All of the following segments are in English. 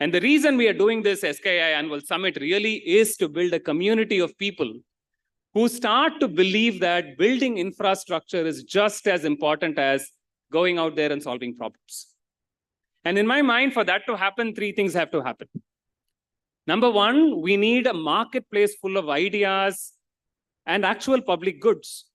And the reason we are doing this SKI Annual Summit really is to build a community of people who start to believe that building infrastructure is just as important as going out there and solving problems. And in my mind, for that to happen, three things have to happen. Number one, we need a marketplace full of ideas and actual public goods.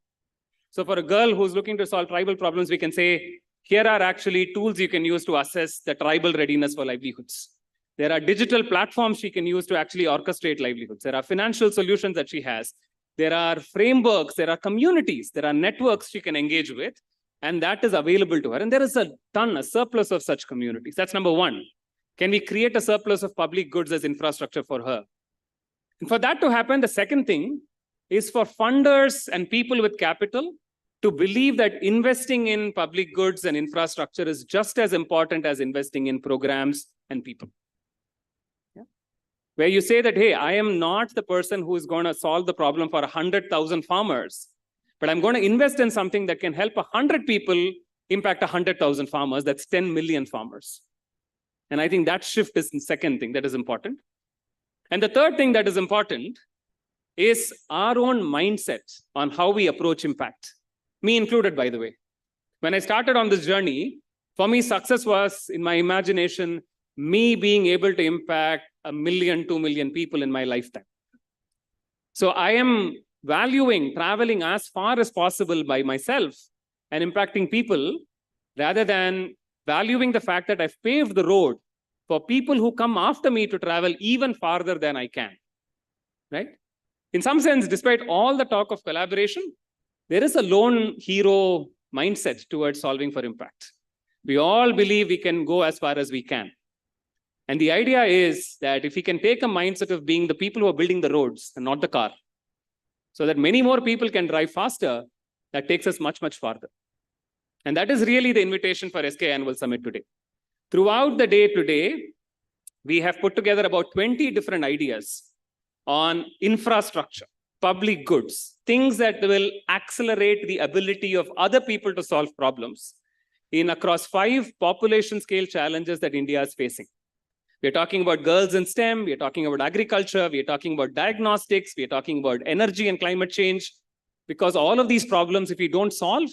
So for a girl who's looking to solve tribal problems, we can say, here are actually tools you can use to assess the tribal readiness for livelihoods. There are digital platforms she can use to actually orchestrate livelihoods. There are financial solutions that she has. There are frameworks, there are communities, there are networks she can engage with, and that is available to her. And there is a surplus of such communities. That's number one. Can we create a surplus of public goods as infrastructure for her? And for that to happen, the second thing is for funders and people with capital to believe that investing in public goods and infrastructure is just as important as investing in programs and people. Yeah. Where you say that, hey, I am not the person who is going to solve the problem for 100,000 farmers, but I'm going to invest in something that can help 100 people impact 100,000 farmers. That's 10 million farmers. And I think that shift is the second thing that is important. And the third thing that is important is our own mindset on how we approach impact. Me included, by the way. When I started on this journey, for me, success was, in my imagination, me being able to impact 1 million, 2 million people in my lifetime. So I am valuing traveling as far as possible by myself and impacting people rather than valuing the fact that I've paved the road for people who come after me to travel even farther than I can, right? In some sense, despite all the talk of collaboration, there is a lone hero mindset towards solving for impact. We all believe we can go as far as we can. And the idea is that if we can take a mindset of being the people who are building the roads and not the car, so that many more people can drive faster, that takes us much, much farther. And that is really the invitation for SK Annual Summit today. Throughout the day today, we have put together about 20 different ideas on infrastructure, public goods, things that will accelerate the ability of other people to solve problems across 5 population scale challenges that India is facing. We're talking about girls in STEM, we're talking about agriculture, we're talking about diagnostics, we're talking about energy and climate change, because all of these problems, if we don't solve,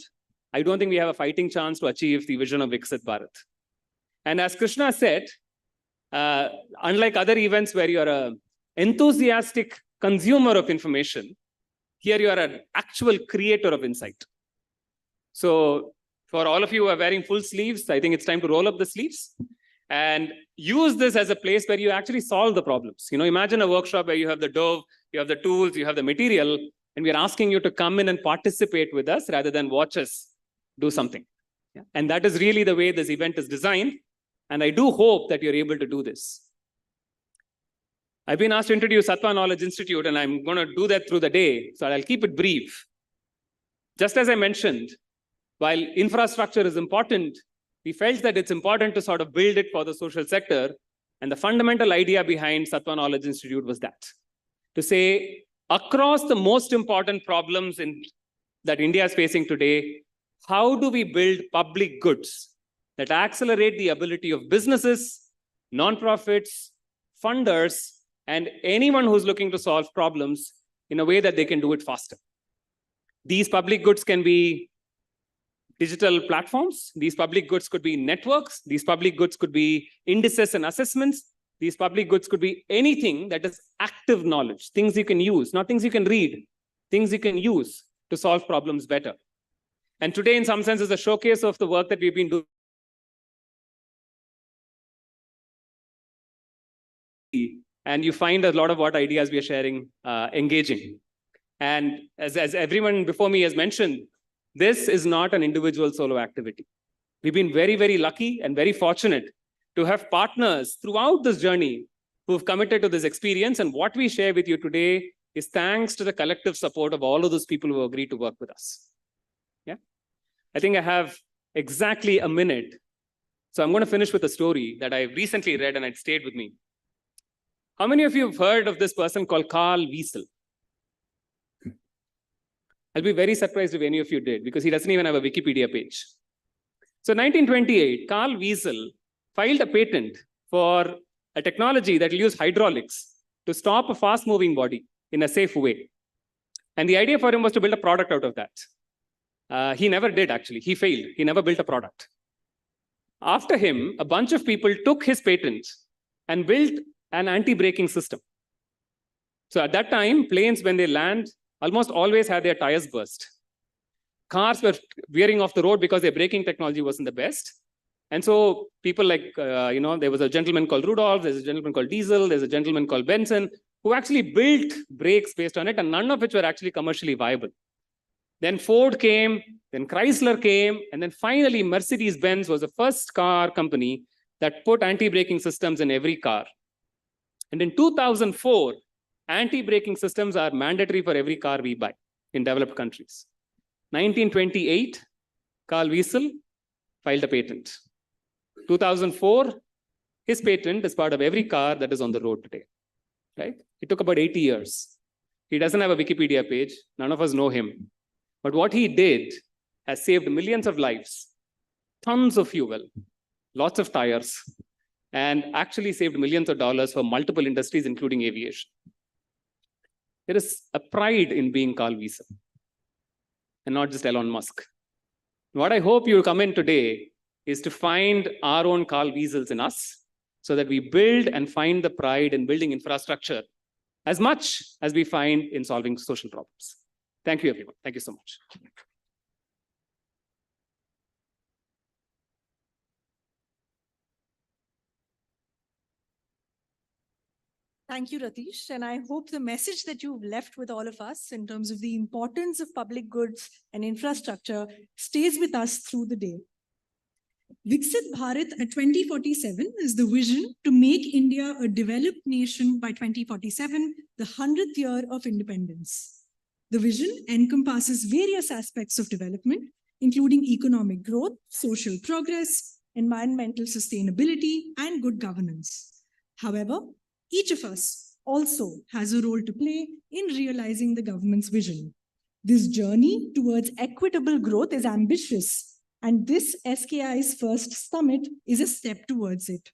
I don't think we have a fighting chance to achieve the vision of Viksit Bharat. And as Krishna said, unlike other events where you're an enthusiastic consumer of information, here you are an actual creator of insight. So for all of you who are wearing full sleeves, I think it's time to roll up the sleeves and use this as a place where you actually solve the problems. You know, imagine a workshop where you have the dough, you have the tools, you have the material, and we're asking you to come in and participate with us rather than watch us do something. Yeah. And that is really the way this event is designed. And I do hope that you're able to do this. I've been asked to introduce Sattva Knowledge Institute, and I'm going to do that through the day. So I'll keep it brief. Just as I mentioned, while infrastructure is important, we felt that it's important to sort of build it for the social sector. And the fundamental idea behind Sattva Knowledge Institute was that, to say, across the most important problems that India is facing today, how do we build public goods that accelerate the ability of businesses, nonprofits, funders, and anyone who's looking to solve problems in a way that they can do it faster? These public goods can be digital platforms. These public goods could be networks. These public goods could be indices and assessments. These public goods could be anything that is active knowledge, things you can use, not things you can read, things you can use to solve problems better. And today, in some sense, is a showcase of the work that we've been doing. And you find a lot of what ideas we are sharing engaging. And as everyone before me has mentioned, this is not an individual solo activity. We've been very, very lucky and very fortunate to have partners throughout this journey who've committed to this experience. And what we share with you today is thanks to the collective support of all of those people who agreed to work with us. Yeah, I think I have exactly a minute. So I'm going to finish with a story that I recently read and it stayed with me. How many of you have heard of this person called Carl Wiesel? I'll be very surprised if any of you did, because he doesn't even have a Wikipedia page. So 1928, Carl Wiesel filed a patent for a technology that will use hydraulics to stop a fast-moving body in a safe way. And the idea for him was to build a product out of that. He never did, actually. He failed. He never built a product. After him, a bunch of people took his patent and built an anti-braking system. So at that time, planes, when they land, almost always had their tires burst. Cars were veering off the road because their braking technology wasn't the best. And so people like, there was a gentleman called Rudolph, there's a gentleman called Diesel, there's a gentleman called Benson, who actually built brakes based on it, and none of which were actually commercially viable. Then Ford came, then Chrysler came, and then finally Mercedes-Benz was the first car company that put anti-braking systems in every car. And in 2004, anti-braking systems are mandatory for every car we buy in developed countries. 1928, Carl Wiesel filed a patent. 2004, his patent is part of every car that is on the road today. Right? It took about 80 years. He doesn't have a Wikipedia page. None of us know him. But what he did has saved millions of lives, tons of fuel, lots of tires, and actually saved millions of dollars for multiple industries, including aviation. There is a pride in being Carl Wiesel, and not just Elon Musk. What I hope you come in today is to find our own Carl Wiesels in us, so that we build and find the pride in building infrastructure as much as we find in solving social problems. Thank you, everyone. Thank you so much. Thank you, Ratish. And I hope the message that you've left with all of us in terms of the importance of public goods and infrastructure stays with us through the day. Viksit Bharat at 2047 is the vision to make India a developed nation by 2047, the 100th year of independence. The vision encompasses various aspects of development, including economic growth, social progress, environmental sustainability, and good governance. However, each of us also has a role to play in realizing the government's vision. This journey towards equitable growth is ambitious, and this SKI's first summit is a step towards it.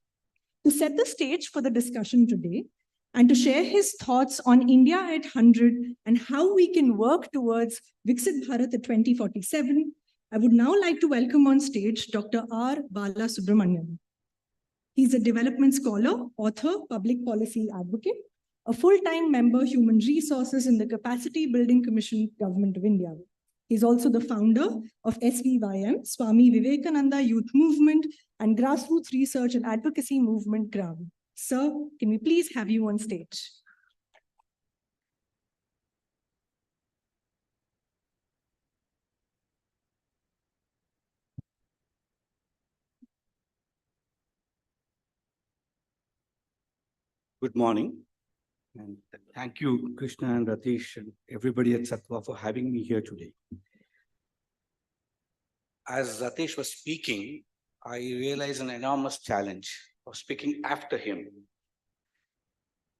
To set the stage for the discussion today, and to share his thoughts on India at 100 and how we can work towards Viksit Bharat at 2047, I would now like to welcome on stage Dr. R. Balasubramanian. He's a development scholar, author, public policy advocate, a full-time member human resources in the Capacity Building Commission, Government of India. He's also the founder of SVYM, Swami Vivekananda Youth Movement, and Grassroots Research and Advocacy Movement, GRAM. Sir, can we please have you on stage? Good morning. And thank you, Krishna and Ratish and everybody at Sattva for having me here today. As Ratish was speaking, I realized an enormous challenge of speaking after him.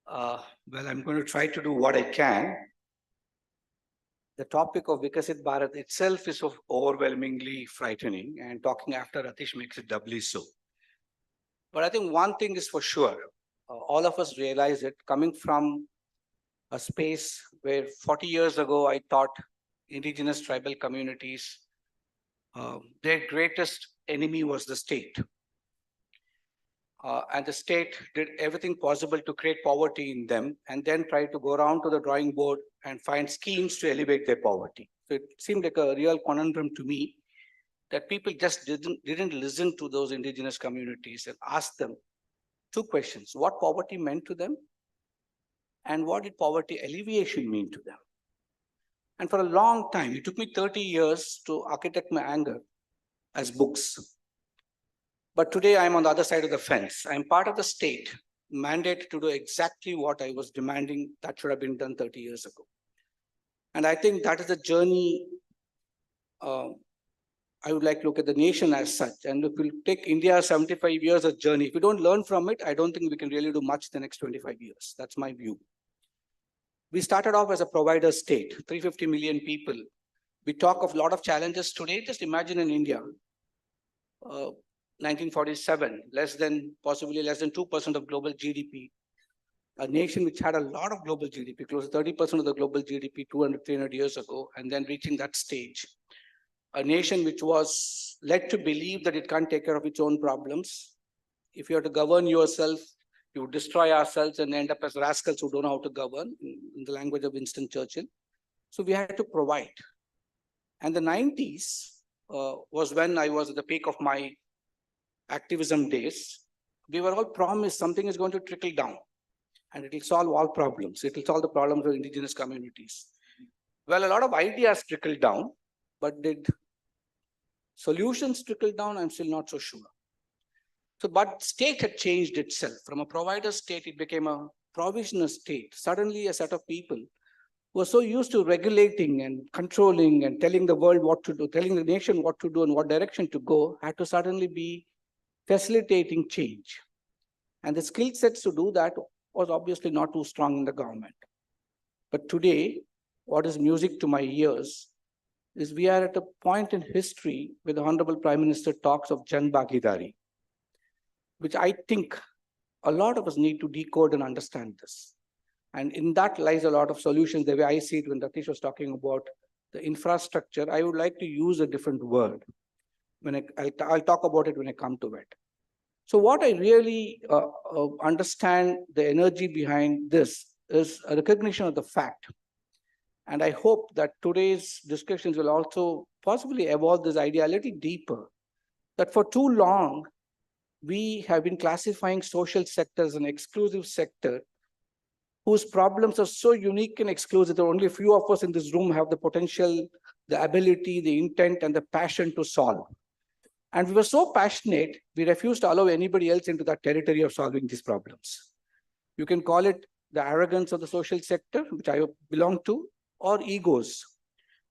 Well, I'm going to try to do what I can. The topic of Vikasit Bharat itself is so overwhelmingly frightening, and talking after Ratish makes it doubly so. But I think one thing is for sure. All of us realize it, coming from a space where 40 years ago I taught indigenous tribal communities, their greatest enemy was the state. And the state did everything possible to create poverty in them, and then tried to go around to the drawing board and find schemes to elevate their poverty. So it seemed like a real conundrum to me that people just didn't listen to those indigenous communities and ask them two questions: what poverty meant to them, and what did poverty alleviation mean to them? And for a long time, it took me 30 years to architect my anger as books. But today I'm on the other side of the fence. I'm part of the state, mandated to do exactly what I was demanding that should have been done 30 years ago. And I think that is a journey. I would like to look at the nation as such. And if we take India 75 years of journey, if we don't learn from it, I don't think we can really do much the next 25 years. That's my view. We started off as a provider state, 350 million people. We talk of a lot of challenges today. Just imagine in India, 1947, possibly less than 2% of global GDP, a nation which had a lot of global GDP, close to 30% of the global GDP 200, 300 years ago, and then reaching that stage. A nation which was led to believe that it can't take care of its own problems. If you have to govern yourself, you destroy ourselves and end up as rascals who don't know how to govern, in the language of Winston Churchill. So we had to provide. And the 90s was when I was at the peak of my activism days. We were all promised something is going to trickle down and it will solve all problems. It will solve the problems of indigenous communities. Well, a lot of ideas trickled down, but did solutions trickle down? I'm still not so sure. So, but state had changed itself. From a provider state, it became a provisional state. Suddenly, a set of people who were so used to regulating and controlling and telling the world what to do, telling the nation what to do and what direction to go, had to suddenly be facilitating change. And the skill sets to do that was obviously not too strong in the government. But today, what is music to my ears is we are at a point in history where the Honorable Prime Minister talks of Jan Bhagidari, which I think a lot of us need to decode and understand this. And in that lies a lot of solutions. The way I see it, when Ratish was talking about the infrastructure, I would like to use a different word. I'll talk about it when I come to it. So what I really understand the energy behind this is a recognition of the fact. And I hope that today's discussions will also possibly evolve this idea a little deeper, that for too long, we have been classifying social sector as an exclusive sector whose problems are so unique and exclusive that only a few of us in this room have the potential, the ability, the intent, and the passion to solve. And we were so passionate, we refused to allow anybody else into that territory of solving these problems. You can call it the arrogance of the social sector, which I belong to, or egos.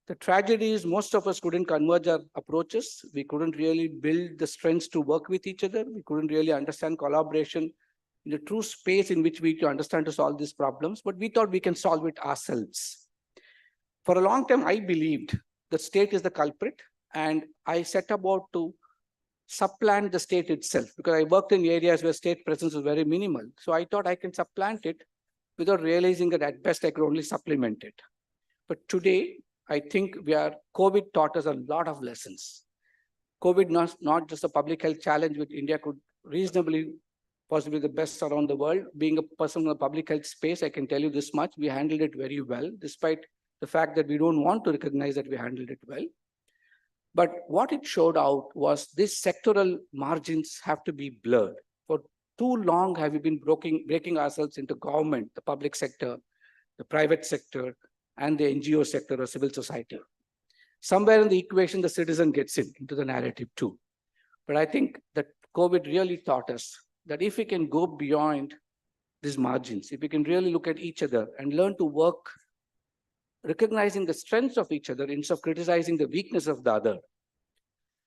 The tragedy is most of us couldn't converge our approaches. We couldn't really build the strengths to work with each other. We couldn't really understand collaboration in the true space in which we to understand to solve these problems, but we thought we can solve it ourselves. For a long time, I believed the state is the culprit, and I set about to supplant the state itself, because I worked in areas where state presence was very minimal. So I thought I can supplant it without realizing that at best I could only supplement it. But today, I think COVID taught us a lot of lessons. COVID not just a public health challenge which India could reasonably, possibly the best around the world. Being a person in the public health space, I can tell you this much, we handled it very well, despite the fact that we don't want to recognize that we handled it well. But what it showed out was these sectoral margins have to be blurred. For too long have we been breaking ourselves into government, the public sector, the private sector, and the NGO sector or civil society. Somewhere in the equation, the citizen gets into the narrative too. But I think that COVID really taught us that if we can go beyond these margins, if we can really look at each other and learn to work recognizing the strengths of each other instead of criticizing the weakness of the other,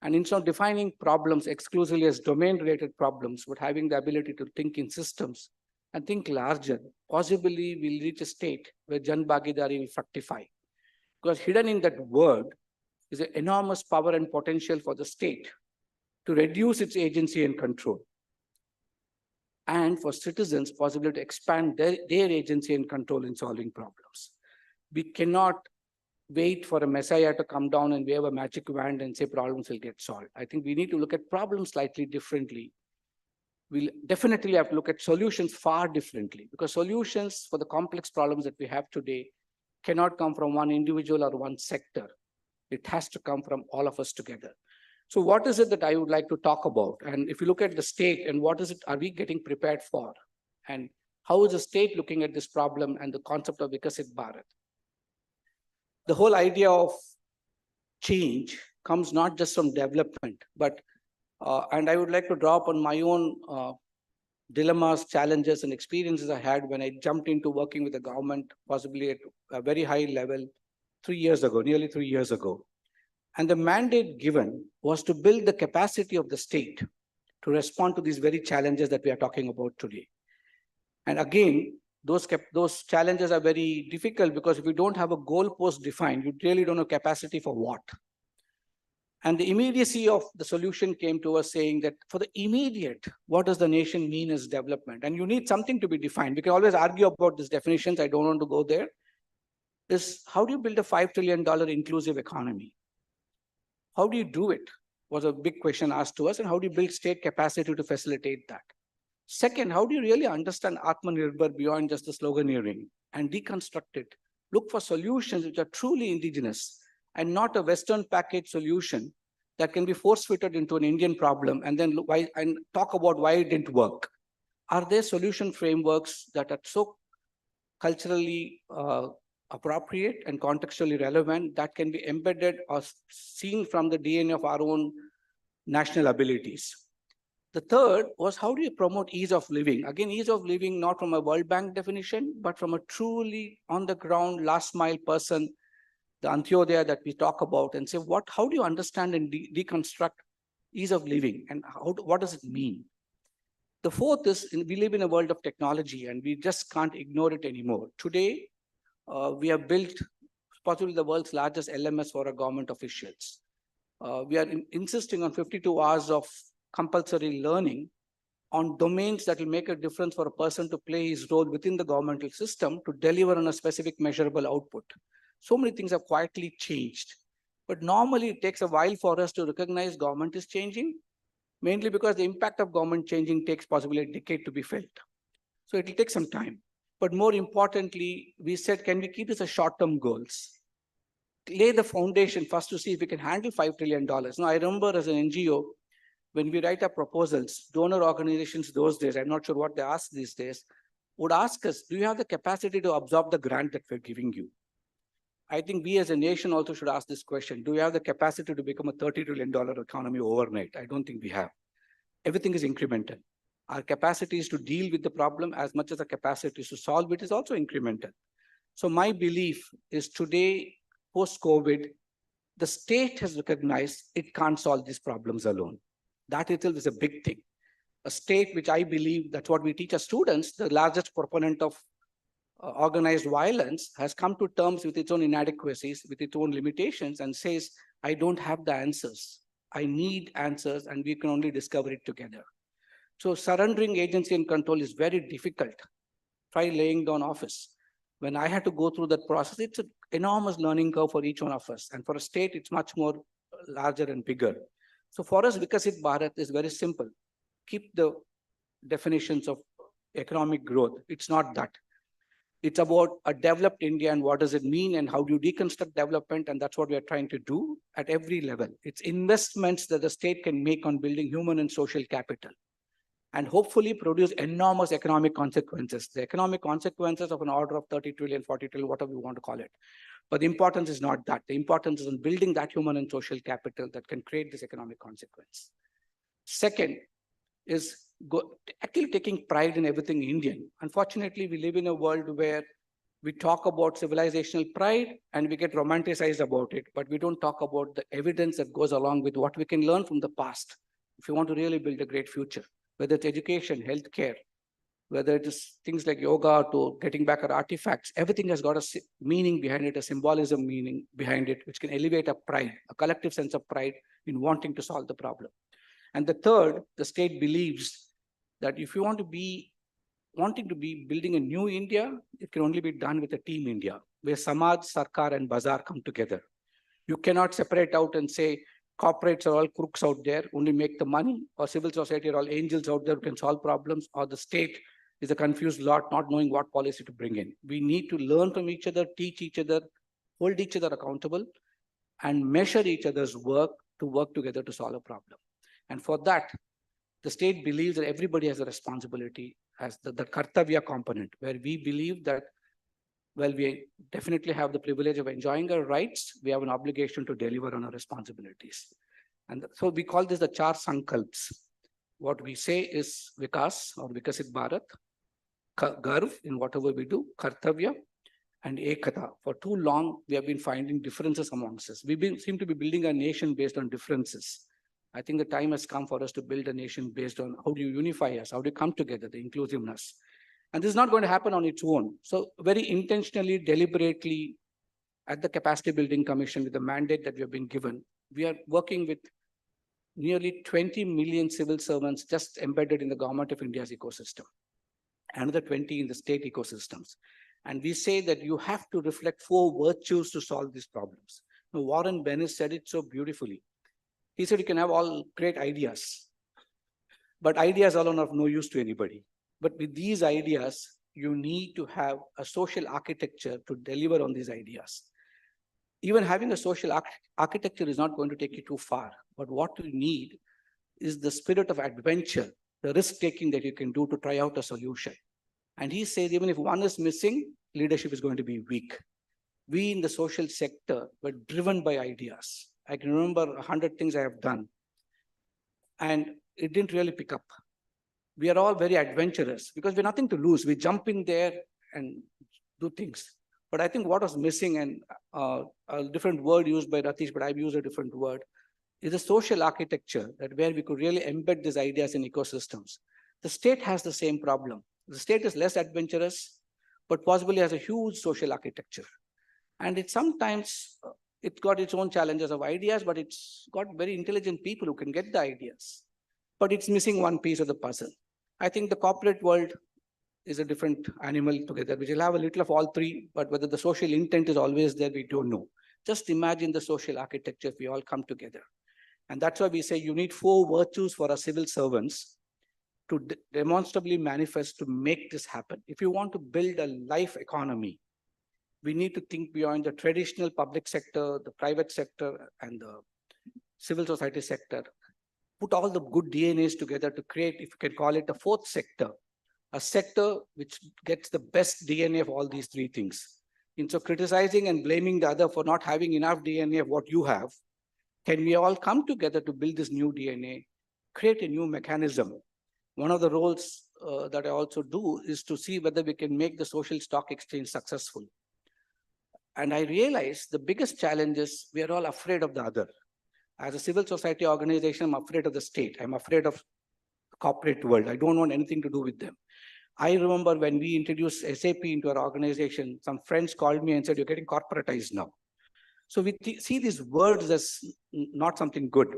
and instead of defining problems exclusively as domain-related problems, but having the ability to think in systems and think larger, possibly we'll reach a state where Jan Bhagidari will fructify. Because hidden in that word is an enormous power and potential for the state to reduce its agency and control, and for citizens possibly to expand their agency and control in solving problems. We cannot wait for a messiah to come down and wave a magic wand and say problems will get solved. I think we need to look at problems slightly differently. We'll definitely have to look at solutions far differently, because solutions for the complex problems that we have today cannot come from one individual or one sector. It has to come from all of us together. So what is it that I would like to talk about? And if you look at the state and what is it, are we getting prepared for? And how is the state looking at this problem and the concept of Vikasit Bharat? The whole idea of change comes not just from development, but, and I would like to draw upon my own dilemmas, challenges, and experiences I had when I jumped into working with the government, possibly at a very high level 3 years ago, nearly 3 years ago. And the mandate given was to build the capacity of the state to respond to these very challenges that we are talking about today. And again, those challenges are very difficult, because if you don't have a goalpost defined, you really don't have capacity for what. And the immediacy of the solution came to us saying that for the immediate, what does the nation mean as development? And you need something to be defined. We can always argue about these definitions. I don't want to go there. Is how do you build a $5 trillion inclusive economy? How do you do it? Was a big question asked to us. And how do you build state capacity to facilitate that? Second, how do you really understand Atmanirbhar beyond just the sloganeering and deconstruct it? Look for solutions which are truly indigenous and not a Western package solution that can be force-fitted into an Indian problem and then and talk about why it didn't work. Are there solution frameworks that are so culturally appropriate and contextually relevant that can be embedded or seen from the DNA of our own national abilities? The third was how do you promote ease of living? Again, ease of living not from a World Bank definition, but from a truly on the ground, last mile person, the Antyodaya that we talk about, and say, how do you understand and deconstruct ease of living and what does it mean? The fourth is we live in a world of technology and we just can't ignore it anymore. Today, we have built possibly the world's largest LMS for our government officials. We are insisting on 52 hours of compulsory learning on domains that will make a difference for a person to play his role within the governmental system to deliver on a specific measurable output. So many things have quietly changed. But normally it takes a while for us to recognize government is changing, mainly because the impact of government changing takes possibly a decade to be felt. So it will take some time. But more importantly, we said, can we keep this as short-term goals? Lay the foundation first to see if we can handle $5 trillion. Now, I remember as an NGO, when we write our proposals, donor organizations those days, I'm not sure what they ask these days, would ask us, do you have the capacity to absorb the grant that we're giving you? I think we as a nation also should ask this question. Do we have the capacity to become a $30 trillion economy overnight? I don't think we have. Everything is incremental. Our capacity is to deal with the problem as much as the capacity is to solve it is also incremental. So my belief is today, post-COVID, the state has recognized it can't solve these problems alone. That itself is a big thing. A state which I believe, that's what we teach our students, the largest proponent of organized violence, has come to terms with its own inadequacies, with its own limitations, and says, I don't have the answers. I need answers, and we can only discover it together. So surrendering agency and control is very difficult. Try laying down office. When I had to go through that process, it's an enormous learning curve for each one of us. And for a state, it's much more larger and bigger. So for us, Vikasit Bharat is very simple. Keep the definitions of economic growth. It's not that. It's about a developed India and what does it mean and how do you deconstruct development, and that's what we are trying to do at every level. It's investments that the state can make on building human and social capital and hopefully produce enormous economic consequences. The economic consequences of an order of 30 trillion, 40 trillion, whatever you want to call it. But the importance is not that. The importance is on building that human and social capital that can create this economic consequence. Second is actually taking pride in everything Indian. Unfortunately, we live in a world where we talk about civilizational pride and we get romanticized about it, but we don't talk about the evidence that goes along with what we can learn from the past if you want to really build a great future, whether it's education, healthcare, whether it is things like yoga to getting back our artifacts. Everything has got a meaning behind it, a symbolism meaning behind it, which can elevate a pride, a collective sense of pride in wanting to solve the problem. And the third, the state believes that if you want to be wanting to be building a new India, it can only be done with a team India, where Samaj, Sarkar, and Bazaar come together. You cannot separate out and say, corporates are all crooks out there, only make the money, or civil society are all angels out there who can solve problems, or the state is a confused lot, not knowing what policy to bring in. We need to learn from each other, teach each other, hold each other accountable, and measure each other's work to work together to solve a problem. And for that, the state believes that everybody has a responsibility as the kartavya component, where we believe that, well, we definitely have the privilege of enjoying our rights. We have an obligation to deliver on our responsibilities. And so we call this the Char Sankalps. What we say is Vikas or Vikasit Bharat, Garv in whatever we do, Kartavya, and Ekata. For too long, we have been finding differences amongst us. We seem to be building a nation based on differences. I think the time has come for us to build a nation based on how do you unify us, how do you come together, the inclusiveness. And this is not going to happen on its own. So very intentionally, deliberately, at the Capacity Building Commission with the mandate that we have been given, We are working with nearly 20 million civil servants just embedded in the government of India's ecosystem, another 20 in the state ecosystems. And we say that you have to reflect 4 virtues to solve these problems. Now, Warren Bennis said it so beautifully. He said you can have all great ideas, but ideas alone are of no use to anybody. But with these ideas, you need to have a social architecture to deliver on these ideas. Even having a social architecture is not going to take you too far. But what you need is the spirit of adventure, the risk-taking that you can do to try out a solution. And he says, even if one is missing, leadership is going to be weak. We in the social sector were driven by ideas. I can remember 100 things I have done, and it didn't really pick up. We are all very adventurous because we have nothing to lose. We jump in there and do things. But I think what was missing, and a different word used by Ratish, but I've used a different word, is a social architecture that where we could really embed these ideas in ecosystems. The state has the same problem. The state is less adventurous, but possibly has a huge social architecture. And it sometimes, it's got its own challenges of ideas, but it's got very intelligent people who can get the ideas. But it's missing one piece of the puzzle. I think the corporate world is a different animal together, which will have a little of all three, but whether the social intent is always there, we don't know. Just imagine the social architecture if we all come together. And that's why we say you need 4 virtues for our civil servants to demonstrably manifest to make this happen. If you want to build a life economy, we need to think beyond the traditional public sector, the private sector, and the civil society sector. Put all the good DNAs together to create, if you can call it, a 4th sector, a sector which gets the best DNA of all these 3 things. Instead of criticizing and blaming the other for not having enough DNA of what you have, can we all come together to build this new DNA, create a new mechanism? One of the roles that I also do is to see whether we can make the social stock exchange successful. And I realize the biggest challenge is we are all afraid of the other. As a civil society organization, I'm afraid of the state. I'm afraid of the corporate world. I don't want anything to do with them. I remember when we introduced SAP into our organization, some friends called me and said, you're getting corporatized now. So we see these words as not something good.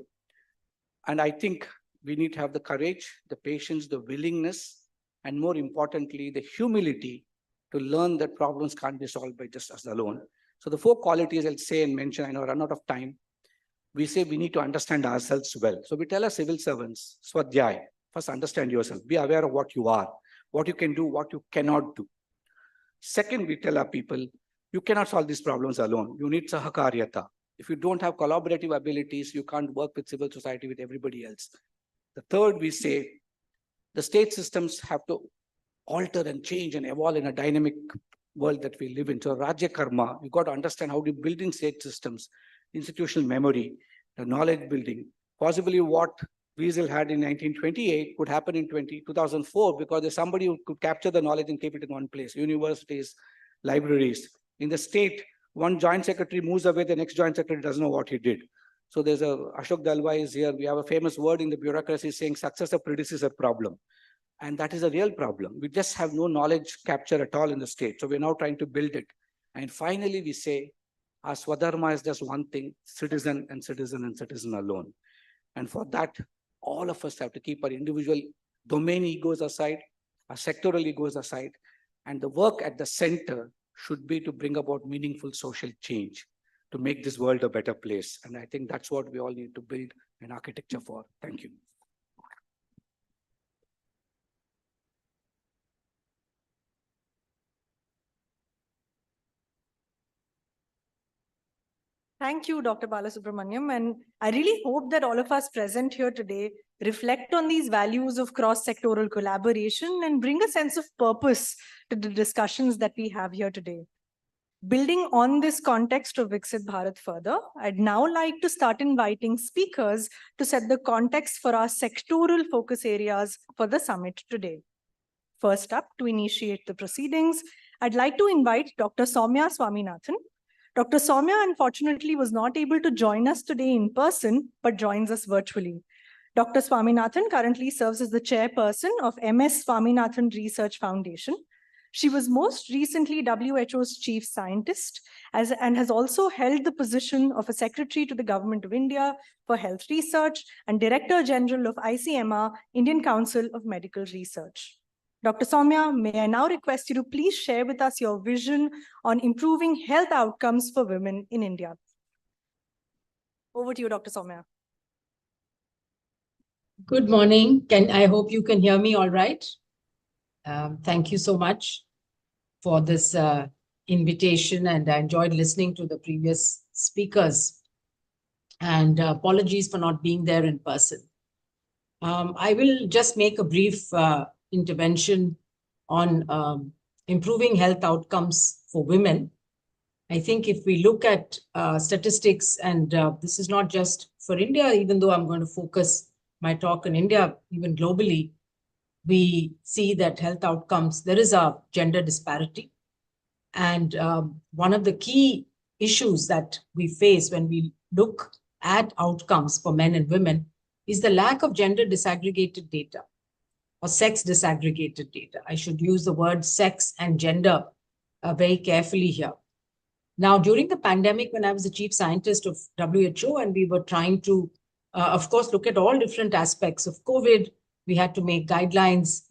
And I think we need to have the courage, the patience, the willingness, and more importantly, the humility to learn that problems can't be solved by just us alone. So the 4 qualities I'll say and mention, I know I run out of time. We say we need to understand ourselves well. So we tell our civil servants, Swadhyay, first understand yourself, be aware of what you are, what you can do, what you cannot do. Second, we tell our people, you cannot solve these problems alone. You need sahakaryata. If you don't have collaborative abilities, you can't work with civil society, with everybody else. The third, we say, the state systems have to alter and change and evolve in a dynamic world that we live in. So Rajya Karma, you got to understand how to build in state systems, institutional memory, the knowledge building. Possibly what Weasel had in 1928 could happen in 2004 because there's somebody who could capture the knowledge and keep it in one place. Universities, libraries. In the state, one joint secretary moves away, the next joint secretary doesn't know what he did. So there's Ashok Dalwai is here. We have a famous word in the bureaucracy saying successor predecessor problem. And that is a real problem. We just have no knowledge capture at all in the state. So we're now trying to build it. And finally, we say our Swadharma is just one thing, citizen and citizen and citizen alone. And for that, all of us have to keep our individual domain egos aside, our sectoral egos aside, and the work at the center should be to bring about meaningful social change, to make this world a better place. And I think that's what we all need to build an architecture for. Thank you. Thank you, Dr. Balasubramaniam. And I really hope that all of us present here today reflect on these values of cross-sectoral collaboration and bring a sense of purpose to the discussions that we have here today. Building on this context of Viksit Bharat further, I'd now like to start inviting speakers to set the context for our sectoral focus areas for the summit today. First up, to initiate the proceedings, I'd like to invite Dr. Soumya Swaminathan. Dr. Soumya, unfortunately, was not able to join us today in person, but joins us virtually. Dr. Swaminathan currently serves as the chairperson of MS Swaminathan Research Foundation. She was most recently WHO's chief scientist and has also held the position of a secretary to the Government of India for Health Research and Director General of ICMR, Indian Council of Medical Research. Dr. Soumya, may I now request you to please share with us your vision on improving health outcomes for women in India. Over to you, Dr. Soumya. Good morning. I hope you can hear me all right. Thank you so much for this invitation, and I enjoyed listening to the previous speakers. And apologies for not being there in person. I will just make a brief intervention on improving health outcomes for women. I think if we look at statistics, and this is not just for India, even though I'm going to focus my talk in India, even globally, we see that health outcomes, there is a gender disparity. And one of the key issues that we face when we look at outcomes for men and women is the lack of gender disaggregated data or sex disaggregated data. I should use the word sex and gender very carefully here. Now, during the pandemic, when I was the chief scientist of WHO, and we were trying to, of course, look at all different aspects of COVID, we had to make guidelines,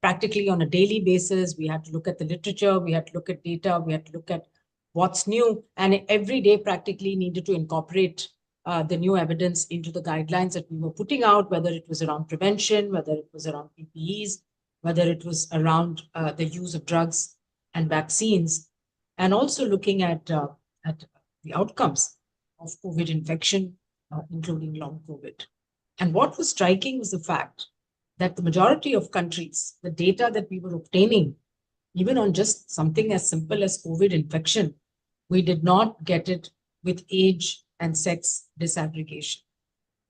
practically on a daily basis. We had to look at the literature, we had to look at data, we had to look at what's new, and every day practically needed to incorporate the new evidence into the guidelines that we were putting out, whether it was around prevention, whether it was around PPEs, whether it was around the use of drugs and vaccines, and also looking at the outcomes of COVID infection, including long COVID. And what was striking was the fact that the majority of countries, the data that we were obtaining, even on just something as simple as COVID infection, we did not get it with age and sex disaggregation.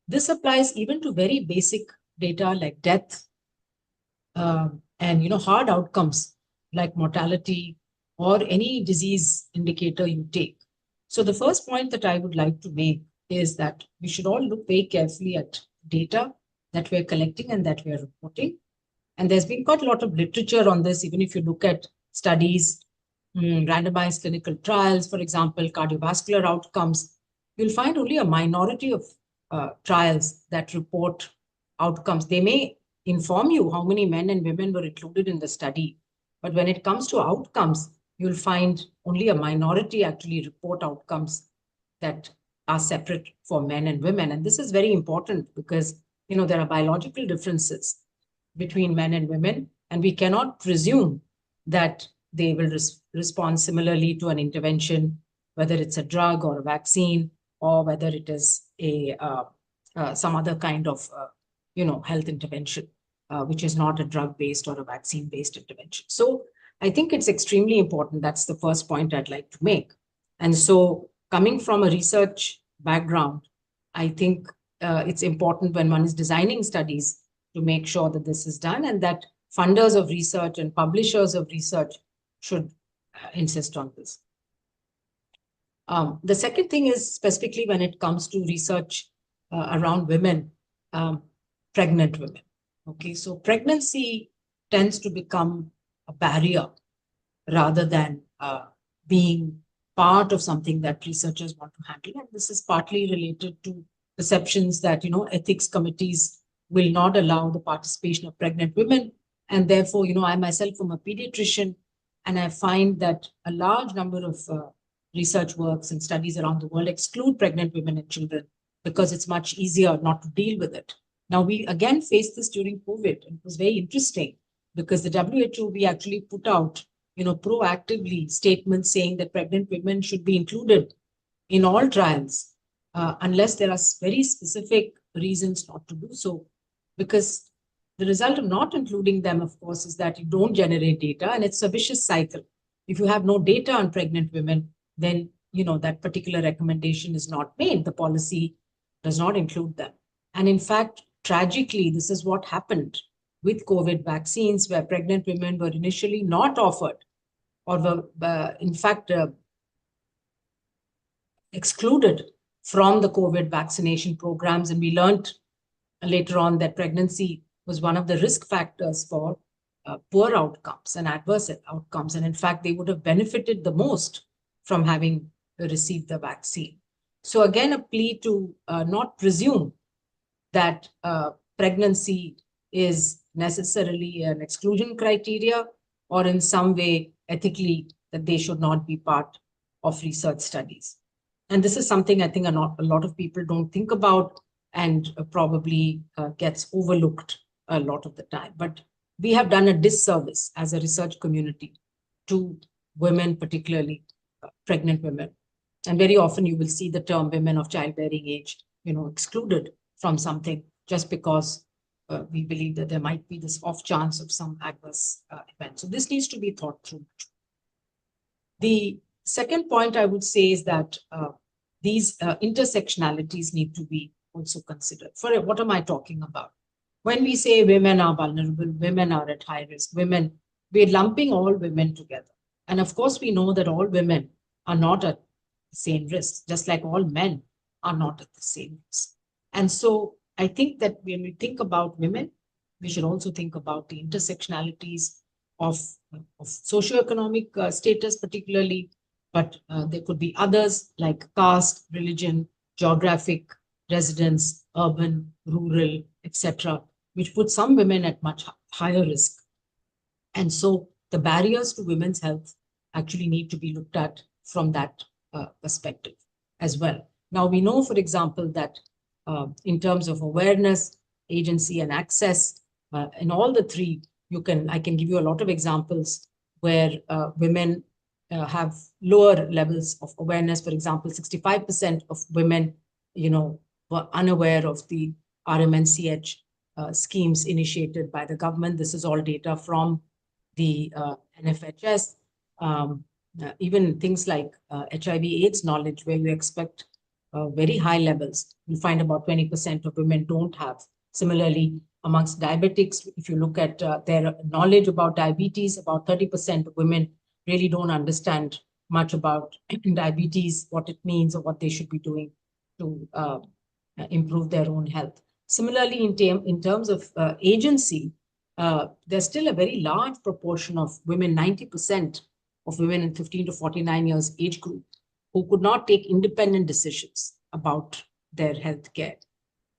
This applies even to very basic data like death and hard outcomes like mortality or any disease indicator you take. So the first point that I would like to make is that we should all look very carefully at data that we're collecting and that we're reporting. And there's been quite a lot of literature on this, even if you look at studies, randomized clinical trials, for example, cardiovascular outcomes, you'll find only a minority of trials that report outcomes. They may inform you how many men and women were included in the study, but when it comes to outcomes, you'll find only a minority actually report outcomes that are separate for men and women. And this is very important because there are biological differences between men and women, and we cannot presume that they will respond similarly to an intervention, whether it's a drug or a vaccine, or whether it is some other kind of health intervention, which is not a drug-based or a vaccine-based intervention. So I think it's extremely important. That's the first point I'd like to make. And so coming from a research background, I think it's important when one is designing studies to make sure that this is done, and that funders of research and publishers of research should insist on this. The second thing is specifically when it comes to research around women, pregnant women. Okay, so pregnancy tends to become a barrier rather than being part of something that researchers want to handle. And this is partly related to perceptions that, ethics committees will not allow the participation of pregnant women. And therefore, I myself am a pediatrician, and I find that a large number of research works and studies around the world exclude pregnant women and children because it's much easier not to deal with it. Now, we again faced this during COVID, and it was very interesting because the WHO, we actually put out, proactively statements saying that pregnant women should be included in all trials unless there are very specific reasons not to do so. Because the result of not including them, of course, is that you don't generate data, and it's a vicious cycle. If you have no data on pregnant women, then, that particular recommendation is not made. The policy does not include them. And in fact, tragically, this is what happened with COVID vaccines, where pregnant women were initially not offered or were, in fact, excluded from the COVID vaccination programs. And we learned later on that pregnancy was one of the risk factors for poor outcomes and adverse outcomes. And in fact, they would have benefited the most from having received the vaccine. So again, a plea to not presume that pregnancy is necessarily an exclusion criteria or in some way ethically that they should not be part of research studies. And this is something I think a lot of people don't think about and probably gets overlooked a lot of the time. But we have done a disservice as a research community to women, particularly pregnant women. And very often you will see the term women of childbearing age, excluded from something just because we believe that there might be this off chance of some adverse event. So this needs to be thought through. The second point I would say is that these intersectionalities need to be also considered. For what am I talking about? When we say women are vulnerable, women are at high risk, we're lumping all women together. And of course, we know that all women are not at the same risk, just like all men are not at the same risk. And so I think that when we think about women, we should also think about the intersectionalities of socioeconomic status particularly, but there could be others like caste, religion, geographic residence, urban, rural, etc., which put some women at much higher risk. And so the barriers to women's health actually need to be looked at from that perspective as well. Now, we know, for example, that in terms of awareness, agency, and access, in all the three, I can give you a lot of examples where women have lower levels of awareness. For example, 65% of women, were unaware of the RMNCH schemes initiated by the government. This is all data from the NFHS. Even things like HIV/AIDS knowledge, where you expect very high levels, you find about 20% of women don't have. Similarly, amongst diabetics, if you look at their knowledge about diabetes, about 30% of women really don't understand much about diabetes, what it means, or what they should be doing to improve their own health. Similarly, in terms of agency, there's still a very large proportion of women, 90% of women in 15 to 49 years age group, who could not take independent decisions about their health care.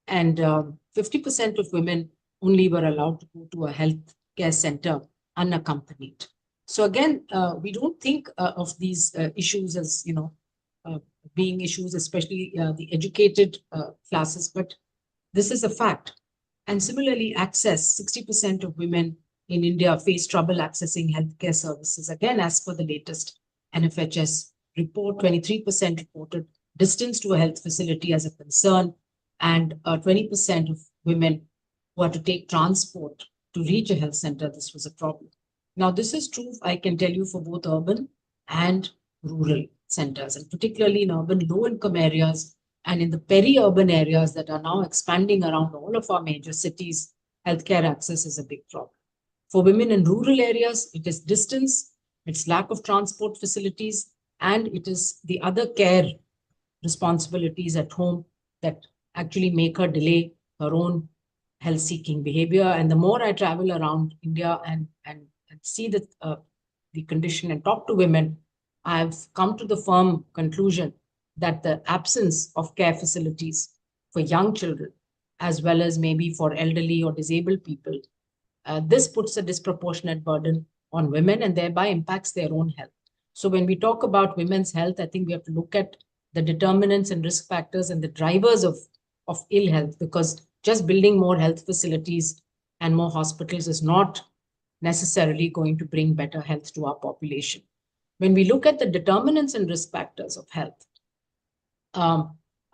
And 50% of women only were allowed to go to a health care center unaccompanied. So again, we don't think of these issues as, being issues, especially the educated classes, but this is a fact. And similarly, access, 60% of women in India face trouble accessing healthcare services. Again, as per the latest NFHS report, 23% reported distance to a health facility as a concern, and 20% of women who had to take transport to reach a health center, this was a problem. Now, this is true, I can tell you, for both urban and rural centers, and particularly in urban low-income areas and in the peri-urban areas that are now expanding around all of our major cities, healthcare access is a big problem. For women in rural areas, it is distance, it's lack of transport facilities, and it is the other care responsibilities at home that actually make her delay her own health-seeking behavior. And the more I travel around India and see the condition and talk to women, I've come to the firm conclusion that the absence of care facilities for young children, as well as maybe for elderly or disabled people, this puts a disproportionate burden on women and thereby impacts their own health. So when we talk about women's health, I think we have to look at the determinants and risk factors and the drivers of ill health, because just building more health facilities and more hospitals is not necessarily going to bring better health to our population. When we look at the determinants and risk factors of health,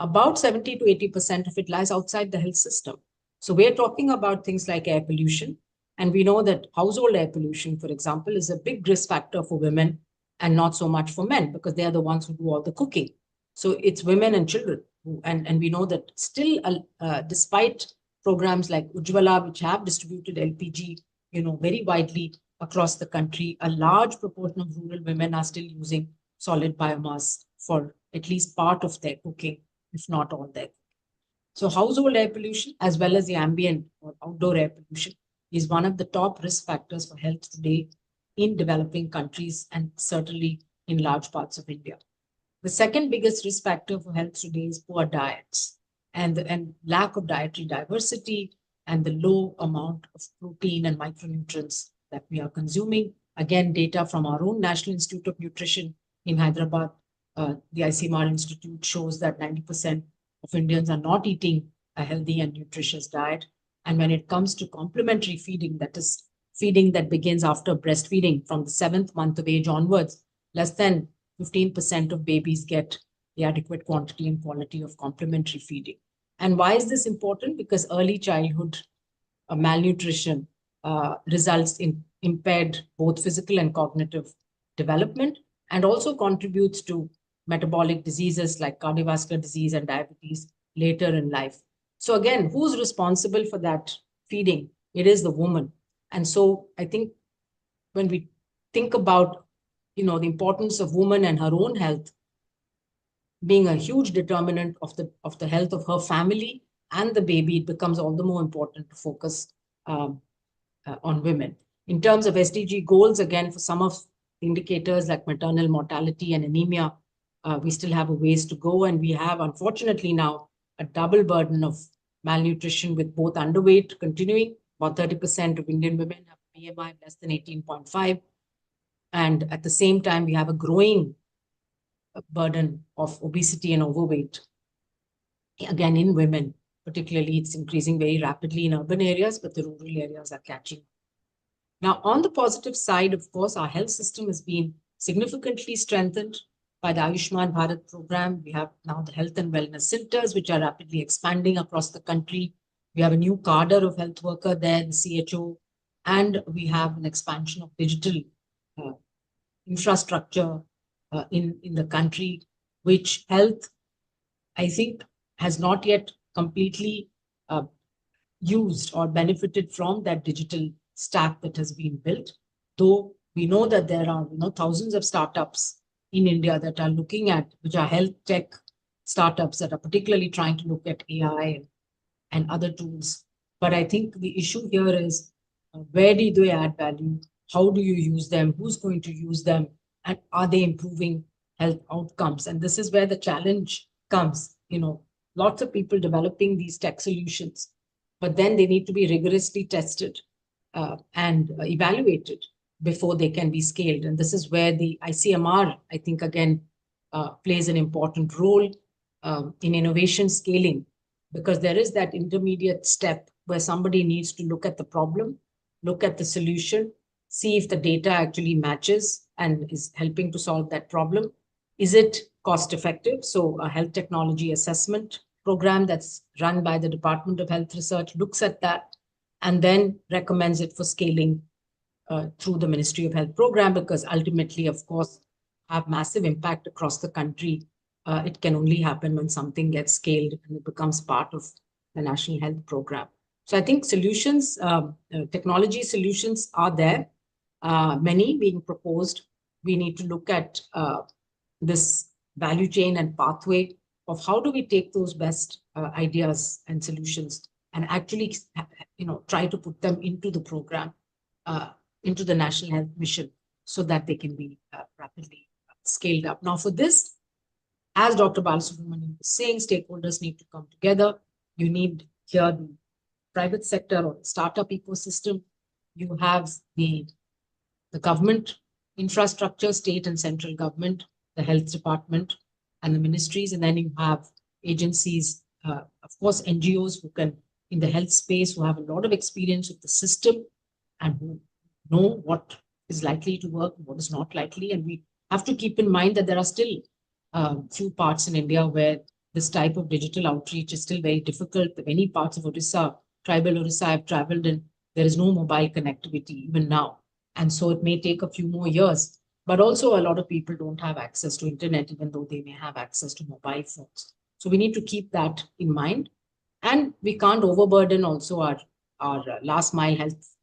about 70 to 80% of it lies outside the health system. So we're talking about things like air pollution. And we know that household air pollution, for example, is a big risk factor for women and not so much for men, because they are the ones who do all the cooking. So it's women and children. And we know that still, despite programs like Ujjwala, which have distributed LPG, very widely across the country, a large proportion of rural women are still using solid biomass for at least part of their cooking, if not all their cooking. So household air pollution, as well as the ambient or outdoor air pollution, is one of the top risk factors for health today in developing countries and certainly in large parts of India. The second biggest risk factor for health today is poor diets and lack of dietary diversity and the low amount of protein and micronutrients that we are consuming. Again, data from our own National Institute of Nutrition in Hyderabad, the ICMR Institute shows that 90% of Indians are not eating a healthy and nutritious diet. And when it comes to complementary feeding, that is feeding that begins after breastfeeding from the 7th month of age onwards, less than 15% of babies get the adequate quantity and quality of complementary feeding. And why is this important? Because early childhood malnutrition results in impaired both physical and cognitive development, and also contributes to metabolic diseases like cardiovascular disease and diabetes later in life. So again, who's responsible for that feeding? It is the woman. And so I think when we think about the importance of woman and her own health being a huge determinant of the health of her family and the baby, it becomes all the more important to focus on women. In terms of SDG goals, again, for some of the indicators like maternal mortality and anemia, we still have a ways to go. And we have, unfortunately, now a double burden of malnutrition with both underweight continuing. About 30% of Indian women have BMI less than 18.5. And at the same time, we have a growing burden of obesity and overweight. Again, in women, particularly, it's increasing very rapidly in urban areas, but the rural areas are catching. Now, on the positive side, of course, our health system has been significantly strengthened by the Ayushman Bharat program. We have now the health and wellness centers, which are rapidly expanding across the country. We have a new cadre of health worker there, the CHO, and we have an expansion of digital infrastructure in the country, which health, I think, has not yet completely used or benefited from that digital stack that has been built. Though we know that there are thousands of startups in India that are looking at, which are health tech startups that are particularly trying to look at AI and other tools. But I think the issue here is where do they add value? How do you use them? Who's going to use them? And are they improving health outcomes? And this is where the challenge comes. Lots of people developing these tech solutions, but then they need to be rigorously tested and evaluated before they can be scaled. And this is where the ICMR, I think, again, plays an important role in innovation scaling, because there is that intermediate step where somebody needs to look at the problem, look at the solution, see if the data actually matches and is helping to solve that problem. Is it cost effective? So a health technology assessment program that's run by the Department of Health Research looks at that and then recommends it for scaling through the Ministry of Health program, because ultimately, of course, have massive impact across the country. It can only happen when something gets scaled and it becomes part of the National Health program. So I think solutions, technology solutions are there, many being proposed. We need to look at this value chain and pathway of how do we take those best ideas and solutions and actually try to put them into the program, into the National Health Mission, so that they can be rapidly scaled up. Now, for this, as Dr. Balasubramanian was saying, stakeholders need to come together. You need here the private sector or the startup ecosystem. You have the government infrastructure, state and central government, the health department, and the ministries. And then you have agencies, of course, NGOs who can, in the health space, who have a lot of experience with the system and who know what is likely to work and what is not likely. And we have to keep in mind that there are still few parts in India where this type of digital outreach is still very difficult. Many parts of Orissa, tribal Orissa, I've traveled in, there is no mobile connectivity even now. And so it may take a few more years. But also a lot of people don't have access to internet, even though they may have access to mobile phones. So we need to keep that in mind. And we can't overburden also our last mile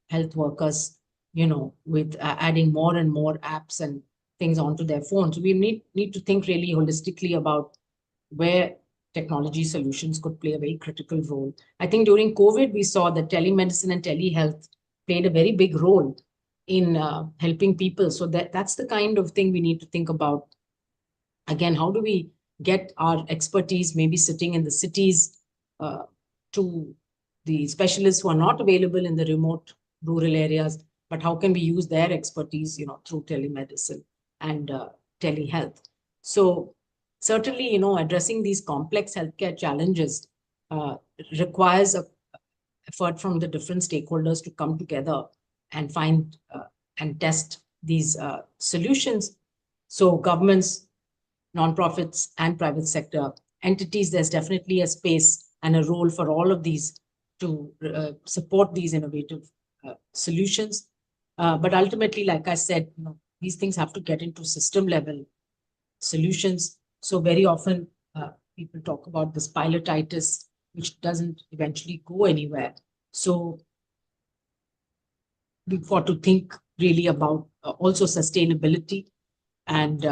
health workers, with adding more and more apps and things onto their phones. So we need to think really holistically about where technology solutions could play a very critical role. I think during COVID, we saw that telemedicine and telehealth played a very big role in helping people. So that's the kind of thing we need to think about. Again, how do we get our expertise maybe sitting in the cities to the specialists who are not available in the remote rural areas, but how can we use their expertise, through telemedicine and telehealth? So certainly, addressing these complex healthcare challenges requires a effort from the different stakeholders to come together and find and test these solutions. So governments, nonprofits, and private sector entities, there's definitely a space and a role for all of these to support these innovative solutions. But ultimately, like I said, these things have to get into system level solutions. So very often people talk about this pilotitis, which doesn't eventually go anywhere. So we've got to think really about also sustainability and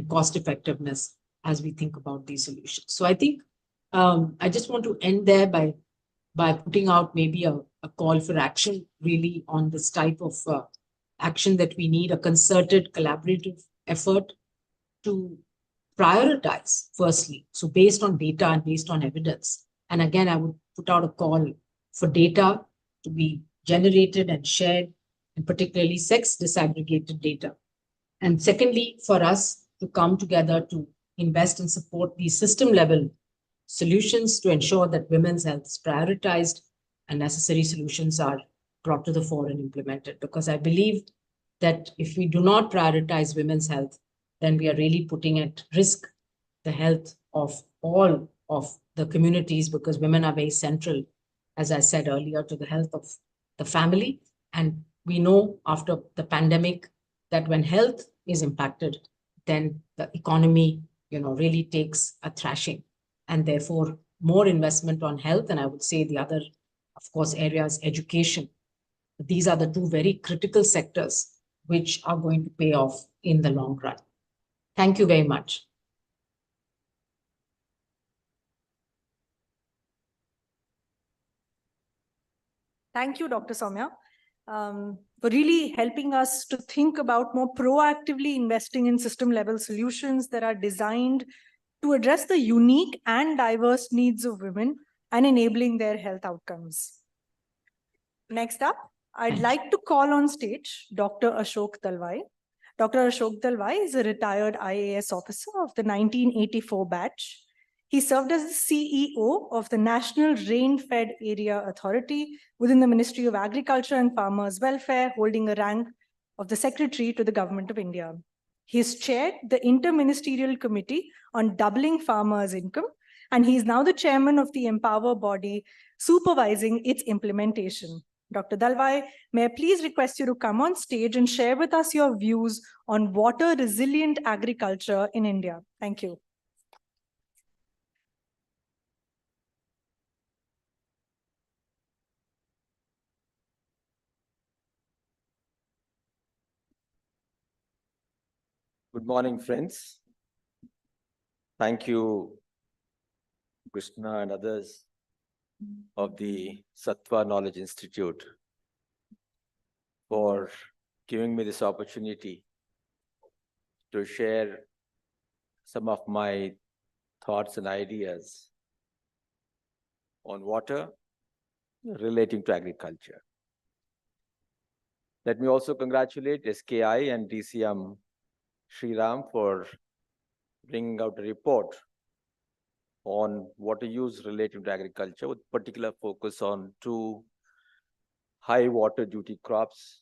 cost effectiveness as we think about these solutions. So I think I just want to end there by putting out maybe a call for action really on this type of action that we need, a concerted collaborative effort to prioritize firstly. So based on data and based on evidence. And again, I would put out a call for data to be generated and shared, and particularly sex disaggregated data. And secondly, for us to come together to invest and support these system level solutions to ensure that women's health is prioritized and necessary solutions are brought to the fore and implemented. Because I believe that if we do not prioritize women's health, then we are really putting at risk the health of all of the communities, because women are very central, as I said earlier, to the health of the family. And we know after the pandemic that when health is impacted, then the economy, really takes a thrashing, and therefore more investment on health. And I would say the other, of course, areas, education. These are the two very critical sectors which are going to pay off in the long run. Thank you very much. Thank you, Dr. Soumya, for really helping us to think about more proactively investing in system-level solutions that are designed to address the unique and diverse needs of women and enabling their health outcomes. Next up, I'd like to call on stage Dr. Ashok Dalwai. Dr. Ashok Dalwai is a retired IAS officer of the 1984 batch. He served as the CEO of the National Rain-Fed Area Authority within the Ministry of Agriculture and Farmers' Welfare, holding a rank of the Secretary to the Government of India. He has chaired the Interministerial Committee on Doubling Farmers' Income, and he is now the chairman of the Empower body supervising its implementation. Dr. Dalwai, may I please request you to come on stage and share with us your views on water-resilient agriculture in India. Thank you. Good morning, friends. Thank you, Krishna and others of the Sattva Knowledge Institute for giving me this opportunity to share some of my thoughts and ideas on water relating to agriculture. Let me also congratulate SKI and DCM Sriram for bringing out a report on water use related to agriculture, with particular focus on two high water duty crops,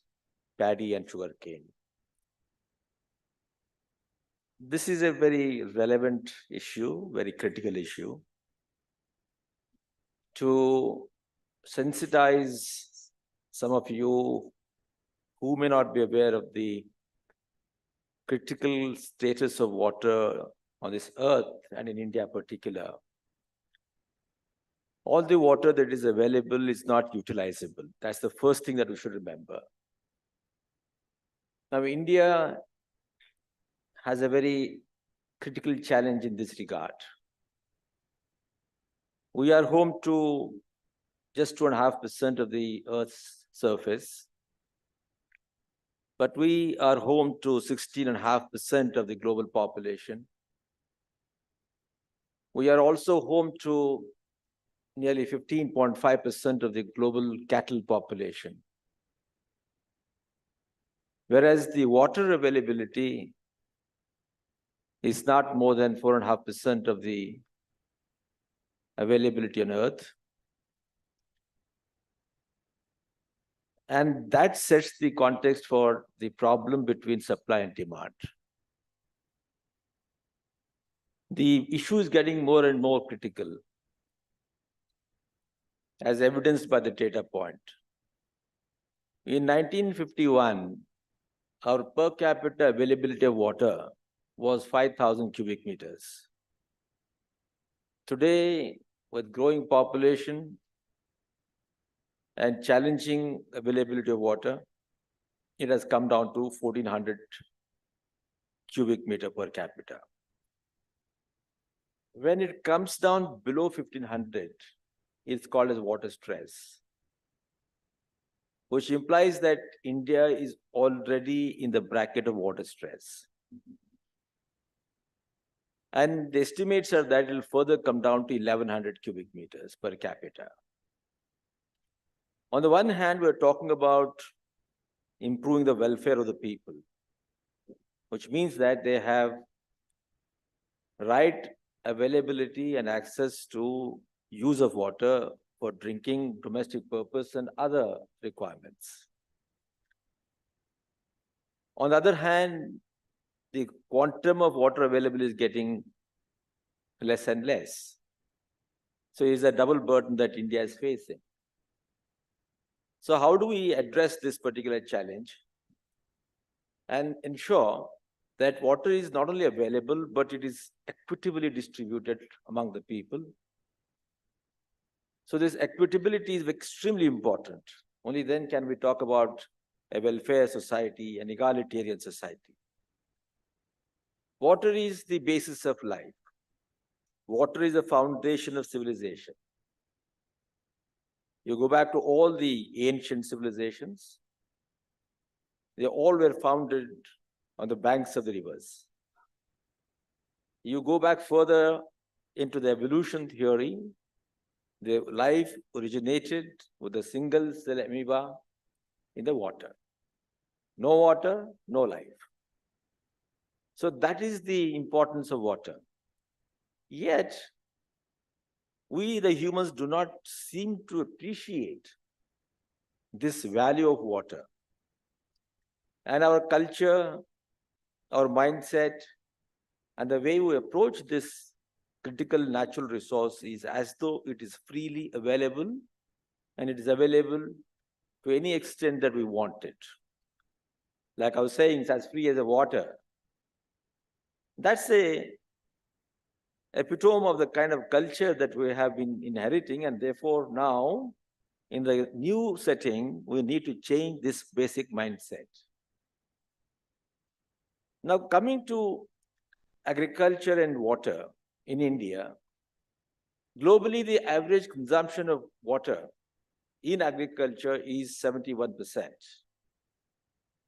paddy and sugarcane. This is a very relevant issue, very critical issue. To sensitize some of you who may not be aware of the critical status of water on this earth and in India in particular, all the water that is available is not utilizable. That's the first thing that we should remember. Now, India has a very critical challenge in this regard. We are home to just 2.5% of the Earth's surface. But we are home to 16.5% of the global population. We are also home to nearly 15.5% of the global cattle population. Whereas the water availability is not more than 4.5% of the availability on Earth. And that sets the context for the problem between supply and demand. The issue is getting more and more critical, as evidenced by the data point. In 1951, our per capita availability of water was 5,000 cubic meters. Today, with growing population and challenging availability of water, it has come down to 1,400 cubic meter per capita. When it comes down below 1,500, it's called as water stress, which implies that India is already in the bracket of water stress. And the estimates are that it will further come down to 1,100 cubic meters per capita. On the one hand, we're talking about improving the welfare of the people, which means that they have right availability and access to use of water for drinking, domestic purpose, and other requirements. On the other hand, the quantum of water available is getting less and less. So it's a double burden that India is facing. So how do we address this particular challenge and ensure that water is not only available, but it is equitably distributed among the people? So this equitability is extremely important. Only then can we talk about a welfare society, an egalitarian society. Water is the basis of life. Water is the foundation of civilization. You go back to all the ancient civilizations, they all were founded on the banks of the rivers. You go back further into the evolution theory, the life originated with a single cell amoeba in the water. No water, no life. So that is the importance of water. Yet, we the humans do not seem to appreciate this value of water. And our culture, our mindset, and the way we approach this critical natural resource is as though it is freely available, and it is available to any extent that we want it. Like I was saying, it's as free as the water. That's a epitome of the kind of culture that we have been inheriting, and therefore now, in the new setting, we need to change this basic mindset. Now, coming to agriculture and water in India, globally, the average consumption of water in agriculture is 71%.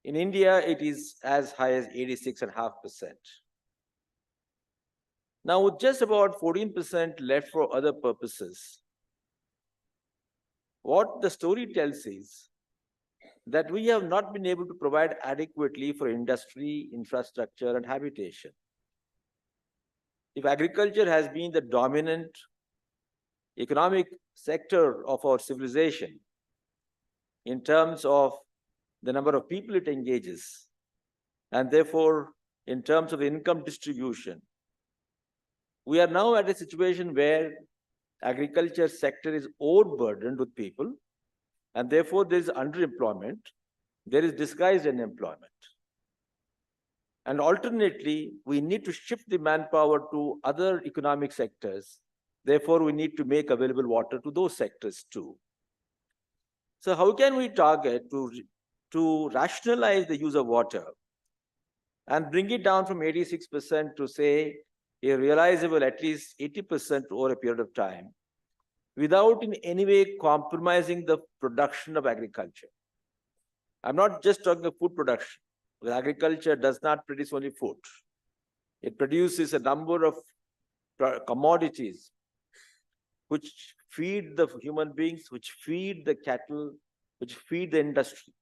In India, it is as high as 86.5%. Now, with just about 14% left for other purposes, what the story tells is that we have not been able to provide adequately for industry, infrastructure, and habitation. If agriculture has been the dominant economic sector of our civilization in terms of the number of people it engages, and therefore in terms of income distribution, we are now at a situation where agriculture sector is overburdened with people, and therefore there is underemployment, there is disguised unemployment. And alternately, we need to shift the manpower to other economic sectors. Therefore, we need to make available water to those sectors too. So how can we target to rationalize the use of water and bring it down from 86% to say a realizable at least 80% over a period of time, without in any way compromising the production of agriculture? I'm not just talking of food production. Because agriculture does not produce only food. It produces a number of commodities which feed the human beings, which feed the cattle, which feed the industry.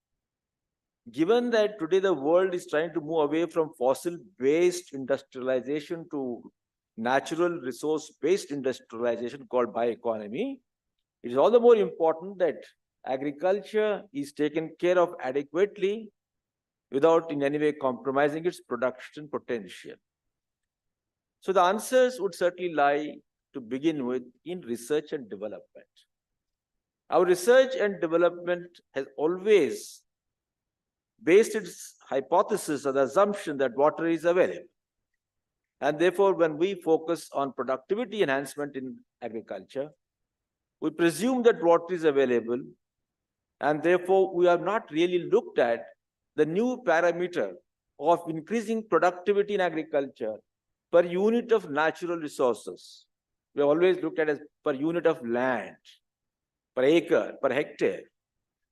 Given that today the world is trying to move away from fossil-based industrialization to natural resource-based industrialization called bioeconomy, it is all the more important that agriculture is taken care of adequately without in any way compromising its production potential. So the answers would certainly lie, to begin with, in research and development. Our research and development has always based its hypothesis on the assumption that water is available. And therefore, when we focus on productivity enhancement in agriculture, we presume that water is available, and therefore we have not really looked at the new parameter of increasing productivity in agriculture per unit of natural resources. We always looked at it as per unit of land, per acre, per hectare.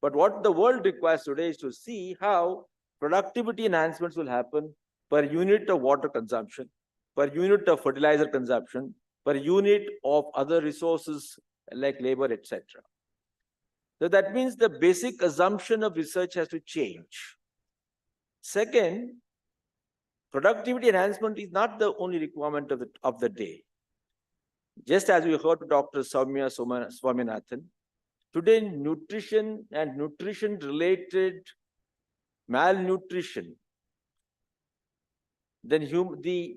But what the world requires today is to see how productivity enhancements will happen per unit of water consumption, per unit of fertilizer consumption, per unit of other resources like labor, etc. So that means the basic assumption of research has to change. Second, productivity enhancement is not the only requirement of the day. Just as we heard from Dr. Soumya Swaminathan, today nutrition and nutrition-related malnutrition, then the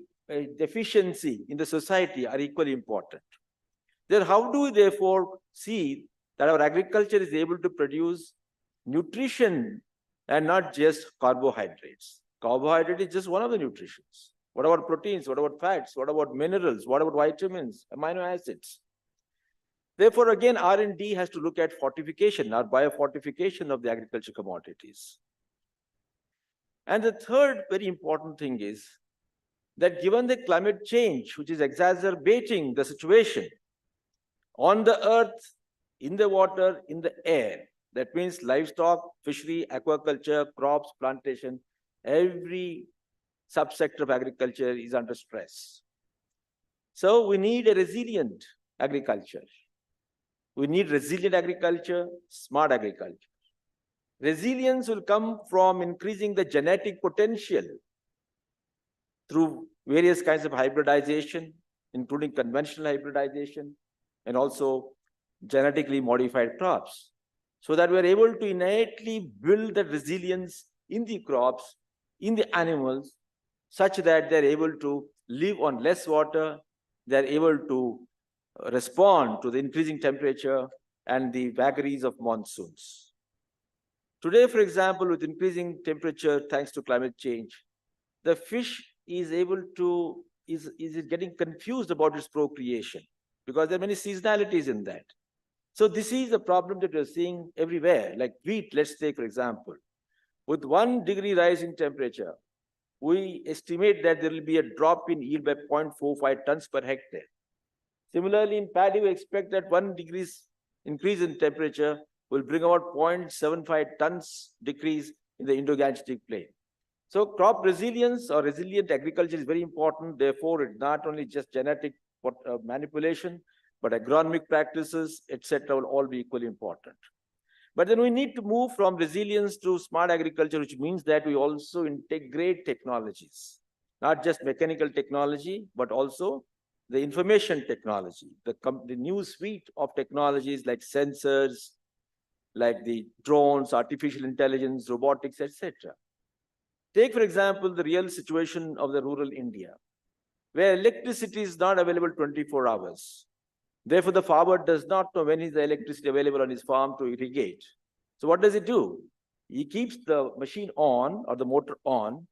deficiency in the society are equally important. Then how do we therefore see that our agriculture is able to produce nutrition and not just carbohydrates? Carbohydrate is just one of the nutritions. What about proteins? What about fats? What about minerals? What about vitamins, amino acids? Therefore, again, R&D has to look at fortification, or biofortification of the agriculture commodities. And the third very important thing is that given the climate change, which is exacerbating the situation on the earth, in the water, in the air, that means livestock, fishery, aquaculture, crops, plantation, every subsector of agriculture is under stress. So we need a resilient agriculture. We need resilient agriculture, smart agriculture. Resilience will come from increasing the genetic potential through various kinds of hybridization, including conventional hybridization, and also genetically modified crops, so that we are able to innately build the resilience in the crops, in the animals, such that they're able to live on less water, they're able to respond to the increasing temperature and the vagaries of monsoons. Today, for example, with increasing temperature thanks to climate change, the fish is able to, is getting confused about its procreation because there are many seasonalities in that. So this is a problem that we're seeing everywhere, like wheat, let's take, for example. With 1 degree rise in temperature, we estimate that there will be a drop in yield by 0.45 tons per hectare. Similarly, in paddy, we expect that 1 degree increase in temperature will bring about 0.75 tons decrease in the Indo-Gangetic plain. So crop resilience or resilient agriculture is very important. Therefore, it's not only just genetic manipulation, but agronomic practices, etc., will all be equally important. But then we need to move from resilience to smart agriculture, which means that we also integrate technologies, not just mechanical technology, but also the information technology, the new suite of technologies like sensors, like the drones, artificial intelligence, robotics, etc. Take, for example, the real situation of the rural India, where electricity is not available 24 hours. Therefore, the farmer does not know when is the electricity available on his farm to irrigate. So what does he do? He keeps the machine on or the motor on,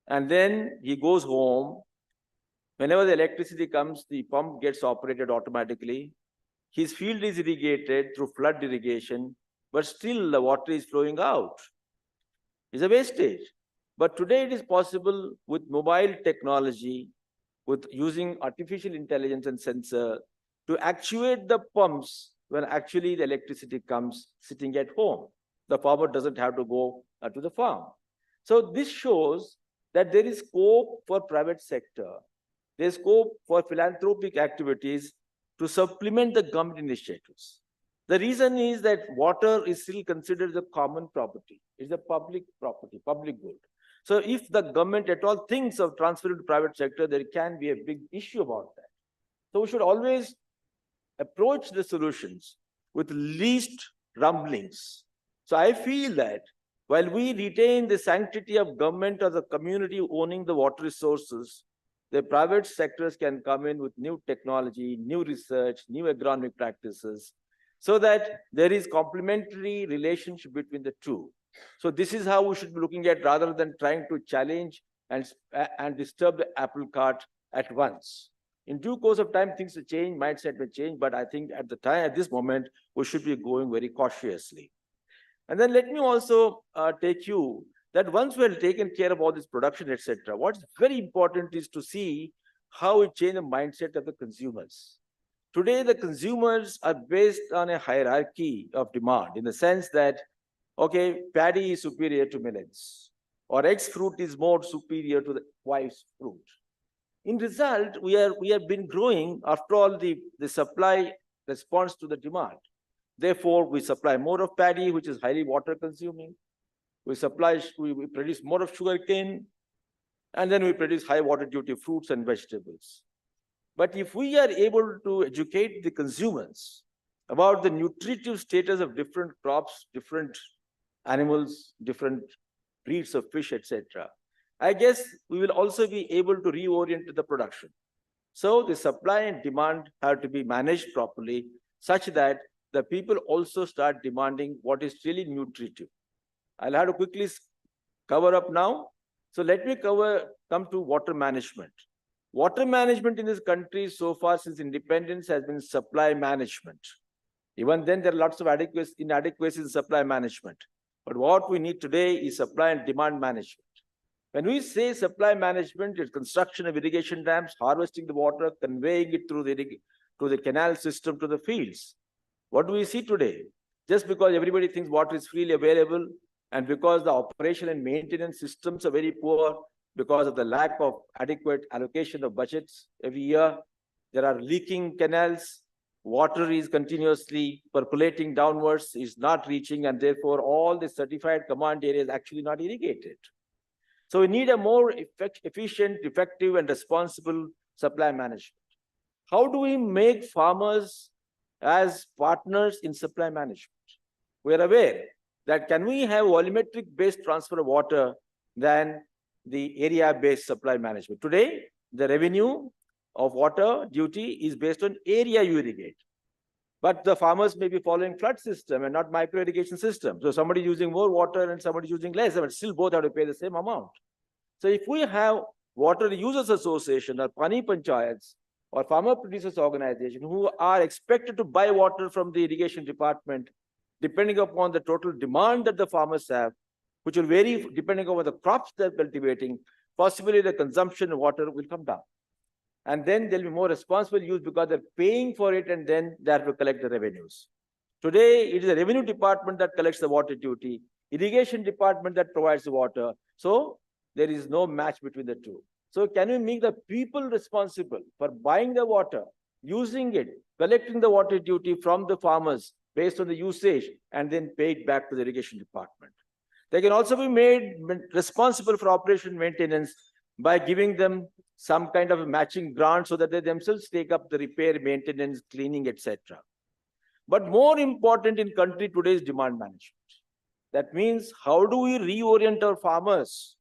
and then he goes home. Whenever the electricity comes, the pump gets operated automatically. His field is irrigated through flood irrigation, but still the water is flowing out. It's a wastage. But today it is possible with mobile technology, with using artificial intelligence and sensor, to actuate the pumps when actually the electricity comes sitting at home. The farmer doesn't have to go to the farm. So this shows that there is scope for private sector. There is scope for philanthropic activities to supplement the government initiatives. The reason is that water is still considered a common property. It's a public property, public good. So if the government at all thinks of transferring to private sector, there can be a big issue about that. So we should always approach the solutions with least rumblings. So I feel that while we retain the sanctity of government or the community owning the water resources, the private sectors can come in with new technology, new research, new agronomic practices, so that there is complementary relationship between the two. So this is how we should be looking at, rather than trying to challenge and disturb the apple cart at once. In due course of time, things will change, mindset will change, but I think at this moment, we should be going very cautiously. And then let me also take you that once we have taken care of all this production, etc., what's very important is to see how it changes the mindset of the consumers. Today, the consumers are based on a hierarchy of demand, in the sense that, okay, paddy is superior to millets, or X fruit is more superior to the Y fruit. In result, we have been growing, after all, the supply responds to the demand. Therefore, we supply more of paddy, which is highly water consuming. We produce more of sugarcane, and then we produce high water duty fruits and vegetables. But if we are able to educate the consumers about the nutritive status of different crops, different animals, different breeds of fish, etc., I guess we will also be able to reorient the production. So the supply and demand have to be managed properly, such that the people also start demanding what is really nutritive. I'll have to quickly cover up now. So let me come to water management. Water management in this country so far since independence has been supply management. Even then, there are lots of inadequacies in supply management. But what we need today is supply and demand management. When we say supply management, it's construction of irrigation dams, harvesting the water, conveying it through the canal system to the fields. What do we see today? Just because everybody thinks water is freely available, and because the operation and maintenance systems are very poor, because of the lack of adequate allocation of budgets every year, there are leaking canals, water is continuously percolating downwards, is not reaching, and therefore all the certified command areas actually not irrigated. So we need a more efficient, effective, and responsible supply management. How do we make farmers as partners in supply management? We are aware that can we have volumetric-based transfer of water than the area-based supply management. Today, the revenue of water duty is based on area you irrigate. But the farmers may be following flood system and not micro irrigation system. So somebody using more water and somebody using less, but still both have to pay the same amount. So if we have water users association or pani panchayats or farmer producers organization who are expected to buy water from the irrigation department, depending upon the total demand that the farmers have, which will vary depending on the crops they're cultivating, possibly the consumption of water will come down. And then there'll be more responsible use because they're paying for it, and then they have to collect the revenues. Today, it is the revenue department that collects the water duty, irrigation department that provides the water. So there is no match between the two. So can we make the people responsible for buying the water, using it, collecting the water duty from the farmers based on the usage, and then pay it back to the irrigation department? They can also be made responsible for operation maintenance by giving them some kind of a matching grant so that they themselves take up the repair, maintenance, cleaning, etc. But more important in country today is demand management. That means how do we reorient our farmers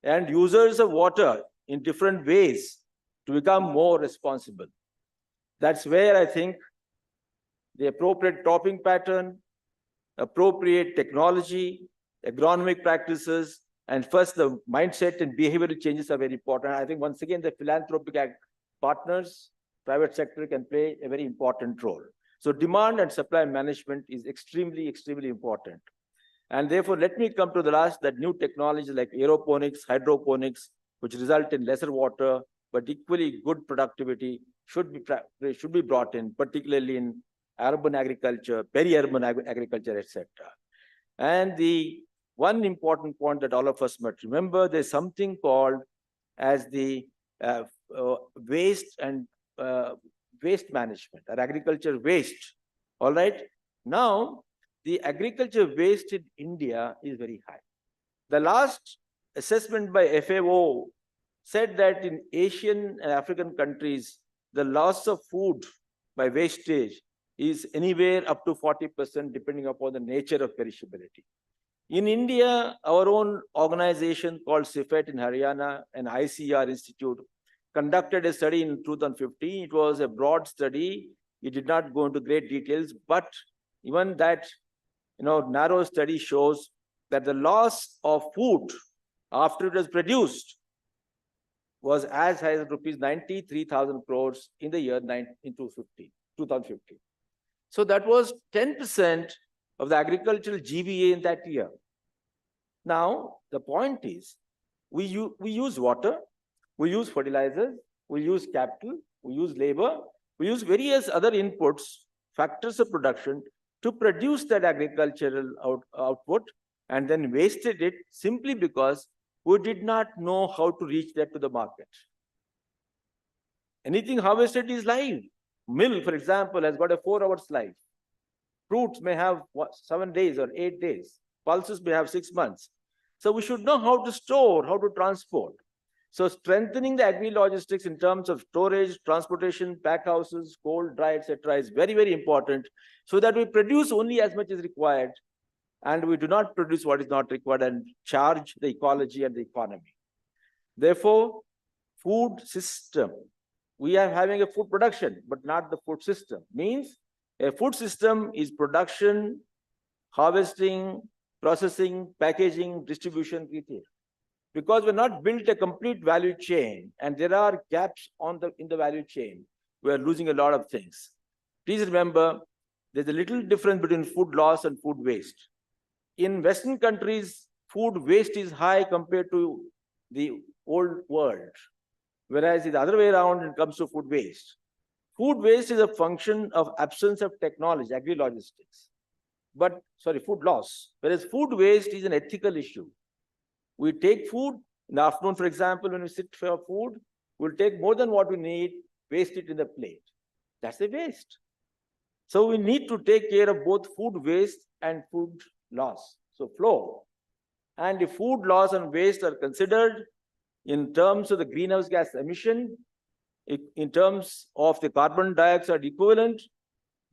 and users of water in different ways to become more responsible? That's where I think the appropriate cropping pattern, appropriate technology, agronomic practices, and first the mindset and behavioral changes are very important. I think once again, the philanthropic partners, private sector can play a very important role. So demand and supply management is extremely, extremely important. And therefore, let me come to the last, that new technologies like aeroponics, hydroponics, which result in lesser water, but equally good productivity, should be brought in, particularly in urban agriculture, peri-urban agriculture, etc. And the one important point that all of us must remember, there's something called as the waste and waste management or agriculture waste. All right. Now, the agriculture waste in India is very high. The last assessment by FAO said that in Asian and African countries, the loss of food by wastage is anywhere up to 40%, depending upon the nature of perishability. In India, our own organization called CIFET in Haryana, an ICR institute, conducted a study in 2015. It was a broad study. It did not go into great details, but even that narrow study shows that the loss of food after it was produced was as high as rupees 93,000 crores in the year 2015. So that was 10% of the agricultural GVA in that year. Now, the point is, we use water, we use fertilizers, we use capital, we use labor, we use various other inputs, factors of production to produce that agricultural output, and then wasted it simply because we did not know how to reach that to the market. Anything harvested is live. Milk, for example, has got a 4-hour life. Fruits may have 7 days or 8 days. Pulses may have 6 months. So we should know how to store, how to transport. So strengthening the agri-logistics in terms of storage, transportation, pack houses, cold, dry, etc. is very, very important, so that we produce only as much as required and we do not produce what is not required and charge the ecology and the economy. Therefore, food system, we are having a food production, but not the food system. Means a food system is production, harvesting, processing, packaging, distribution, retail. Because we're not built a complete value chain and there are gaps in the value chain, we're losing a lot of things. Please remember, there's a little difference between food loss and food waste. In Western countries, food waste is high compared to the old world. Whereas the other way around, when it comes to food waste. Food waste is a function of absence of technology, agri-logistics. Food loss. Whereas food waste is an ethical issue. We take food in the afternoon, for example, when we sit for food, we'll take more than what we need, waste it in the plate. That's a waste. So we need to take care of both food waste and food loss. So flow. And if food loss and waste are considered in terms of the greenhouse gas emission, in terms of the carbon dioxide equivalent,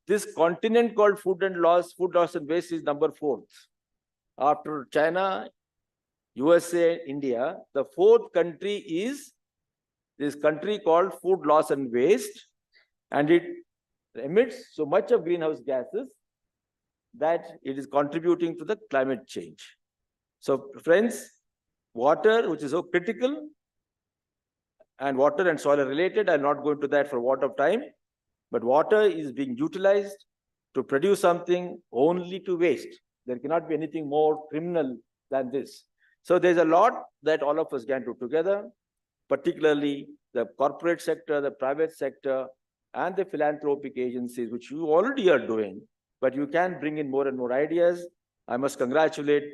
this continent called food loss and waste is number 4th. After China, USA, India, the 4th country is this country called food loss and waste, and it emits so much of greenhouse gases that it is contributing to the climate change. So friends, water, which is so critical, and water and soil are related, I'll not go into that for want of time, but water is being utilized to produce something only to waste. There cannot be anything more criminal than this. So there's a lot that all of us can do together, particularly the corporate sector, the private sector, and the philanthropic agencies, which you already are doing, but you can bring in more and more ideas. I must congratulate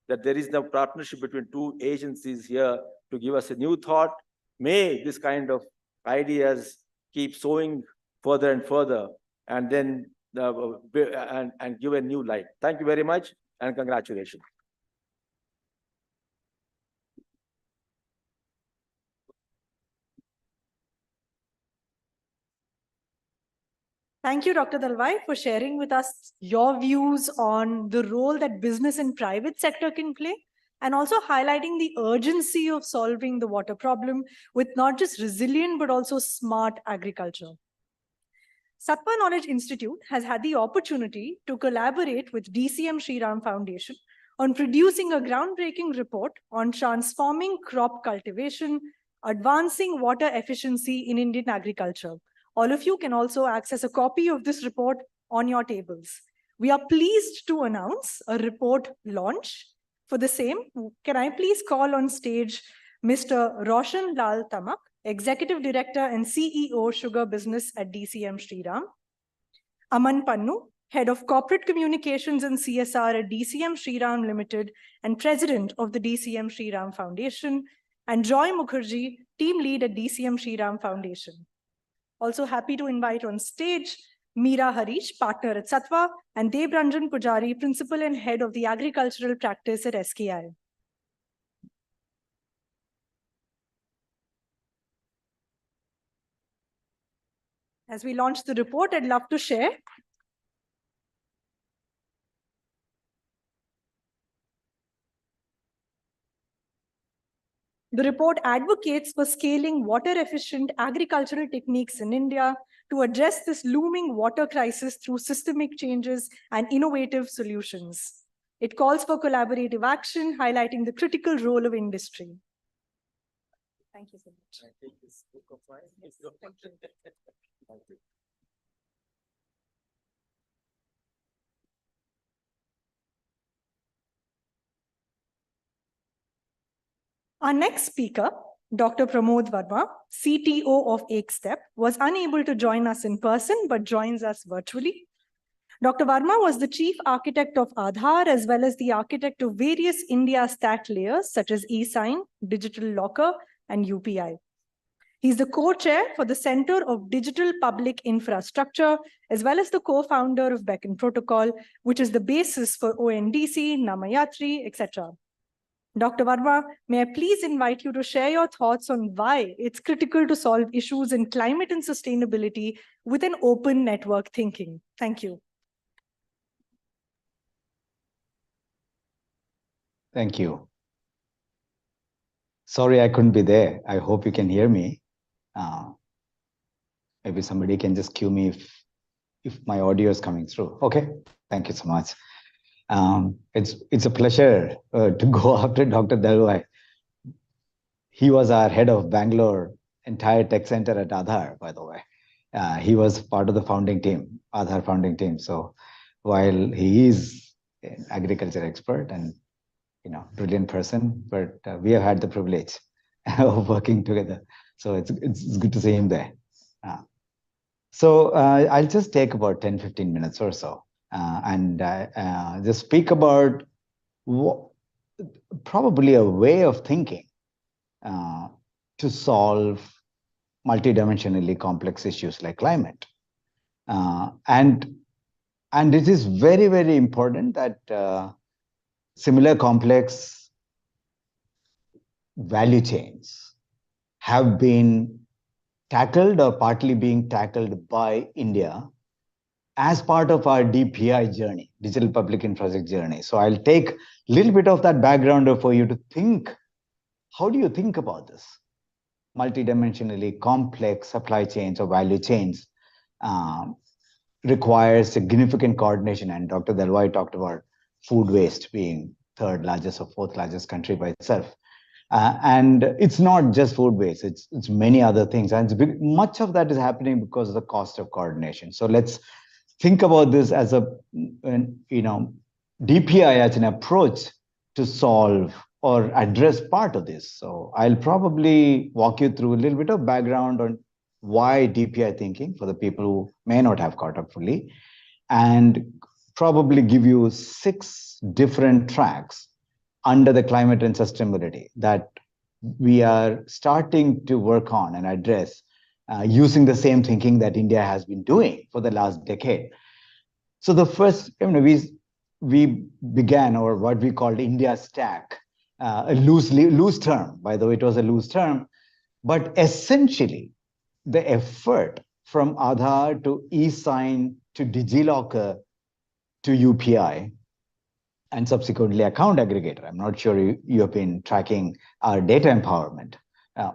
that there is now partnership between 2 agencies here to give us a new thought. May this kind of ideas keep sowing further and further, and then and give a new light. Thank you very much, and congratulations. Thank you, Dr. Dalwai, for sharing with us your views on the role that business and private sector can play, and also highlighting the urgency of solving the water problem with not just resilient, but also smart agriculture. Sattva Knowledge Institute has had the opportunity to collaborate with DCM Shriram Foundation on producing a groundbreaking report on transforming crop cultivation, advancing water efficiency in Indian agriculture. All of you can also access a copy of this report on your tables. We are pleased to announce a report launch. For the same, can I please call on stage Mr. Roshan Lal Tamak, Executive Director and CEO Sugar Business at DCM Shriram, Aman Pannu, Head of Corporate Communications and CSR at DCM Shriram Limited and President of the DCM Shriram Foundation, and Joy Mukherjee, Team Lead at DCM Shriram Foundation. Also happy to invite on stage Meera Harish, Partner at Sattva, and Devranjan Pujari, Principal and Head of the Agricultural Practice at SKI. As we launch the report, I'd love to share the report advocates for scaling water-efficient agricultural techniques in India to address this looming water crisis through systemic changes and innovative solutions. It calls for collaborative action, highlighting the critical role of industry. Thank you so much. Thank you. Our next speaker, Dr. Pramod Verma, CTO of EkStep, was unable to join us in person, but joins us virtually. Dr. Verma was the chief architect of Aadhaar, as well as the architect of various India stack layers, such as eSign, Digital Locker, and UPI. He's the co-chair for the Center of Digital Public Infrastructure, as well as the co-founder of Beacon Protocol, which is the basis for ONDC, Namayatri, etc. Dr. Verma, may I please invite you to share your thoughts on why it's critical to solve issues in climate and sustainability with an open network thinking. Thank you. Thank you. Sorry I couldn't be there. I hope you can hear me. Maybe somebody can just cue me if my audio is coming through. Okay, thank you so much. It's a pleasure to go after Dr. Dalwai. He was our head of Bangalore entire tech center at Aadhaar, by the way. He was part of the founding team, Aadhaar founding team. So while he is an agriculture expert and brilliant person, but we have had the privilege of working together. So it's good to see him there. So I'll just take about 10-15 minutes or so and just speak about probably a way of thinking to solve multidimensionally complex issues like climate. And it is very, very important that similar complex value chains have been tackled or partly being tackled by India as part of our DPI journey, digital public infrastructure journey. So I'll take a little bit of that background for you to think, how do you think about this? Multidimensionally complex supply chains or value chains requires significant coordination. And Dr. Dalwai talked about food waste being third largest or fourth largest country by itself. And it's not just food waste, it's many other things. And much of that is happening because of the cost of coordination. So let's think about this as a, DPI as an approach to solve or address part of this. So I'll probably walk you through a little bit of background on why DPI thinking for the people who may not have caught up fully, and probably give you 6 different tracks under the climate and sustainability that we are starting to work on and address using the same thinking that India has been doing for the last decade. So the first, we began, or what we called India Stack, a loose term. By the way, it was a loose term, but essentially the effort from Aadhaar to eSign to DigiLocker to UPI and subsequently account aggregator. I'm not sure you have been tracking our data empowerment,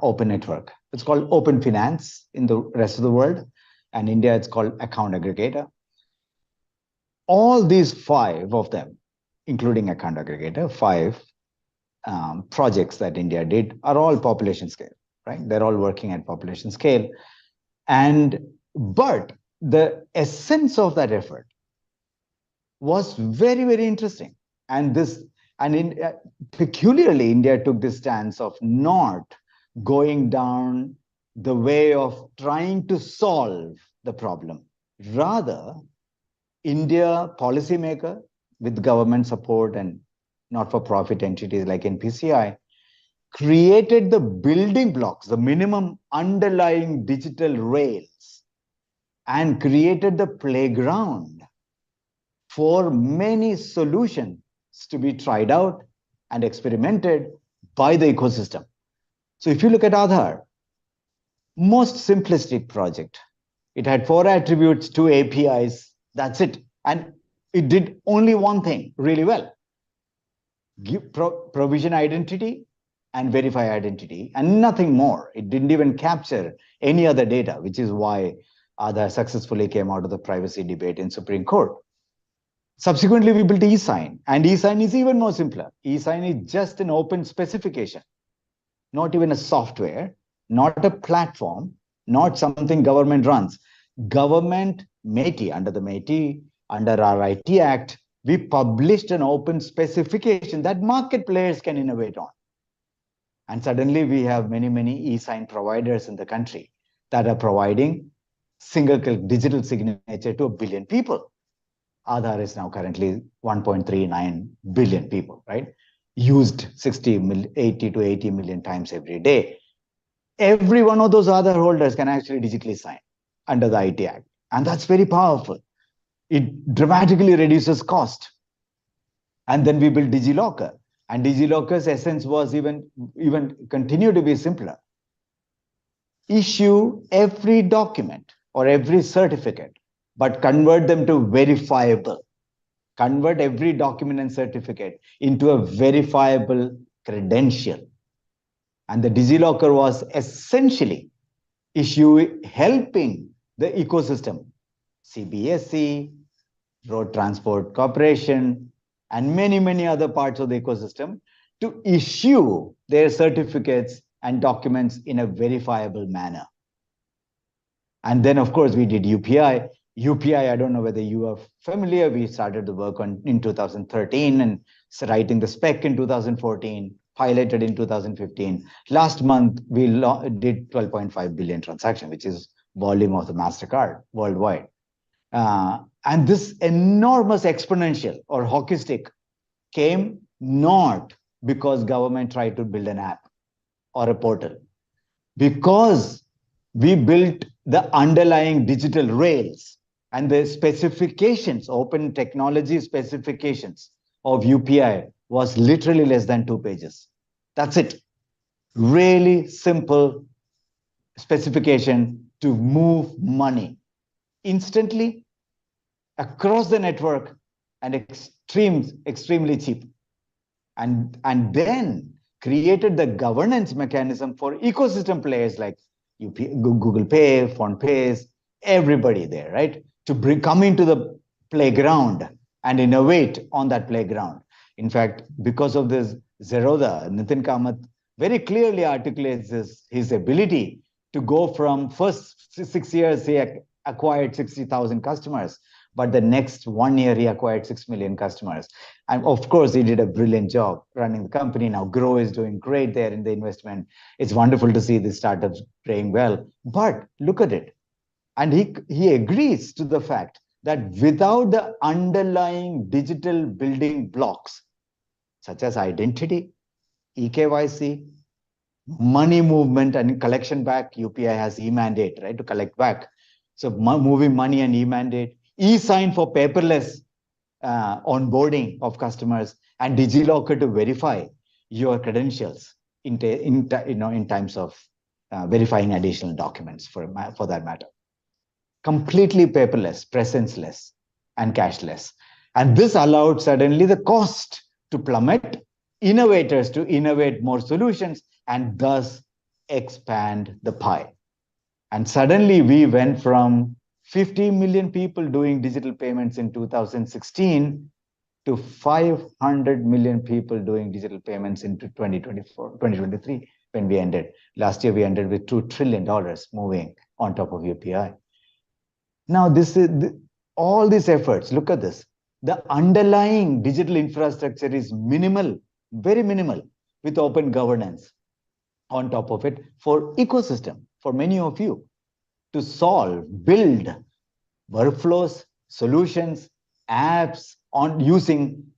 open network. It's called open finance in the rest of the world. And India, it's called account aggregator. All these 5 of them, including account aggregator, 5 projects that India did are all population scale, right? They're all working at population scale. But the essence of that effort was very, very interesting. Peculiarly, India took this stance of not going down the way of trying to solve the problem. Rather, India policymaker with government support and not-for-profit entities like NPCI created the building blocks, the minimum underlying digital rails, and created the playground for many solutions to be tried out and experimented by the ecosystem. So if you look at Aadhaar, most simplistic project, it had 4 attributes, 2 APIs, that's it. And it did only one thing really well. Provision identity and verify identity and nothing more. It didn't even capture any other data, which is why Aadhaar successfully came out of the privacy debate in Supreme Court. Subsequently, we built eSign, and eSign is even more simpler. eSign is just an open specification, not even a software, not a platform, not something government runs. Government, MeitY, under the MeitY, under our IT Act, we published an open specification that market players can innovate on. And suddenly we have many, many eSign providers in the country that are providing single click digital signature to 1 billion people. Aadhaar is now currently 1.39 billion people, right? Used 80 to 80 million times every day. Every one of those Aadhaar holders can actually digitally sign under the IT Act. And that's very powerful. It dramatically reduces cost. And then we built DigiLocker. And DigiLocker's essence was even continue to be simpler. Issue every document or every certificate, but convert them to verifiable. Convert every document and certificate into a verifiable credential. And the DigiLocker was essentially helping the ecosystem, CBSE, Road Transport Corporation, and many, many other parts of the ecosystem to issue their certificates and documents in a verifiable manner. And then, of course, we did UPI. UPI, I don't know whether you are familiar. We started the work in 2013 and writing the spec in 2014, piloted in 2015. Last month, we did 12.5 billion transaction, which is volume of the MasterCard worldwide. And this enormous exponential or hockey stick came not because government tried to build an app or a portal, because we built the underlying digital rails and the specifications, open technology specifications of UPI was literally less than 2 pages. That's it. Really simple specification to move money instantly across the network and extremely cheap. And then created the governance mechanism for ecosystem players like Google Pay, PhonePe, everybody there, right? To come into the playground and innovate on that playground. In fact, because of this, Zerodha, Nitin Kamath very clearly articulates his ability to go from first 6 years, he acquired 60,000 customers, but the next 1 year, he acquired 6 million customers. And of course, he did a brilliant job running the company. Now, Grow is doing great there in the investment. It's wonderful to see the startups playing well. But look at it. And he agrees to the fact that without the underlying digital building blocks, such as identity, eKYC, money movement and collection back, UPI has e-mandate, right, to collect back. So moving money and e-mandate, e-sign for paperless onboarding of customers, and DigiLocker to verify your credentials in times of verifying additional documents for that matter. Completely paperless, presence-less, and cashless. And this allowed suddenly the cost to plummet, innovators to innovate more solutions, and thus expand the pie. And suddenly we went from 50 million people doing digital payments in 2016 to 500 million people doing digital payments into 2023, when we ended. Last year, we ended with $2 trillion moving on top of UPI. Now, all these efforts, look at this. The underlying digital infrastructure is minimal, very minimal, with open governance on top of it for ecosystem, for many of you to solve, build workflows, solutions, apps on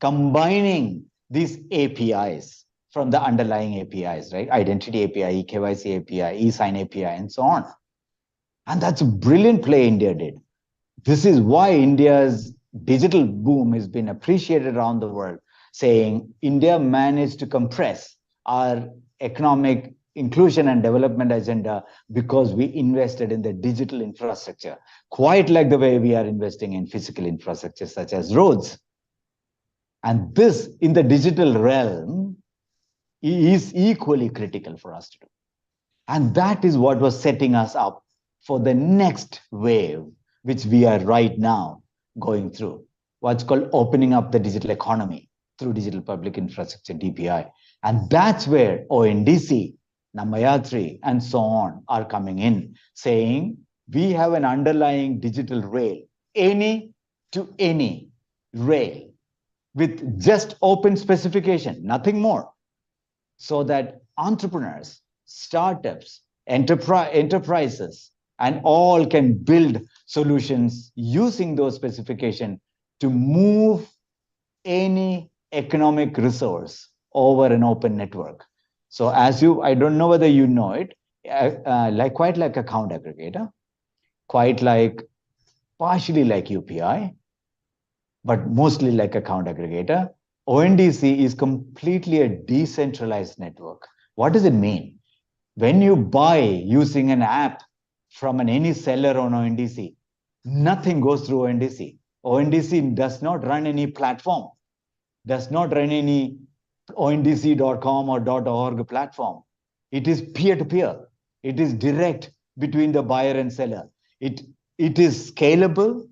combining these APIs from the underlying APIs, right? Identity API, KYC API, e-sign API, and so on. And that's a brilliant play India did. This is why India's digital boom has been appreciated around the world, saying India managed to compress our economic inclusion and development agenda because we invested in the digital infrastructure, quite like the way we are investing in physical infrastructure such as roads. And this in the digital realm is equally critical for us to do. And that is what was setting us up for the next wave, which we are right now going through, what's called opening up the digital economy through digital public infrastructure, DPI. And that's where ONDC, Namayatri, and so on are coming in, saying we have an underlying digital rail, any to any rail, with just open specification, nothing more, so that entrepreneurs, startups, enterprises, and all can build solutions using those specifications to move any economic resource over an open network. So I don't know whether you know it, quite like account aggregator, quite like partially like UPI, but mostly like account aggregator. ONDC is completely a decentralized network. What does it mean? When you buy using an app from any seller on ONDC, nothing goes through ONDC. ONDC does not run any platform, does not run any ondc.com or .org platform. It is peer-to-peer. It is direct between the buyer and seller. It is scalable.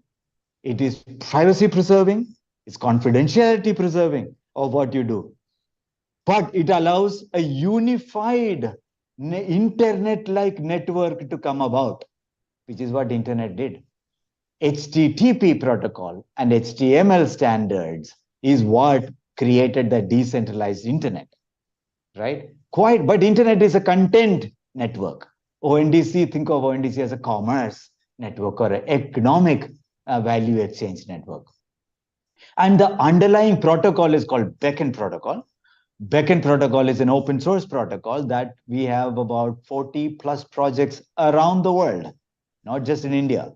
It is privacy preserving. It's confidentiality preserving of what you do. But it allows a unified internet-like network to come about, which is what internet did. HTTP protocol and HTML standards is what created the decentralized internet, right? But internet is a content network. ONDC, think of ONDC as a commerce network or an economic value exchange network. And the underlying protocol is called Beacon protocol. Beacon protocol is an open source protocol that we have about 40 plus projects around the world, not just in India.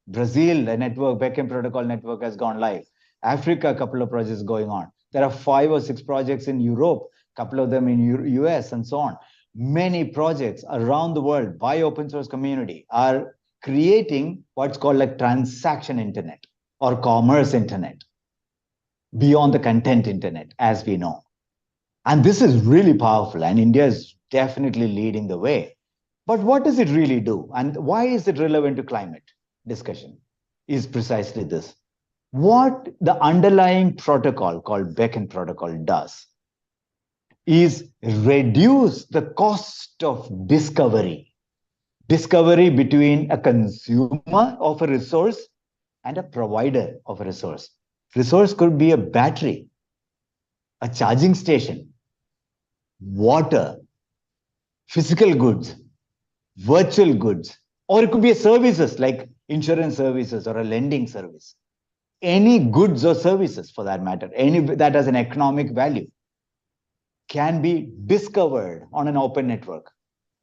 Brazil, the network, Beacon protocol network has gone live. Africa, a couple of projects going on. There are 5 or 6 projects in Europe, a couple of them in US and so on. Many projects around the world by open source community are creating what's called like transaction internet or commerce internet beyond the content internet, as we know. And this is really powerful, and India is definitely leading the way. But what does it really do? And why is it relevant to climate discussion? Is precisely this. What the underlying protocol called Beacon protocol does is reduce the cost of discovery between a consumer of a resource and a provider of a resource. Resource could be a battery, a charging station, water, physical goods, virtual goods, or it could be a services like insurance services or a lending service. Any goods or services for that matter, any that has an economic value can be discovered on an open network.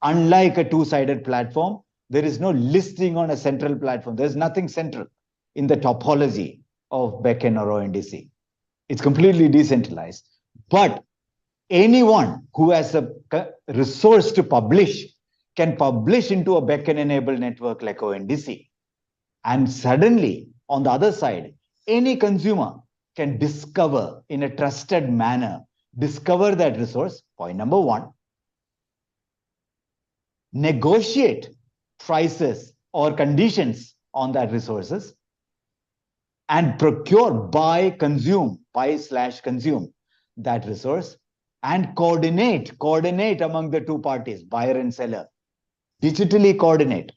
Unlike a two-sided platform, there is no listing on a central platform. There's nothing central in the topology of Beacon or ONDC. It's completely decentralized. But anyone who has a resource to publish can publish into a Beacon-enabled network like ONDC. And suddenly, on the other side, any consumer can discover in a trusted manner, discover that resource, point number 1, negotiate prices or conditions on that resources, and procure, buy/consume that resource, and coordinate among the two parties, buyer and seller, digitally coordinate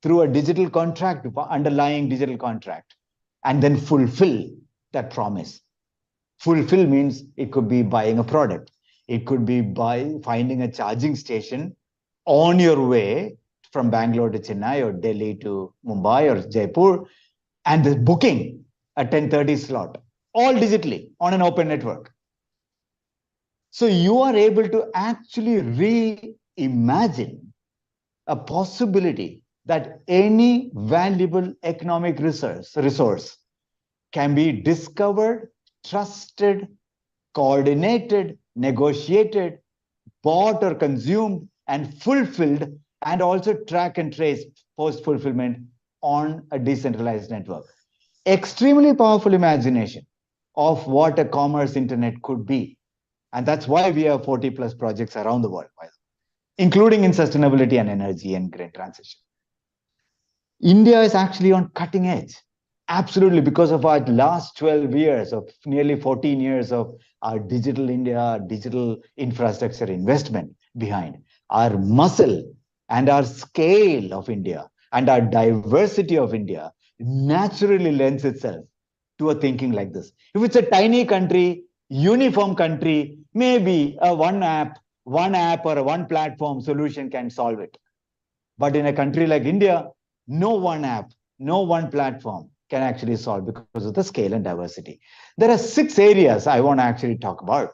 through a digital contract, underlying digital contract, and then fulfill that promise. Fulfill means it could be buying a product. It could be finding a charging station on your way from Bangalore to Chennai or Delhi to Mumbai or Jaipur, and the booking a 10:30 slot, all digitally on an open network. So you are able to actually reimagine a possibility that any valuable economic resource can be discovered, trusted, coordinated, negotiated, bought or consumed, and fulfilled, and also track and trace post-fulfillment on a decentralized network. Extremely powerful imagination of what a commerce internet could be. And that's why we have 40 plus projects around the world, including in sustainability and energy and green transition. India is actually on cutting edge. Absolutely, because of our last 12 years of nearly 14 years of our digital India, digital infrastructure investment behind, our muscle and our scale of India and our diversity of India naturally lends itself to a thinking like this. If it's a tiny country, uniform country, maybe a one app or a one platform solution can solve it. But in a country like India, no one app, no one platform can actually solve because of the scale and diversity. There are 6 areas I want to actually talk about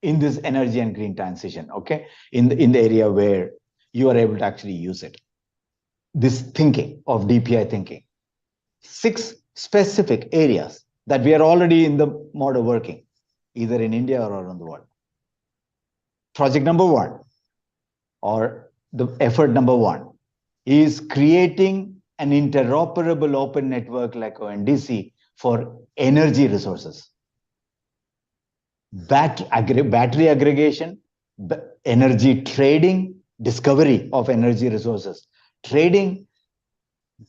in this energy and green transition, okay? In the area where you are able to actually use it. This thinking of DPI thinking. 6 specific areas that we are already in the mode of working, either in India or around the world. Project number 1, or the effort number 1, is creating an interoperable open network like ONDC for energy resources. Battery aggregation, energy trading, discovery of energy resources, trading,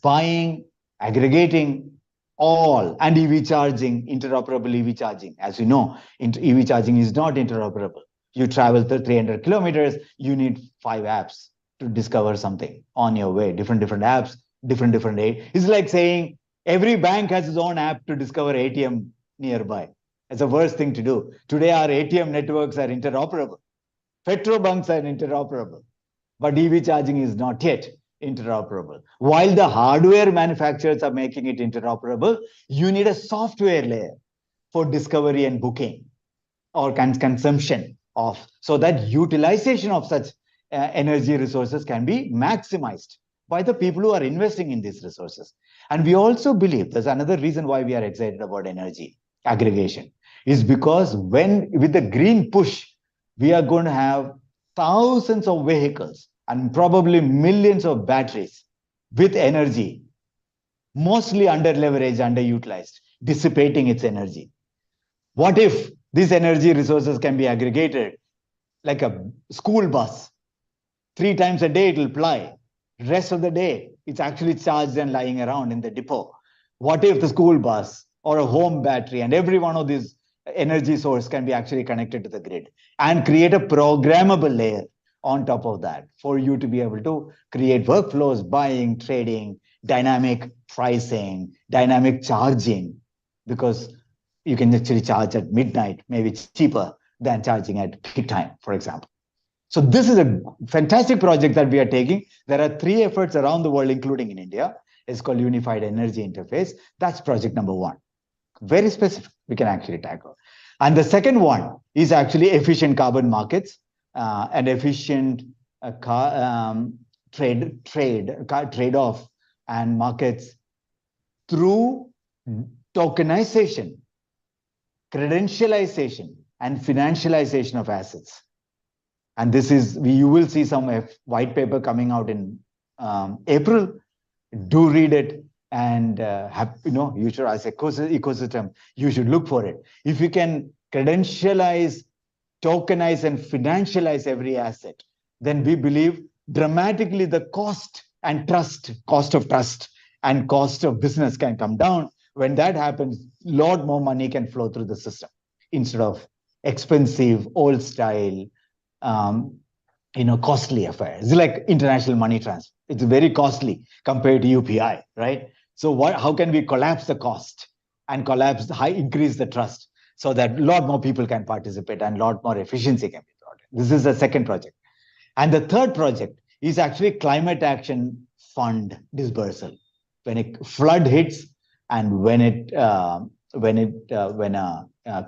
buying, aggregating, all, and EV charging, interoperable EV charging. As you know, EV charging is not interoperable. You travel 300 kilometers, you need 5 apps to discover something on your way. Different apps, different aid. It's like saying every bank has its own app to discover ATM nearby. It's the worst thing to do. Today, our ATM networks are interoperable. Petro banks are interoperable. But EV charging is not yet interoperable. While the hardware manufacturers are making it interoperable, you need a software layer for discovery and booking or consumption of, so that utilization of such energy resources can be maximized by the people who are investing in these resources. And we also believe there's another reason why we are excited about energy aggregation is because with the green push, we are going to have thousands of vehicles and probably millions of batteries with energy, mostly under-leveraged, underutilized, dissipating its energy. What if these energy resources can be aggregated like a school bus? 3 times a day it will ply. Rest of the day, it's actually charged and lying around in the depot. What if the school bus or a home battery and every one of these energy source can be actually connected to the grid and create a programmable layer on top of that for you to be able to create workflows, buying, trading, dynamic pricing, dynamic charging, because you can actually charge at midnight, maybe it's cheaper than charging at peak time, for example. So this is a fantastic project that we are taking. There are 3 efforts around the world, including in India. It's called Unified Energy Interface. That's project number 1. Very specific, we can actually tackle. And the second one is actually efficient carbon markets and efficient trade-off and markets through tokenization, credentialization, and financialization of assets. And this is, you will see some white paper coming out in April. Do read it, and you should, as an ecosystem, you should look for it. If you can credentialize, tokenize, and financialize every asset, then we believe dramatically the cost of trust and cost of business can come down. When that happens, a lot more money can flow through the system instead of expensive, old style, costly affairs. It's like international money transfer. It's very costly compared to UPI, right? So how can we collapse the cost and increase the trust so that a lot more people can participate and a lot more efficiency can be brought in? This is the second project. And the third project is actually climate action fund dispersal. When a flood hits And when a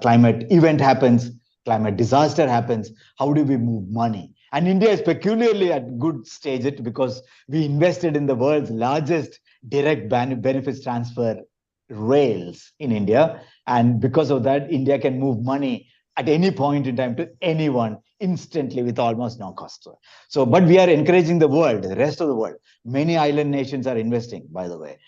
climate event happens, climate disaster happens, how do we move money? And India is peculiarly at good stage it because we invested in the world's largest direct benefits transfer rails in India. And because of that, India can move money at any point in time to anyone instantly with almost no cost. So, but we are encouraging the world, the rest of the world. Many island nations are investing, by the way,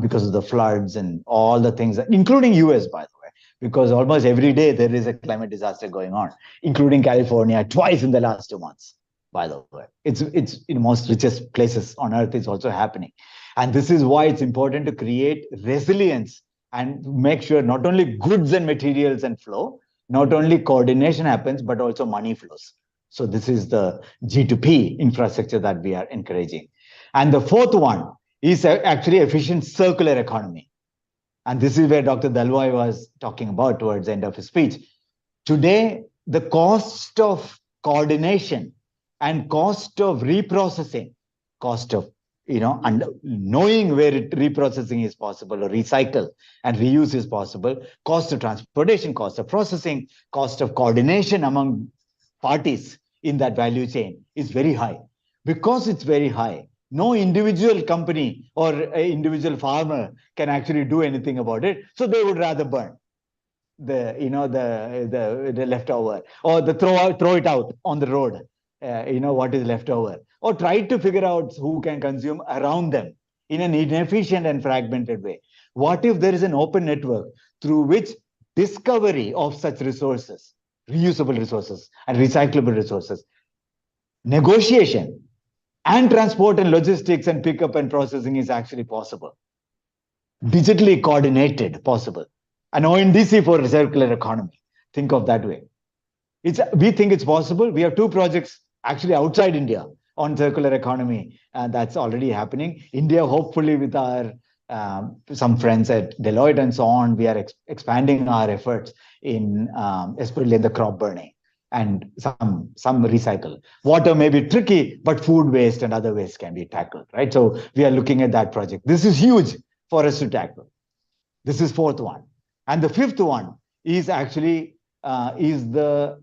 because of the floods and all the things, including US, by the way, because almost every day there is a climate disaster going on, including California twice in the last 2 months, by the way. It's in most richest places on earth, it's also happening. And this is why it's important to create resilience and make sure not only goods and materials and flow, not only coordination happens, but also money flows. So this is the G2P infrastructure that we are encouraging. And the fourth one is actually efficient circular economy. And this is where Dr. Dalwai was talking about towards the end of his speech. Today, the cost of coordination and cost of reprocessing, cost of and knowing where reprocessing is possible or recycle and reuse is possible, cost of transportation, cost of processing, cost of coordination among parties in that value chain is very high. Because it's very high, no individual company or individual farmer can actually do anything about it. So they would rather burn the leftover, or throw it out on the road, what is left over, or try to figure out who can consume around them in an inefficient and fragmented way. What if there is an open network through which discovery of such resources, reusable resources and recyclable resources, negotiation and transport and logistics and pickup and processing is actually possible, digitally coordinated possible? An ONDC for circular economy. Think of that way. We think it's possible. We have 2 projects actually outside India on circular economy, and that's already happening. India, hopefully with our some friends at Deloitte and so on, we are expanding our efforts in especially in the crop burning and some recycle. Water may be tricky, but food waste and other waste can be tackled, right? So we are looking at that project. This is huge for us to tackle. This is 4th one. And the 5th one is actually is the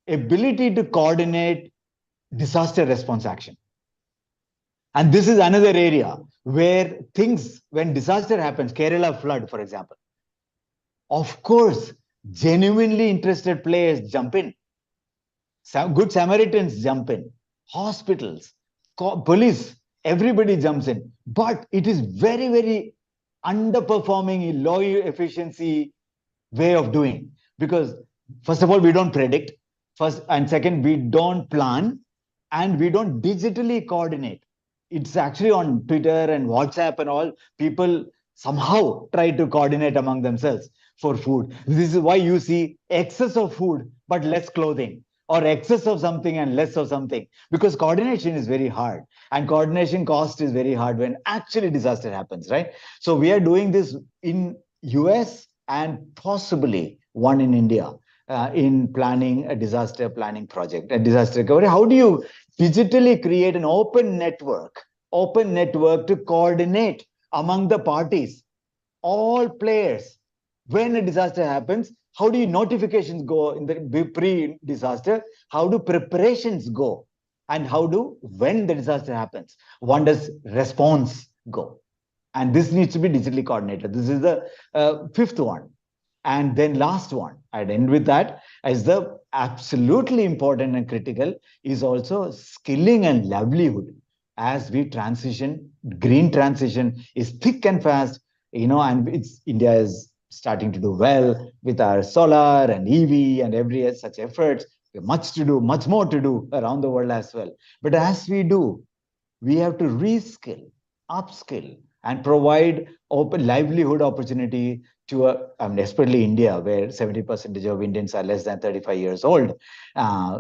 ability to coordinate disaster response action. And this is another area where things, when disaster happens, Kerala flood, for example, of course, genuinely interested players jump in. Good Samaritans jump in. Hospitals, police, everybody jumps in. But it is very, very underperforming, low efficiency way of doing, because first of all, we don't predict, first, and second, we don't plan, and we don't digitally coordinate. It's actually on Twitter and WhatsApp and all, people somehow try to coordinate among themselves for food. This is why you see excess of food but less clothing, or excess of something and less of something, because coordination is very hard, and coordination cost is very hard when actually disaster happens, right? So we are doing this in US and possibly one in India in planning a disaster planning project, a disaster recovery. How do you digitally create an open network to coordinate among the parties, all players? When a disaster happens, how do notifications go in the pre-disaster? How do preparations go? And when the disaster happens, when does response go? And this needs to be digitally coordinated. This is the 5th one. And then last one, I'd end with that, as the absolutely important and critical is also skilling and livelihood. As we transition, green transition is thick and fast, and India is starting to do well with our solar and EV and every such efforts. We have much to do, much more to do around the world as well. But as we do, we have to reskill, upskill, and provide open livelihood opportunity to especially India, where 70% of Indians are less than 35 years old,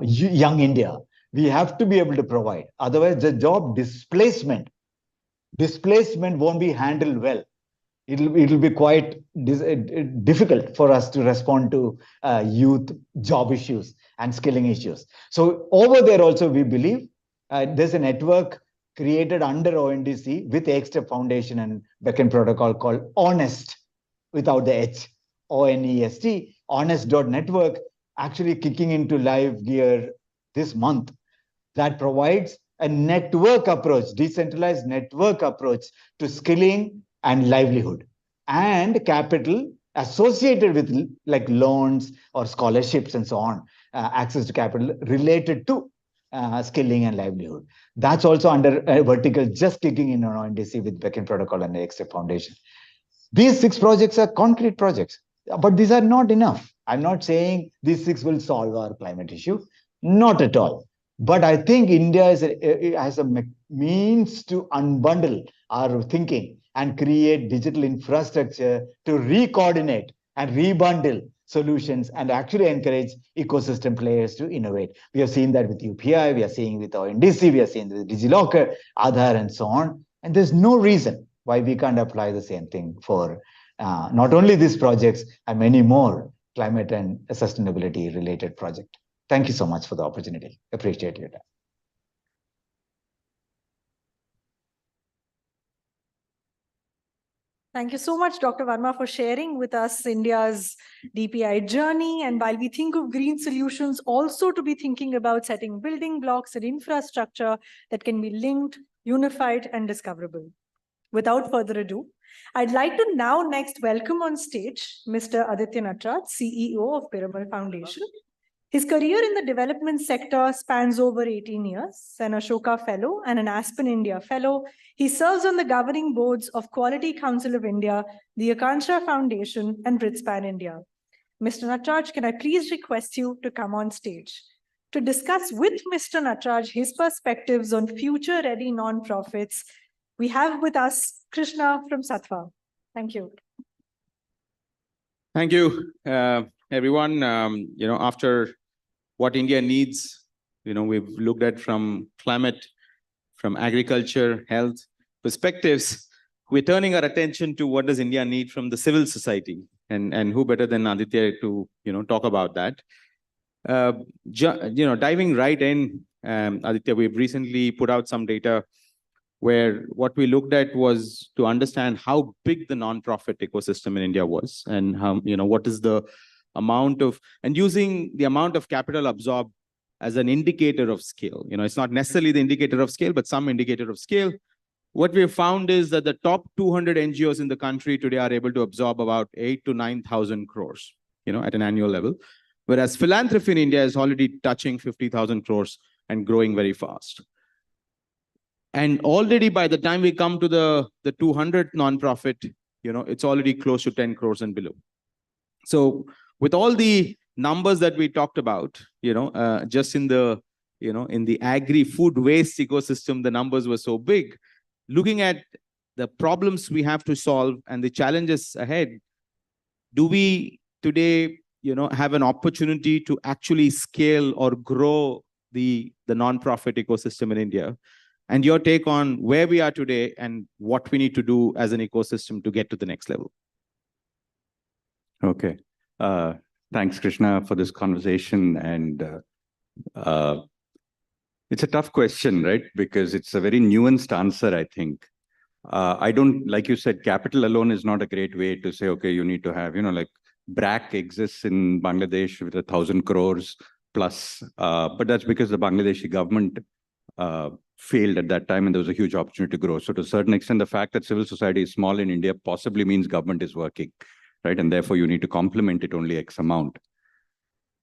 young India. We have to be able to provide. Otherwise, the job displacement won't be handled well. It'll be quite difficult for us to respond to youth job issues and skilling issues. So over there also, we believe there's a network created under ONDC with X-Step Foundation and Beacon Protocol called Honest, without the H, ONEST, Honest.network, actually kicking into live gear this month, that provides a network approach, decentralized network approach to skilling and livelihood, and capital associated with like loans or scholarships and so on, access to capital related to skilling and livelihood. That's also under a vertical just kicking in on ONDC with Beacon Protocol and the X-Step Foundation. These 6 projects are concrete projects, but these are not enough. I'm not saying these 6 will solve our climate issue, not at all. But I think India has a means to unbundle our thinking and create digital infrastructure to re-coordinate and rebundle solutions and actually encourage ecosystem players to innovate. We have seen that with UPI, we are seeing with ONDC, we are seeing with DigiLocker, Aadhaar, and so on. And there's no reason why we can't apply the same thing for not only these projects and many more climate and sustainability related projects. Thank you so much for the opportunity. Appreciate your time. Thank you so much, Dr. Verma, for sharing with us India's DPI journey. And while we think of green solutions, also to be thinking about setting building blocks and infrastructure that can be linked, unified, and discoverable. Without further ado, I'd like to now next welcome on stage Mr. Aditya Natraj, CEO of Piramal Foundation. His career in the development sector spans over 18 years, an Ashoka Fellow and an Aspen India Fellow. He serves on the governing boards of Quality Council of India, the Akansha Foundation, and Britspan India. Mr. Natraj, can I please request you to come on stage to discuss with Mr. Natraj his perspectives on future-ready nonprofits. We have with us Krishna from Sattva. Thank you. Thank you, everyone. After what India needs, we've looked at from climate, from agriculture, health perspectives. We're turning our attention to what does India need from the civil society, and who better than Aditya to talk about that. Diving right in, Aditya, we've recently put out some data where what we looked at was to understand how big the nonprofit ecosystem in India was, and how, what is the amount of, and using the amount of capital absorbed as an indicator of scale. It's not necessarily the indicator of scale, but some indicator of scale. What we have found is that the top 200 NGOs in the country today are able to absorb about 8,000 to 9,000 crores, at an annual level. Whereas philanthropy in India is already touching 50,000 crores and growing very fast. And already by the time we come to the 200th nonprofit, it's already close to 10 crores and below. So with all the numbers that we talked about, just in the, in the agri-food waste ecosystem, the numbers were so big. Looking at the problems we have to solve and the challenges ahead, do we today, have an opportunity to actually scale or grow the nonprofit ecosystem in India? And your take on where we are today and what we need to do as an ecosystem to get to the next level. Okay. Thanks, Krishna, for this conversation. And it's a tough question, right? Because it's a very nuanced answer, I think. I don't, like you said, capital alone is not a great way to say, okay, you need to have, like BRAC exists in Bangladesh with 1,000 crores plus. But that's because the Bangladeshi government failed at that time and there was a huge opportunity to grow. So to a certain extent, the fact that civil society is small in India possibly means government is working, right? And therefore you need to complement it only X amount.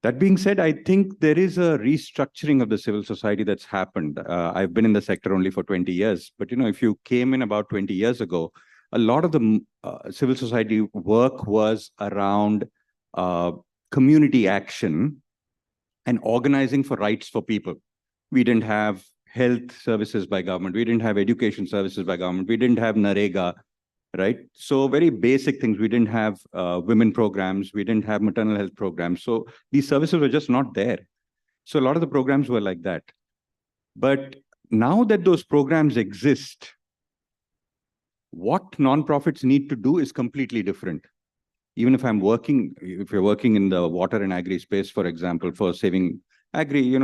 That being said, I think there is a restructuring of the civil society that's happened. I've been in the sector only for 20 years, but if you came in about 20 years ago, a lot of the civil society work was around community action and organizing for rights for people. We didn't have health services by government. We didn't have education services by government. We didn't have NREGA, right? So very basic things. We didn't have women programs. We didn't have maternal health programs. So these services were just not there. So a lot of the programs were like that. But now that those programs exist, what nonprofits need to do is completely different. Even if if you're working in the water and agri space, for example, for saving agri,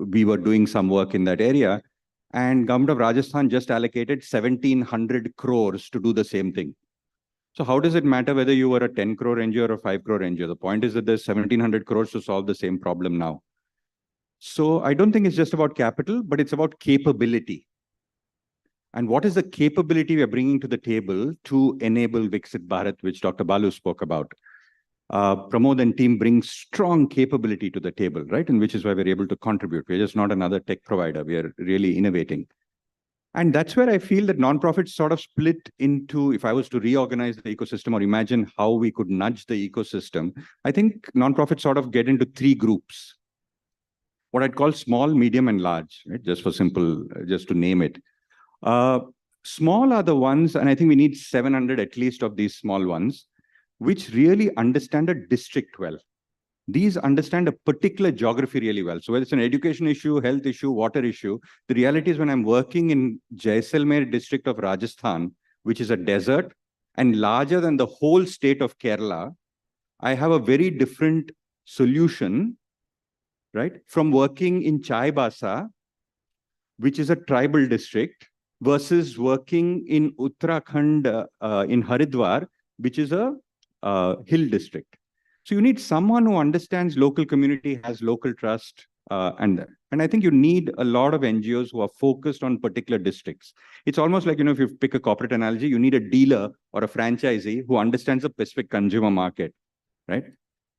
we were doing some work in that area. And government of Rajasthan just allocated 1,700 crores to do the same thing. So how does it matter whether you were a 10 crore NGO or a 5 crore NGO? The point is that there's 1,700 crores to solve the same problem now. So I don't think it's just about capital, but it's about capability. And what is the capability we are bringing to the table to enable Viksit Bharat, which Dr. Balu spoke about? Pramod and team bring strong capability to the table, right? And which is why we're able to contribute. We're just not another tech provider. We are really innovating. And that's where I feel that nonprofits sort of split into, if I was to reorganize the ecosystem or imagine how we could nudge the ecosystem, I think nonprofits sort of get into three groups. What I'd call small, medium, and large, right? Just for simple, just to name it. Small are the ones, and I think we need 700 at least of these small ones, which really understand a district well. These understand a particular geography really well. So whether it's an education issue, health issue, water issue, the reality is when I'm working in Jaisalmer district of Rajasthan, which is a desert and larger than the whole state of Kerala, I have a very different solution, right? From working in Chaibasa, which is a tribal district, versus working in Uttarakhand, in Haridwar, which is a hill district. So you need someone who understands local community, has local trust, and I think you need a lot of NGOs who are focused on particular districts. It's almost like, if you pick a corporate analogy, you need a dealer or a franchisee who understands the specific consumer market, right?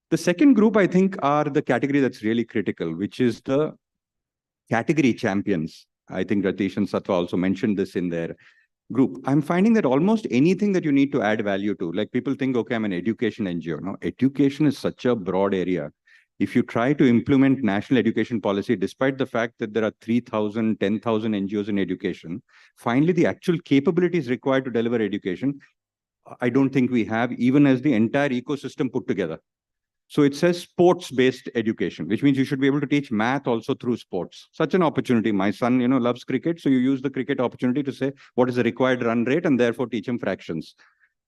The second group, I think, are the category that's really critical, which is the category champions. I think Ratish and Sattva also mentioned this in their group. I'm finding that almost anything that you need to add value to, like people think, okay, I'm an education NGO. No, education is such a broad area. If you try to implement national education policy, despite the fact that there are 3,000, 10,000 NGOs in education, finally the actual capabilities required to deliver education, I don't think we have, even as the entire ecosystem put together. So it says sports-based education, which means you should be able to teach math also through sports. Such an opportunity. My son, loves cricket. So you use the cricket opportunity to say what is the required run rate and therefore teach him fractions.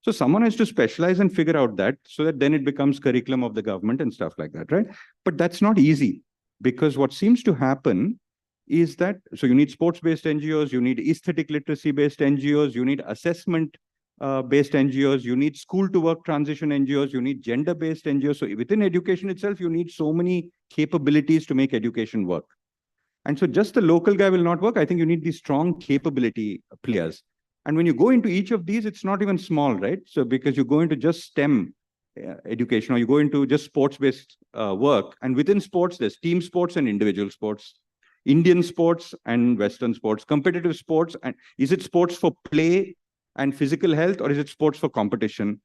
So someone has to specialize and figure out that so that then it becomes curriculum of the government and stuff like that, right? But that's not easy, because what seems to happen is that, so you need sports-based NGOs, you need aesthetic literacy-based NGOs, you need assessment based NGOs, you need school to work transition NGOs, you need gender-based NGOs. So within education itself, you need so many capabilities to make education work. And so just the local guy will not work. I think you need these strong capability players. And when you go into each of these, it's not even small, right? So because you go into just STEM education, or you go into just sports-based work, and within sports, there's team sports and individual sports, Indian sports and Western sports, competitive sports, and is it sports for play and physical health, or is it sports for competition?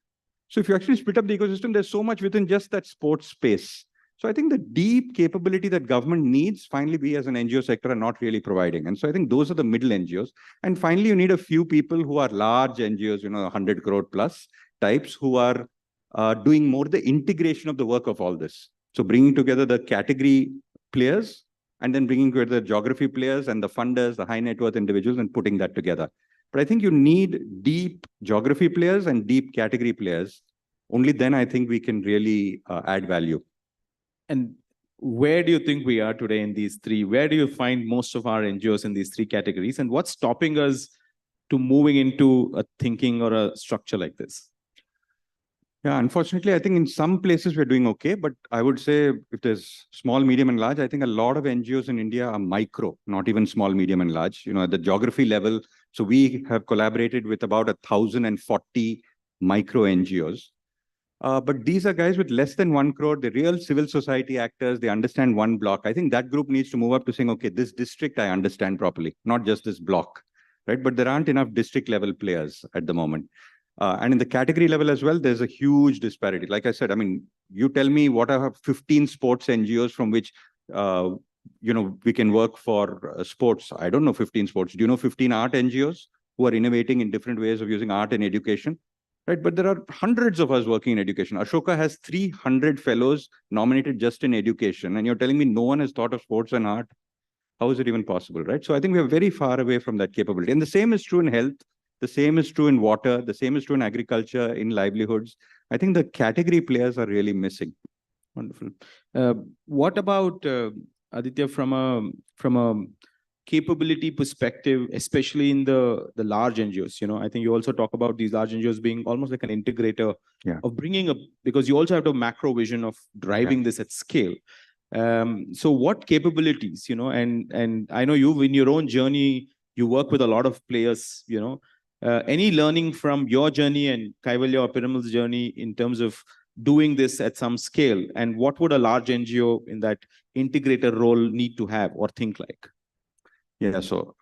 So if you actually split up the ecosystem, there's so much within just that sports space. So I think the deep capability that government needs, finally, we as an NGO sector are not really providing. And so I think those are the middle NGOs. And finally, you need a few people who are large NGOs, 100 crore plus types, who are doing more the integration of the work of all this. So bringing together the category players, and then bringing together the geography players and the funders, the high net worth individuals, and putting that together. But I think you need deep geography players and deep category players. Only then I think we can really add value. And where do you think we are today in these three? Where do you find most of our NGOs in these three categories? And what's stopping us to moving into a thinking or a structure like this? Yeah, unfortunately, I think in some places we're doing okay, but I would say if there's small, medium, and large, I think a lot of NGOs in India are micro, not even small, medium, and large, at the geography level. So we have collaborated with about 1,040 micro NGOs. But these are guys with less than 1 crore, the real civil society actors, they understand one block. I think that group needs to move up to saying, okay, this district I understand properly, not just this block, right? But there aren't enough district level players at the moment. And in the category level as well, there's a huge disparity. Like I said, I mean, you tell me what are 15 sports NGOs from which, we can work for sports. I don't know 15 sports. Do you know 15 art NGOs who are innovating in different ways of using art in education? Right, but there are hundreds of us working in education. Ashoka has 300 fellows nominated just in education. And you're telling me no one has thought of sports and art? How is it even possible, right? So I think we are very far away from that capability. And the same is true in health. The same is true in water. The same is true in agriculture, in livelihoods. I think the category players are really missing. Wonderful. What about, Aditya, from a capability perspective, especially in the large NGOs? You know, I think you also talk about these large NGOs being almost like an integrator of bringing up, because you also have the macro vision of driving this at scale. So what capabilities, you know, and I know you've in your own journey, you work with a lot of players, you know, any learning from your journey and Kaivalya or Piramal's journey in terms of doing this at some scale, and what would a large NGO in that integrator role need to have or think like? Yeah, so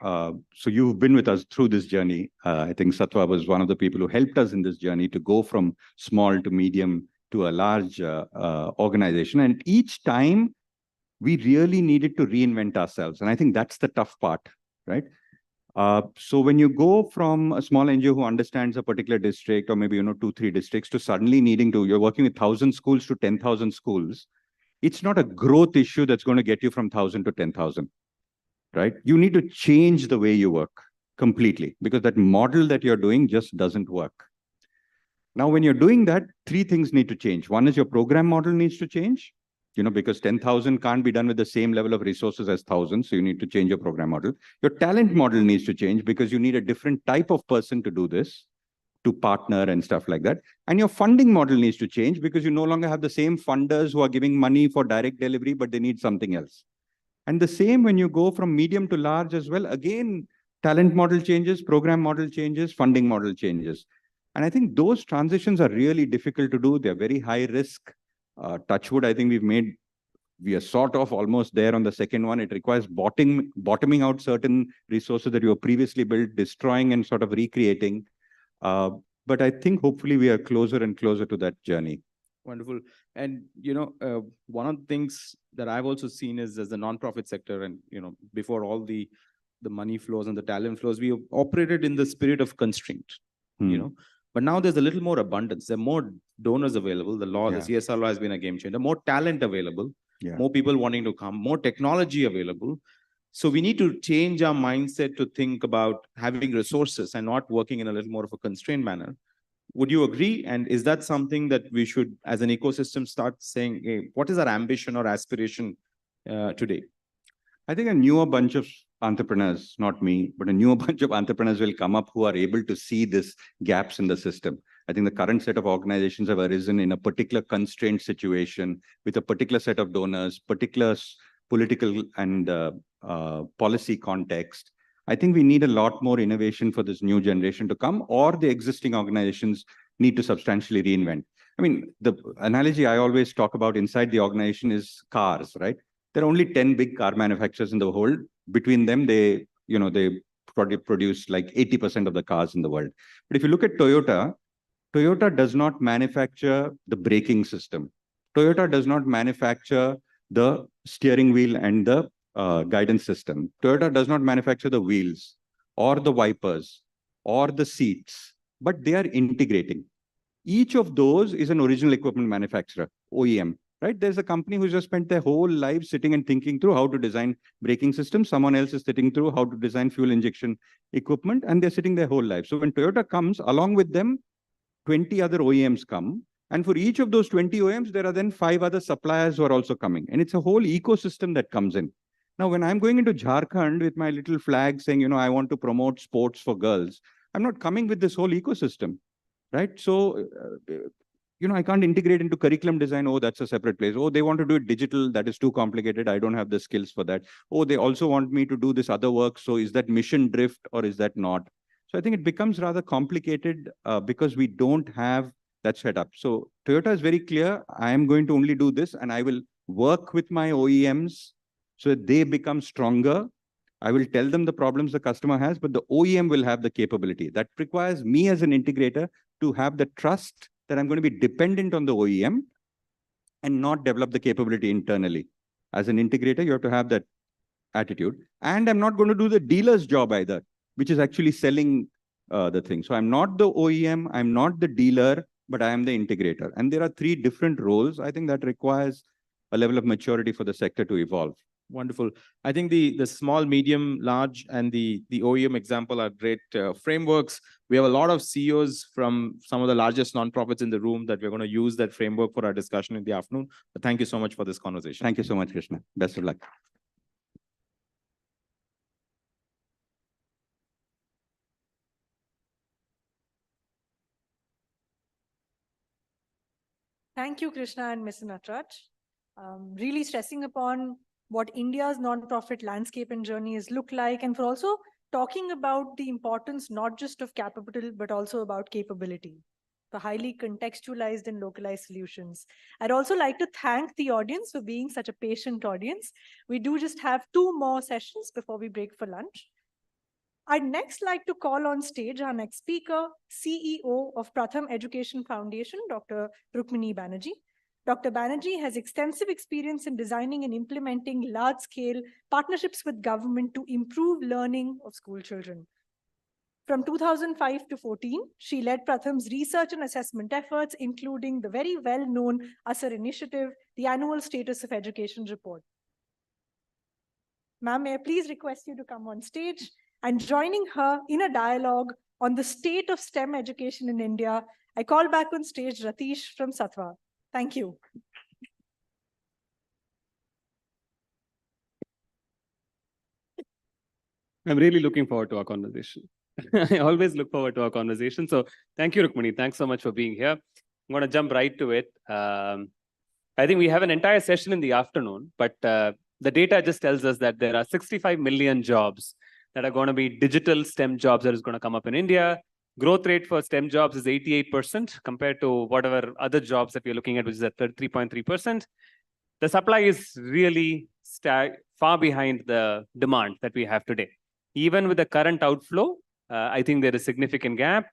you've been with us through this journey. I think Sattva was one of the people who helped us in this journey to go from small to medium to a large organization. And each time we really needed to reinvent ourselves. And I think that's the tough part, right? So when you go from a small NGO who understands a particular district or maybe, 2-3 districts to suddenly needing to, you're working with 1,000 schools to 10,000 schools, it's not a growth issue that's going to get you from 1,000 to 10,000. Right? You need to change the way you work completely because that model that you're doing just doesn't work. Now, when you're doing that, 3 things need to change. One is your program model needs to change, because 10,000 can't be done with the same level of resources as 1,000. So you need to change your program model. Your talent model needs to change because you need a different type of person to do this, to partner and stuff like that. And your funding model needs to change because you no longer have the same funders who are giving money for direct delivery, but they need something else. And the same when you go from medium to large as well, again, talent model changes, program model changes, funding model changes. And I think those transitions are really difficult to do. They're very high risk. Touchwood, I think we are sort of almost there on the second one. It requires bottoming out certain resources that you have previously built, destroying and sort of recreating. But I think hopefully we are closer and closer to that journey. Wonderful. And, one of the things that I've also seen is as the nonprofit sector and, before all the money flows and the talent flows, we operated in the spirit of constraint, but now there's a little more abundance. There are more donors available. The law, the CSR law has been a game changer, more talent available, more people wanting to come, more technology available. So we need to change our mindset to think about having resources and not working in a little more of a constrained manner. Would you agree? And is that something that we should, as an ecosystem, start saying, hey, what is our ambition or aspiration today? I think a newer bunch of entrepreneurs, not me, but a newer bunch of entrepreneurs will come up who are able to see these gaps in the system. I think the current set of organizations have arisen in a particular constrained situation with a particular set of donors, particular political and policy context. I think we need a lot more innovation for this new generation to come, or the existing organizations need to substantially reinvent. I mean, the analogy I always talk about inside the organization is cars, right? There are only 10 big car manufacturers in the world. Between them, they produce like 80% of the cars in the world. But if you look at Toyota, Toyota does not manufacture the braking system. Toyota does not manufacture the steering wheel and the guidance system. Toyota does not manufacture the wheels or the wipers or the seats, but they are integrating. Each of those is an original equipment manufacturer, OEM, right? There's a company who's just spent their whole life sitting and thinking through how to design braking systems. Someone else is sitting through how to design fuel injection equipment, and they're sitting their whole life. So when Toyota comes, along with them, 20 other OEMs come. And for each of those 20 OEMs, there are then 5 other suppliers who are also coming. And it's a whole ecosystem that comes in. Now, when I'm going into Jharkhand with my little flag saying, I want to promote sports for girls, I'm not coming with this whole ecosystem, right? So, I can't integrate into curriculum design. Oh, that's a separate place. Oh, they want to do it digital. That is too complicated. I don't have the skills for that. Oh, they also want me to do this other work. So is that mission drift or is that not? So I think it becomes rather complicated because we don't have that setup. So Toyota is very clear. I am going to only do this and I will work with my OEMs so that they become stronger. I will tell them the problems the customer has, but the OEM will have the capability. That requires me as an integrator to have the trust that I'm going to be dependent on the OEM and not develop the capability internally. As an integrator, you have to have that attitude. And I'm not going to do the dealer's job either, which is actually selling the thing. So I'm not the OEM, I'm not the dealer, but I am the integrator. And there are 3 different roles. I think that requires a level of maturity for the sector to evolve. Wonderful. I think the small, medium, large, and the OEM example are great frameworks. We have a lot of CEOs from some of the largest nonprofits in the room that we're going to use that framework for our discussion in the afternoon. But thank you so much for this conversation. Thank you so much, Krishna. Best of luck. Thank you, Krishna and Mr. Natraj. Really stressing upon what India's non-profit landscape and journey has looked like, and for also talking about the importance not just of capital, but also about capability, for highly contextualized and localized solutions. I'd also like to thank the audience for being such a patient audience. We do just have 2 more sessions before we break for lunch. I'd next like to call on stage our next speaker, CEO of Pratham Education Foundation, Dr. Rukmini Banerjee. Dr. Banerjee has extensive experience in designing and implementing large-scale partnerships with government to improve learning of school children. From 2005 to 14, she led Pratham's research and assessment efforts, including the very well-known ASAR initiative, the Annual Status of Education Report. Ma'am, may I please request you to come on stage? And joining her in a dialogue on the state of STEM education in India, I call back on stage Ratish from Sattva. Thank you. I'm really looking forward to our conversation. I always look forward to our conversation. So thank you, Rukmini. Thanks so much for being here. I'm going to jump right to it. I think we have an entire session in the afternoon, but the data just tells us that there are 65 million jobs that are going to be digital STEM jobs that is going to come up in India. Growth rate for STEM jobs is 88% compared to whatever other jobs that we're looking at, which is at 3.3%. The supply is really far behind the demand that we have today. Even with the current outflow, I think there is a significant gap.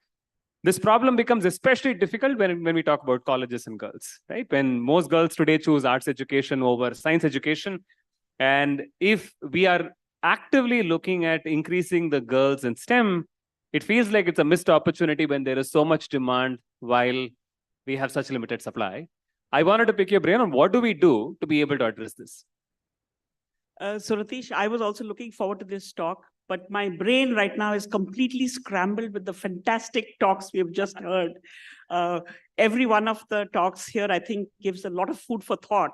This problem becomes especially difficult when we talk about colleges and girls, right? When most girls today choose arts education over science education. And if we are actively looking at increasing the girls in STEM, it feels like it's a missed opportunity when there is so much demand while we have such limited supply. I wanted to pick your brain on what do we do to be able to address this? So Ratish, I was also looking forward to this talk, but my brain right now is completely scrambled with the fantastic talks we have just heard. Every one of the talks here, I think, gives a lot of food for thought.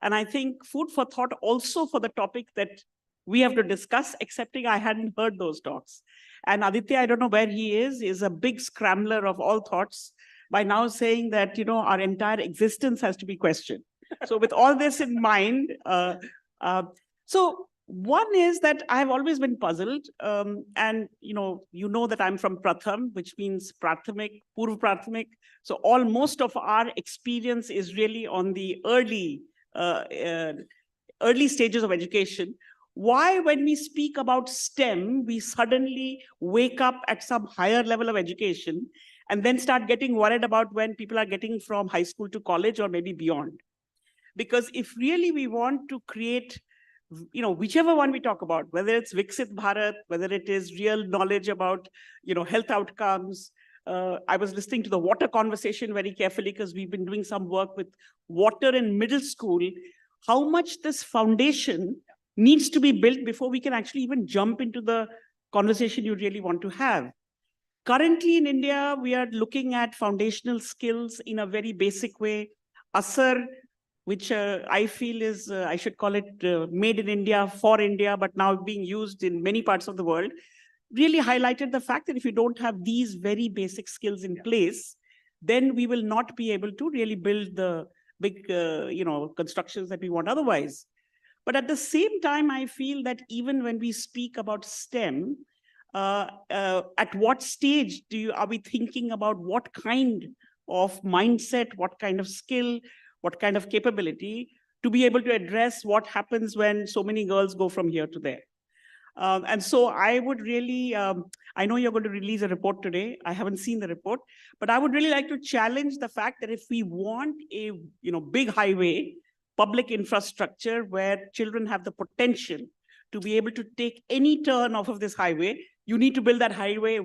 And I think food for thought also for the topic that we have to discuss, excepting I hadn't heard those talks. And Aditya, I don't know where he is a big scrambler of all thoughts by now saying that, you know, our entire existence has to be questioned. So with all this in mind, so one is that I've always been puzzled, and you know that I'm from Pratham, which means Prathamik, Purv Prathamik. So most of our experience is really on the early stages of education. Why, when we speak about STEM, we suddenly wake up at some higher level of education and then start getting worried about when people are getting from high school to college or maybe beyond? Because if really we want to create, whichever one we talk about, whether it's Viksit Bharat, whether it is real knowledge about, health outcomes. I was listening to the water conversation very carefully because we've been doing some work with water in middle school. How much this foundation needs to be built before we can actually even jump into the conversation you really want to have. Currently in India, we are looking at foundational skills in a very basic way. ASAR, which I feel is, I should call it made in India for India, but now being used in many parts of the world, really highlighted the fact that if you don't have these very basic skills in place, then we will not be able to really build the big, constructions that we want otherwise. But at the same time, I feel that even when we speak about STEM, at what stage are we thinking about what kind of mindset, what kind of skill, what kind of capability to be able to address what happens when so many girls go from here to there? And so I would really, I know you're going to release a report today. I haven't seen the report, but I would really like to challenge the fact that if we want a big highway, public infrastructure where children have the potential to be able to take any turn off of this highway, you need to build that highway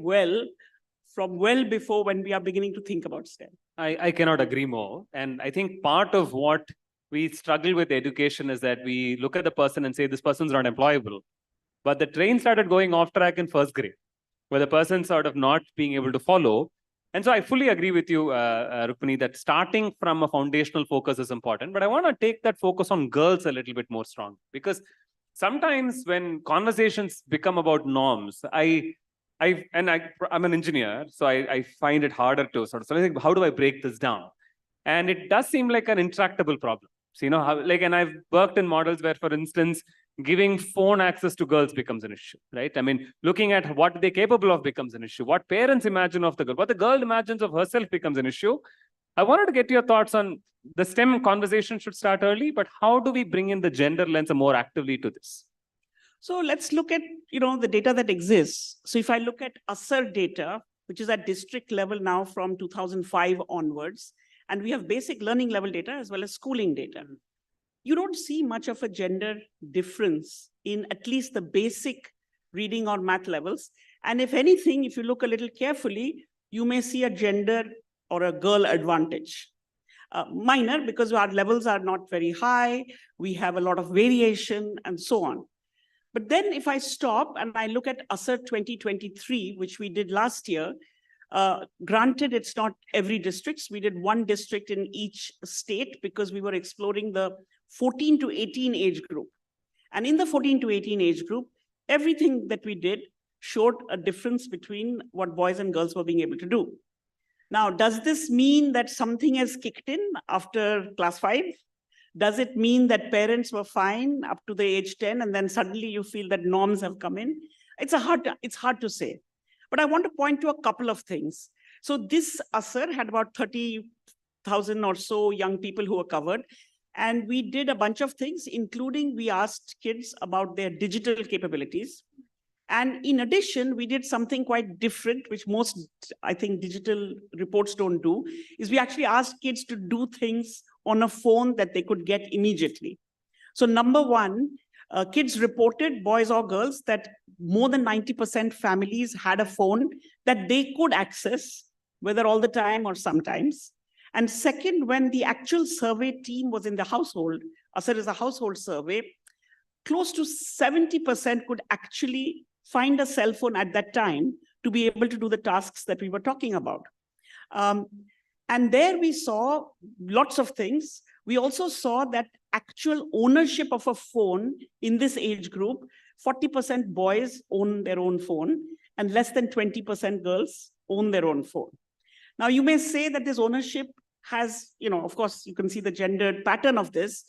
from well before when we are beginning to think about STEM. I cannot agree more. And I think part of what we struggle with education is that we look at the person and say, this person's not employable. But the train started going off track in first grade, where the person's sort of not being able to follow. And so I fully agree with you, Rukmini, that starting from a foundational focus is important. But I want to take that focus on girls a little bit more strong, because sometimes when conversations become about norms, I'm an engineer, so I find it harder to sort of think, how do I break this down? And it does seem like an intractable problem. So, you know, how, like, and I've worked in models where, for instance, giving phone access to girls becomes an issue, right? I mean, looking at what they're capable of becomes an issue. What parents imagine of the girl, what the girl imagines of herself becomes an issue. I wanted to get your thoughts on the STEM conversation should start early, but how do we bring in the gender lens more actively to this? So let's look at, the data that exists. So if I look at ASER data, which is at district level now from 2005 onwards, and we have basic learning level data as well as schooling data. You don't see much of a gender difference in at least the basic reading or math levels. And if anything, if you look a little carefully, you may see a gender or a girl advantage. Minor, because our levels are not very high, we have a lot of variation and so on. But then if I stop and I look at ASER 2023, which we did last year, granted, it's not every district. We did one district in each state because we were exploring the 14 to 18 age group. And in the 14 to 18 age group, everything that we did showed a difference between what boys and girls were being able to do. Now, does this mean that something has kicked in after class 5? Does it mean that parents were fine up to the age 10 and then suddenly you feel that norms have come in? It's hard to say. But I want to point to a couple of things. So this ASER had about 30,000 or so young people who were covered. And we did a bunch of things, including we asked kids about their digital capabilities. And in addition, we did something quite different, which most, I think, digital reports don't do, is we actually asked kids to do things on a phone that they could get immediately. So number one, kids reported, boys or girls, that more than 90% families had a phone that they could access, whether all the time or sometimes. And second, when the actual survey team was in the household, ASER is a household survey, close to 70% could actually find a cell phone at that time to be able to do the tasks that we were talking about. And there we saw lots of things. We also saw that actual ownership of a phone in this age group, 40% boys own their own phone and less than 20% girls own their own phone. Now, you may say that this ownership has, of course, you can see the gendered pattern of this.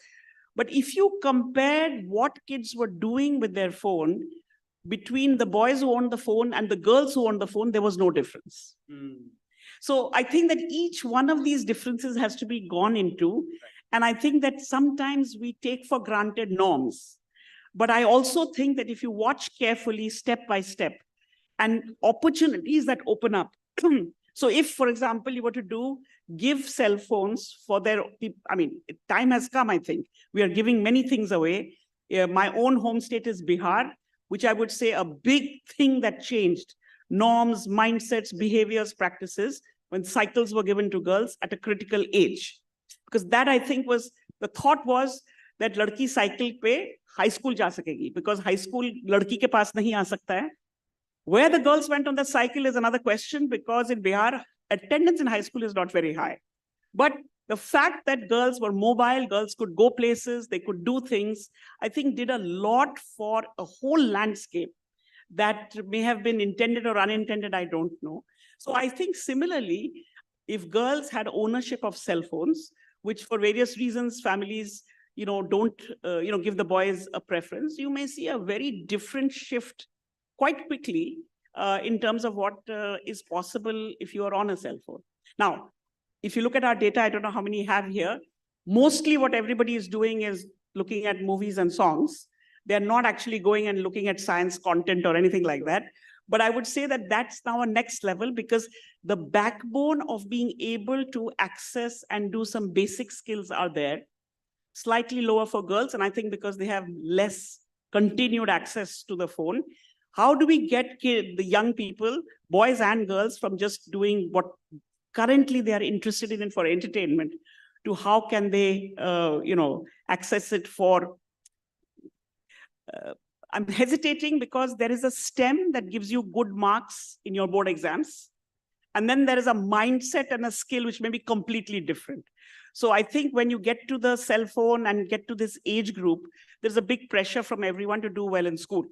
But if you compared what kids were doing with their phone between the boys who owned the phone and the girls who owned the phone, there was no difference. So I think that each one of these differences has to be gone into. And I think that sometimes we take for granted norms. But I also think that if you watch carefully, step by step, and opportunities that open up. So if, for example, you were to give cell phones for their, time has come, I think. We are giving many things away. My own home state is Bihar, which I would say a big thing that changed. Norms, mindsets, behaviors, practices, when cycles were given to girls at a critical age. Because that, I think, the thought was that ladki cycle pe high school ja sakegi, because high school ladki ke paas nahi aa sakta hai. Where the girls went on the cycle is another question, because in Bihar, attendance in high school is not very high. But the fact that girls were mobile, girls could go places, they could do things, I think did a lot for a whole landscape that may have been intended or unintended, I don't know. So I think similarly, if girls had ownership of cell phones, which for various reasons, families, don't, give the boys a preference, you may see a very different shift quite quickly in terms of what is possible if you are on a cell phone. Now, if you look at our data, I don't know how many you have here, mostly what everybody is doing is looking at movies and songs. They're not actually going and looking at science content or anything like that. But I would say that that's now a next level, because the backbone of being able to access and do some basic skills are there, slightly lower for girls. And I think because they have less continued access to the phone. How do we get the young people, boys and girls, from just doing what currently they are interested in for entertainment to how can they, access it for... I'm hesitating because there is a STEM that gives you good marks in your board exams. And then there is a mindset and a skill which may be completely different. So I think when you get to the cell phone and get to this age group, there's a big pressure from everyone to do well in school.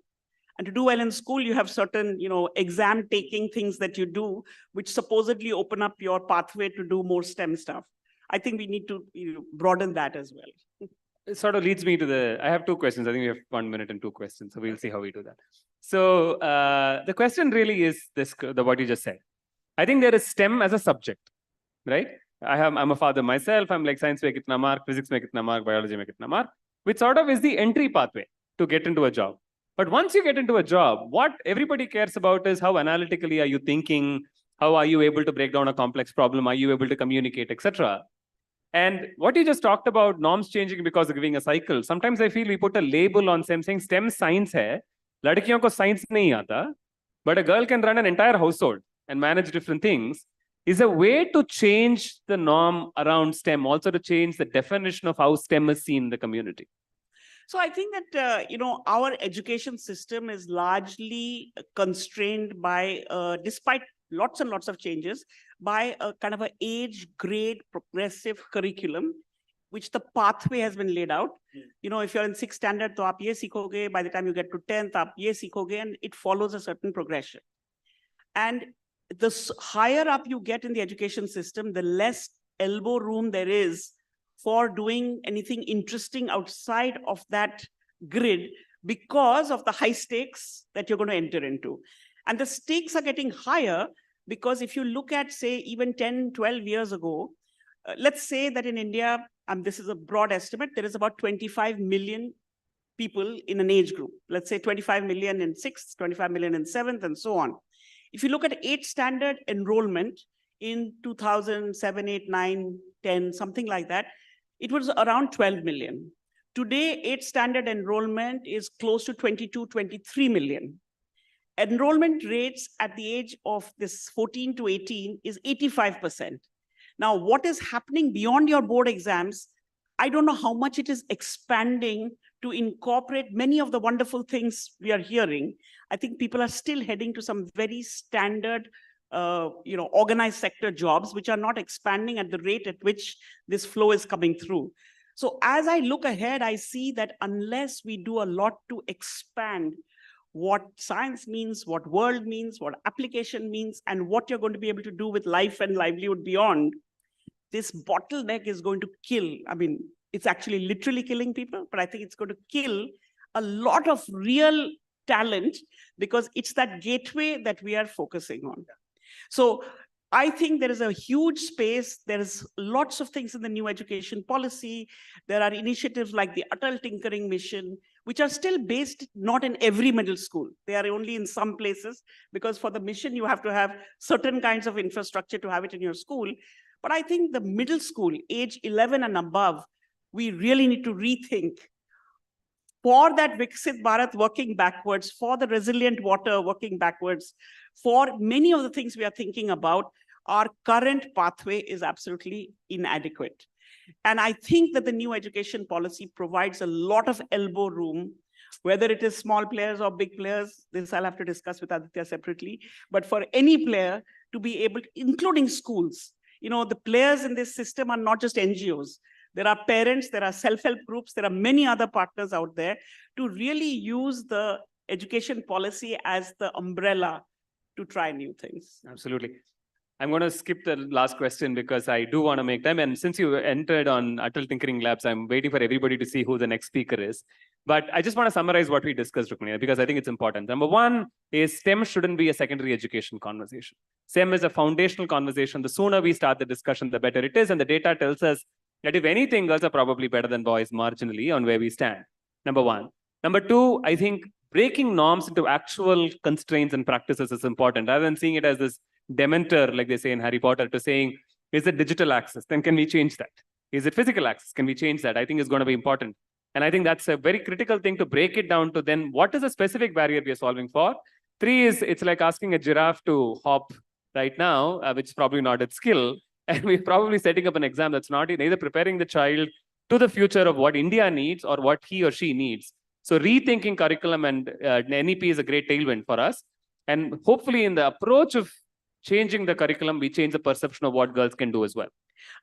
And to do well in school, you have certain, exam taking things that you do, which supposedly open up your pathway to do more STEM stuff. I think we need to broaden that as well. It sort of leads me to I have two questions. I think we have 1 minute and two questions. So we'll see how we do that. So the question really is what you just said. I think there is STEM as a subject, right? I'm a father myself. I'm like science mein kitna mark, physics mein kitna mark, biology mein kitna mark, which sort of is the entry pathway to get into a job. But once you get into a job, what everybody cares about is how analytically are you thinking? How are you able to break down a complex problem? Are you able to communicate, etc.? And what you just talked about, norms changing because of giving a cycle. Sometimes I feel we put a label on STEM saying STEM science hai, ladkiyon ko science nahi aata, but a girl can run an entire household and manage different things. Is a way to change the norm around STEM, also to change the definition of how STEM is seen in the community. So I think that, our education system is largely constrained by, despite lots and lots of changes, by a kind of an age grade progressive curriculum, which the pathway has been laid out. If you're in 6th standard, to aap ye sikhoge, by the time you get to 10th, aap ye sikhoge, and it follows a certain progression. And the higher up you get in the education system, the less elbow room there is for doing anything interesting outside of that grid because of the high stakes that you're going to enter into. And the stakes are getting higher because if you look at, say, even 10, 12 years ago, let's say that in India, this is a broad estimate, there is about 25 million people in an age group. Let's say 25 million in 6th, 25 million in 7th, and so on. If you look at 8th standard enrollment in 2007, 8, 9, 10, something like that, it was around 12 million. Today, 8th standard enrollment is close to 22, 23 million. Enrollment rates at the age of this 14 to 18 is 85%. Now, what is happening beyond your board exams, I don't know how much it is expanding to incorporate many of the wonderful things we are hearing. I think people are still heading to some very standard, organized sector jobs, which are not expanding at the rate at which this flow is coming through. So as I look ahead, I see that unless we do a lot to expand what science means, what world means, what application means, and what you're going to be able to do with life and livelihood beyond, this bottleneck is going to kill. It's actually literally killing people, but I think it's going to kill a lot of real talent because it's that gateway that we are focusing on. So I think there is a huge space. There is lots of things in the new education policy. There are initiatives like the Atal Tinkering Mission, which are still based not in every middle school. They are only in some places because for the mission, you have to have certain kinds of infrastructure to have it in your school. But I think the middle school, age 11 and above, we really need to rethink for that Viksit Bharat working backwards, for the resilient water working backwards, for many of the things we are thinking about, our current pathway is absolutely inadequate. And I think that the new education policy provides a lot of elbow room, whether it is small players or big players. This I'll have to discuss with Aditya separately. But for any player to be able to, including schools, the players in this system are not just NGOs. There are parents, there are self-help groups, there are many other partners out there to really use the education policy as the umbrella to try new things. Absolutely. I'm going to skip the last question because I do want to make time. And since you entered on Atal Tinkering Labs, I'm waiting for everybody to see who the next speaker is. But I just want to summarize what we discussed, Rukmini, because I think it's important. Number one is STEM shouldn't be a secondary education conversation. STEM is a foundational conversation. The sooner we start the discussion, the better it is. And the data tells us that if anything, girls are probably better than boys marginally on where we stand. Number one. Number two, I think breaking norms into actual constraints and practices is important. Rather than seeing it as this dementor, like they say in Harry Potter, to saying, is it digital access? Then can we change that? Is it physical access? Can we change that? I think is going to be important. And I think that's a very critical thing to break it down to then what is a specific barrier we are solving for? Three is it's like asking a giraffe to hop right now, which is probably not its skill. And we're probably setting up an exam that's not either preparing the child to the future of what India needs or what he or she needs. So rethinking curriculum and NEP is a great tailwind for us. And hopefully in the approach of changing the curriculum, we change the perception of what girls can do as well.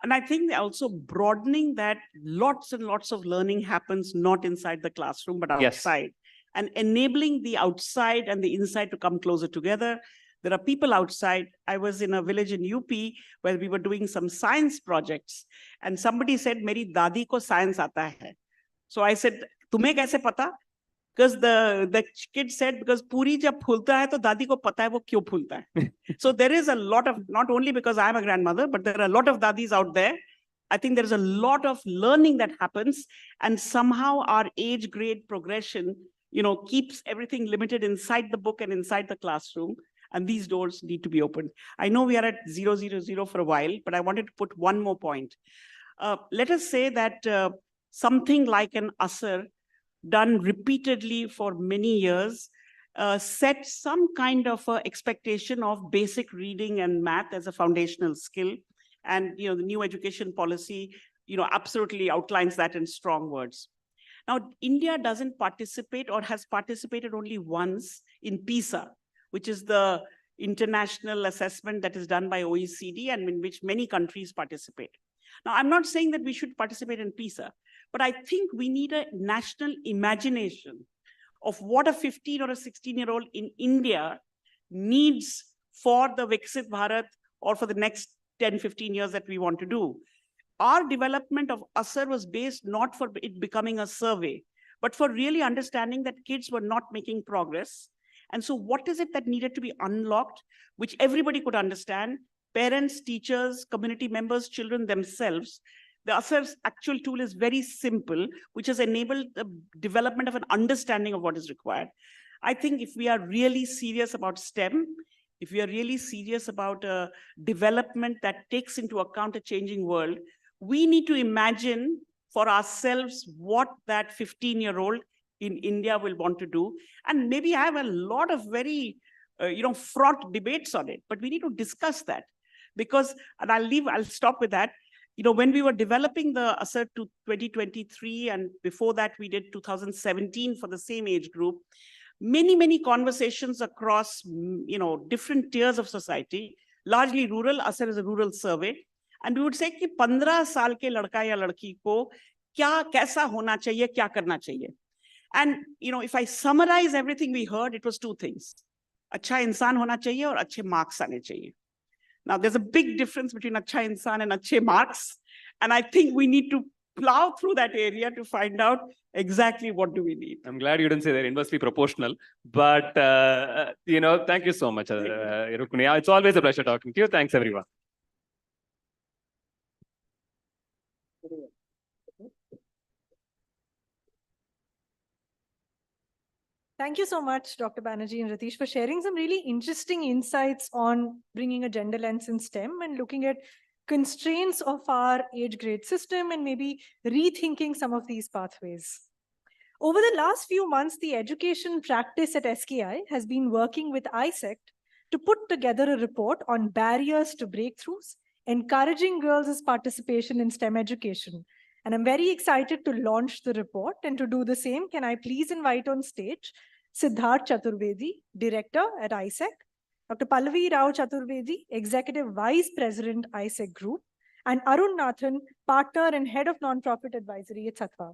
And I think also broadening that lots and lots of learning happens not inside the classroom, but outside. Yes. And enabling the outside and the inside to come closer together. There are people outside. I was in a village in UP where we were doing some science projects, and somebody said, "Meri dadi ko science aata hai." So I said, "Tumhe kaise pata?" Because the kid said, because puri jab phulta hai, to dadi ko pata hai wo kyun phulta hai. So there is a lot of, not only because I'm a grandmother, but there are a lot of dadis out there. I think there's a lot of learning that happens, and somehow our age grade progression, keeps everything limited inside the book and inside the classroom. And these doors need to be opened. I know we are at 000 for a while, but I wanted to put one more point. Let us say that something like an asar done repeatedly for many years set some kind of expectation of basic reading and math as a foundational skill. And the new education policy, absolutely outlines that in strong words. Now, India doesn't participate or has participated only once in PISA, which is the international assessment that is done by OECD and in which many countries participate. Now, I'm not saying that we should participate in PISA, but I think we need a national imagination of what a 15 or a 16-year-old in India needs for the Viksit Bharat or for the next 10, 15 years that we want to do. Our development of ASAR was based not for it becoming a survey, but for really understanding that kids were not making progress. And so what is it that needed to be unlocked, which everybody could understand? Parents, teachers, community members, children themselves. The ASAR's actual tool is very simple, which has enabled the development of an understanding of what is required. I think if we are really serious about STEM, if we are really serious about a development that takes into account a changing world, we need to imagine for ourselves what that 15-year-old in India will want to do. And maybe have a lot of very, fraught debates on it, but we need to discuss that. Because, and I'll stop with that. When we were developing the ASAR to 2023, and before that we did 2017 for the same age group, many conversations across, different tiers of society, largely rural. ASAR is a rural survey. And we would say कि 15 साल के लड़का या लड़की को कैसा होना चाहिए, क्या करना चाहिए. And, if I summarize everything we heard, it was two things. अच्छा इंसान होना चाहिए और अच्छे marks आने चाहिए. Now, there's a big difference between अच्छा इंसान and अच्छे marks. And I think we need to plow through that area to find out exactly what do we need. I'm glad you didn't say they're inversely proportional, but, thank you so much, Rukmini. It's always a pleasure talking to you. Thanks, everyone. Thank you so much, Dr. Banerjee and Ratish, for sharing some really interesting insights on bringing a gender lens in STEM and looking at constraints of our age grade system and maybe rethinking some of these pathways. Over the last few months, the education practice at SKI has been working with ISEC to put together a report on barriers to breakthroughs, encouraging girls' participation in STEM education. And I'm very excited to launch the report. And to do the same, can I please invite on stage Siddharth Chaturvedi, Director at ISEC, Dr. Pallavi Rao Chaturvedi, Executive Vice President, ISEC Group, and Arun Nathan, Partner and Head of Nonprofit Advisory at Sattva.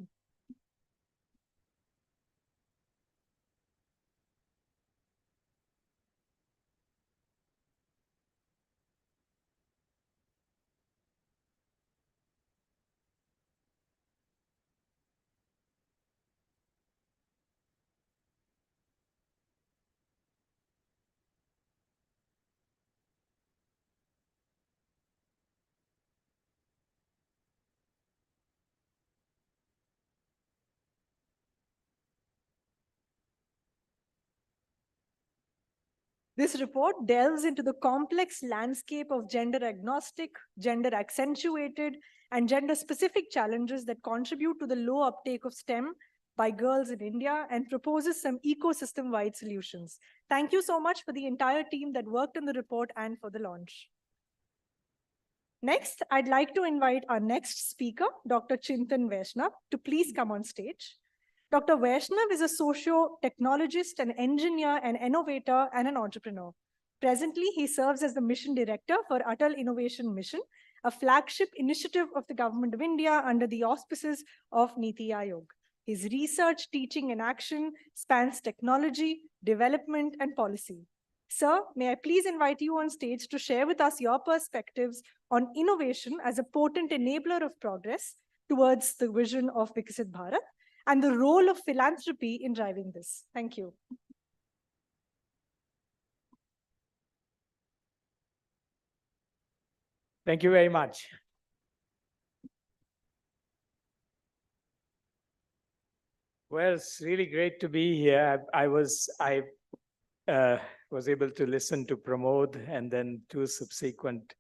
This report delves into the complex landscape of gender agnostic, gender accentuated, and gender specific challenges that contribute to the low uptake of STEM by girls in India and proposes some ecosystem-wide solutions. Thank you so much for the entire team that worked on the report and for the launch. Next, I'd like to invite our next speaker, Dr. Chintan Vaishnav, to please come on stage. Dr. Vaishnav is a socio-technologist, an engineer, an innovator, and an entrepreneur. Presently, he serves as the mission director for Atal Innovation Mission, a flagship initiative of the Government of India under the auspices of Niti Aayog. His research, teaching, and action spans technology, development, and policy. Sir, may I please invite you on stage to share with us your perspectives on innovation as a potent enabler of progress towards the vision of Viksit Bharat and the role of philanthropy in driving this. Thank you. Thank you very much. Well, it's really great to be here. I was able to listen to Pramod and then two subsequent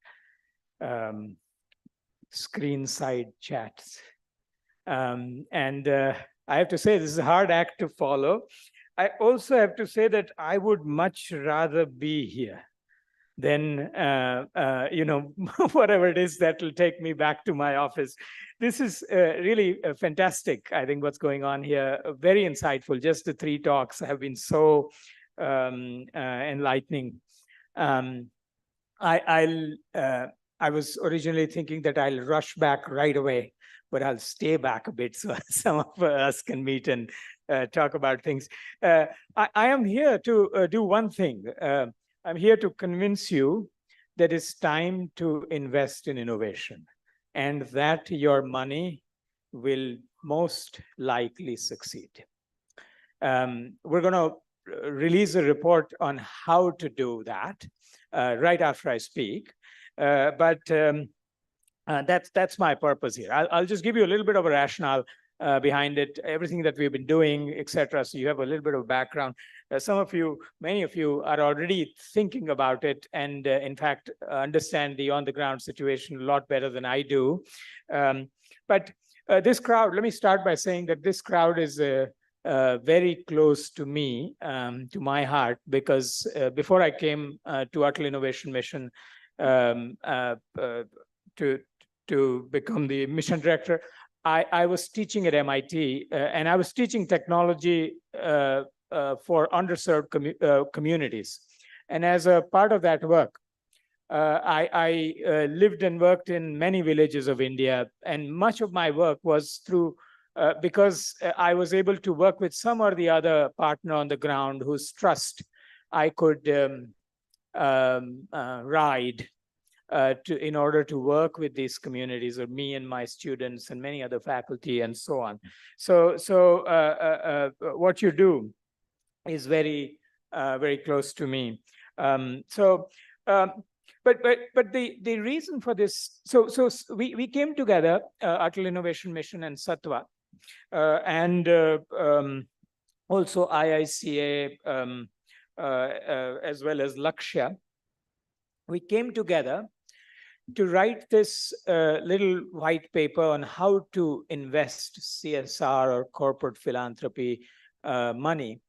screen side chats. I have to say, this is a hard act to follow. I also have to say that I would much rather be here than, whatever it is that will take me back to my office. This is really fantastic, I think, what's going on here. Very insightful. Just the three talks have been so enlightening. I was originally thinking that I'll rush back right away, but I'll stay back a bit so some of us can meet and talk about things. I am here to do one thing. I'm here to convince you that it's time to invest in innovation and that your money will most likely succeed. We're going to release a report on how to do that right after I speak. That's my purpose here. I'll just give you a little bit of a rationale behind it, everything that we've been doing, etc. So you have a little bit of background. Many of you are already thinking about it and in fact, understand the on-the-ground situation a lot better than I do. But this crowd, let me start by saying that this crowd is very close to me, to my heart, because before I came to Atal Innovation Mission to become the mission director, I was teaching at MIT and I was teaching technology for underserved communities. And as a part of that work, I lived and worked in many villages of India, and much of my work was through because I was able to work with some or the other partner on the ground whose trust I could ride in order to work with these communities, or me and my students and many other faculty and so on. So what you do is very, very close to me. But the reason for this, so we came together, Atal Innovation Mission and Sattva, and also IICA, as well as Lakshya. We came together to write this little white paper on how to invest CSR or corporate philanthropy money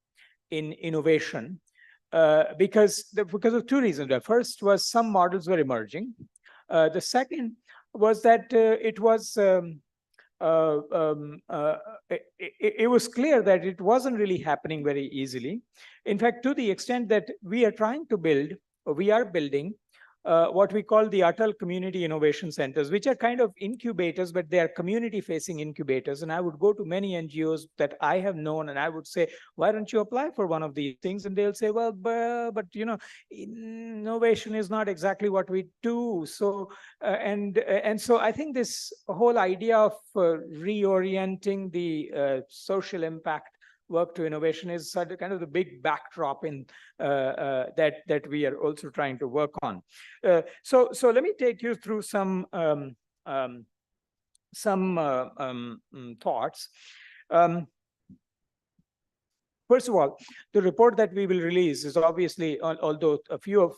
in innovation, because of two reasons. The first was some models were emerging. The second was that it was clear that it wasn't really happening very easily. In fact, to the extent that we are trying to build, or we are building, what we call the Atal Community Innovation Centers, which are kind of incubators, but they are community-facing incubators. And I would go to many NGOs that I have known, and I would say, why don't you apply for one of these things? And they'll say, well, but innovation is not exactly what we do. So, and so I think this whole idea of reorienting the social impact work to innovation is sort of kind of the big backdrop in that we are also trying to work on. So let me take you through some thoughts. First of all, the report that we will release is obviously, although a few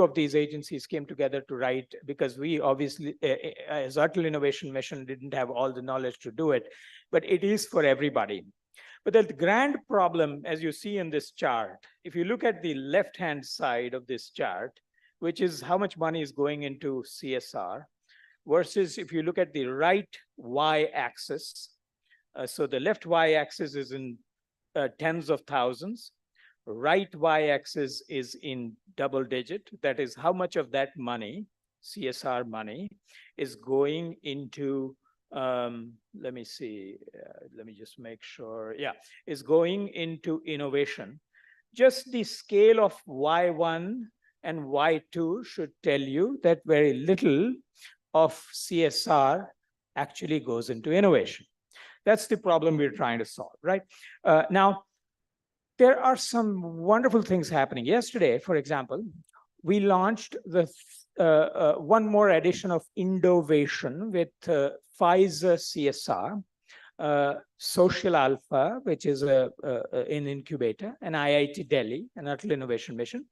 of these agencies came together to write, because we obviously, as Atal Innovation Mission, didn't have all the knowledge to do it, but it is for everybody. But the grand problem, as you see in this chart, if you look at the left-hand side of this chart, which is how much money is going into CSR, versus if you look at the right y-axis, so the left y-axis is in tens of thousands, right y-axis is in double digit. That is how much of that money, CSR money, is going into let me see, let me just make sure. Yeah, is going into innovation. just the scale of Y1 and Y2 should tell you that very little of CSR actually goes into innovation. That's the problem we're trying to solve, right? Now, there are some wonderful things happening. Yesterday, for example, we launched the one more edition of Indovation with Pfizer CSR, Social Alpha, which is an incubator, and IIT Delhi, an Atal Innovation Mission.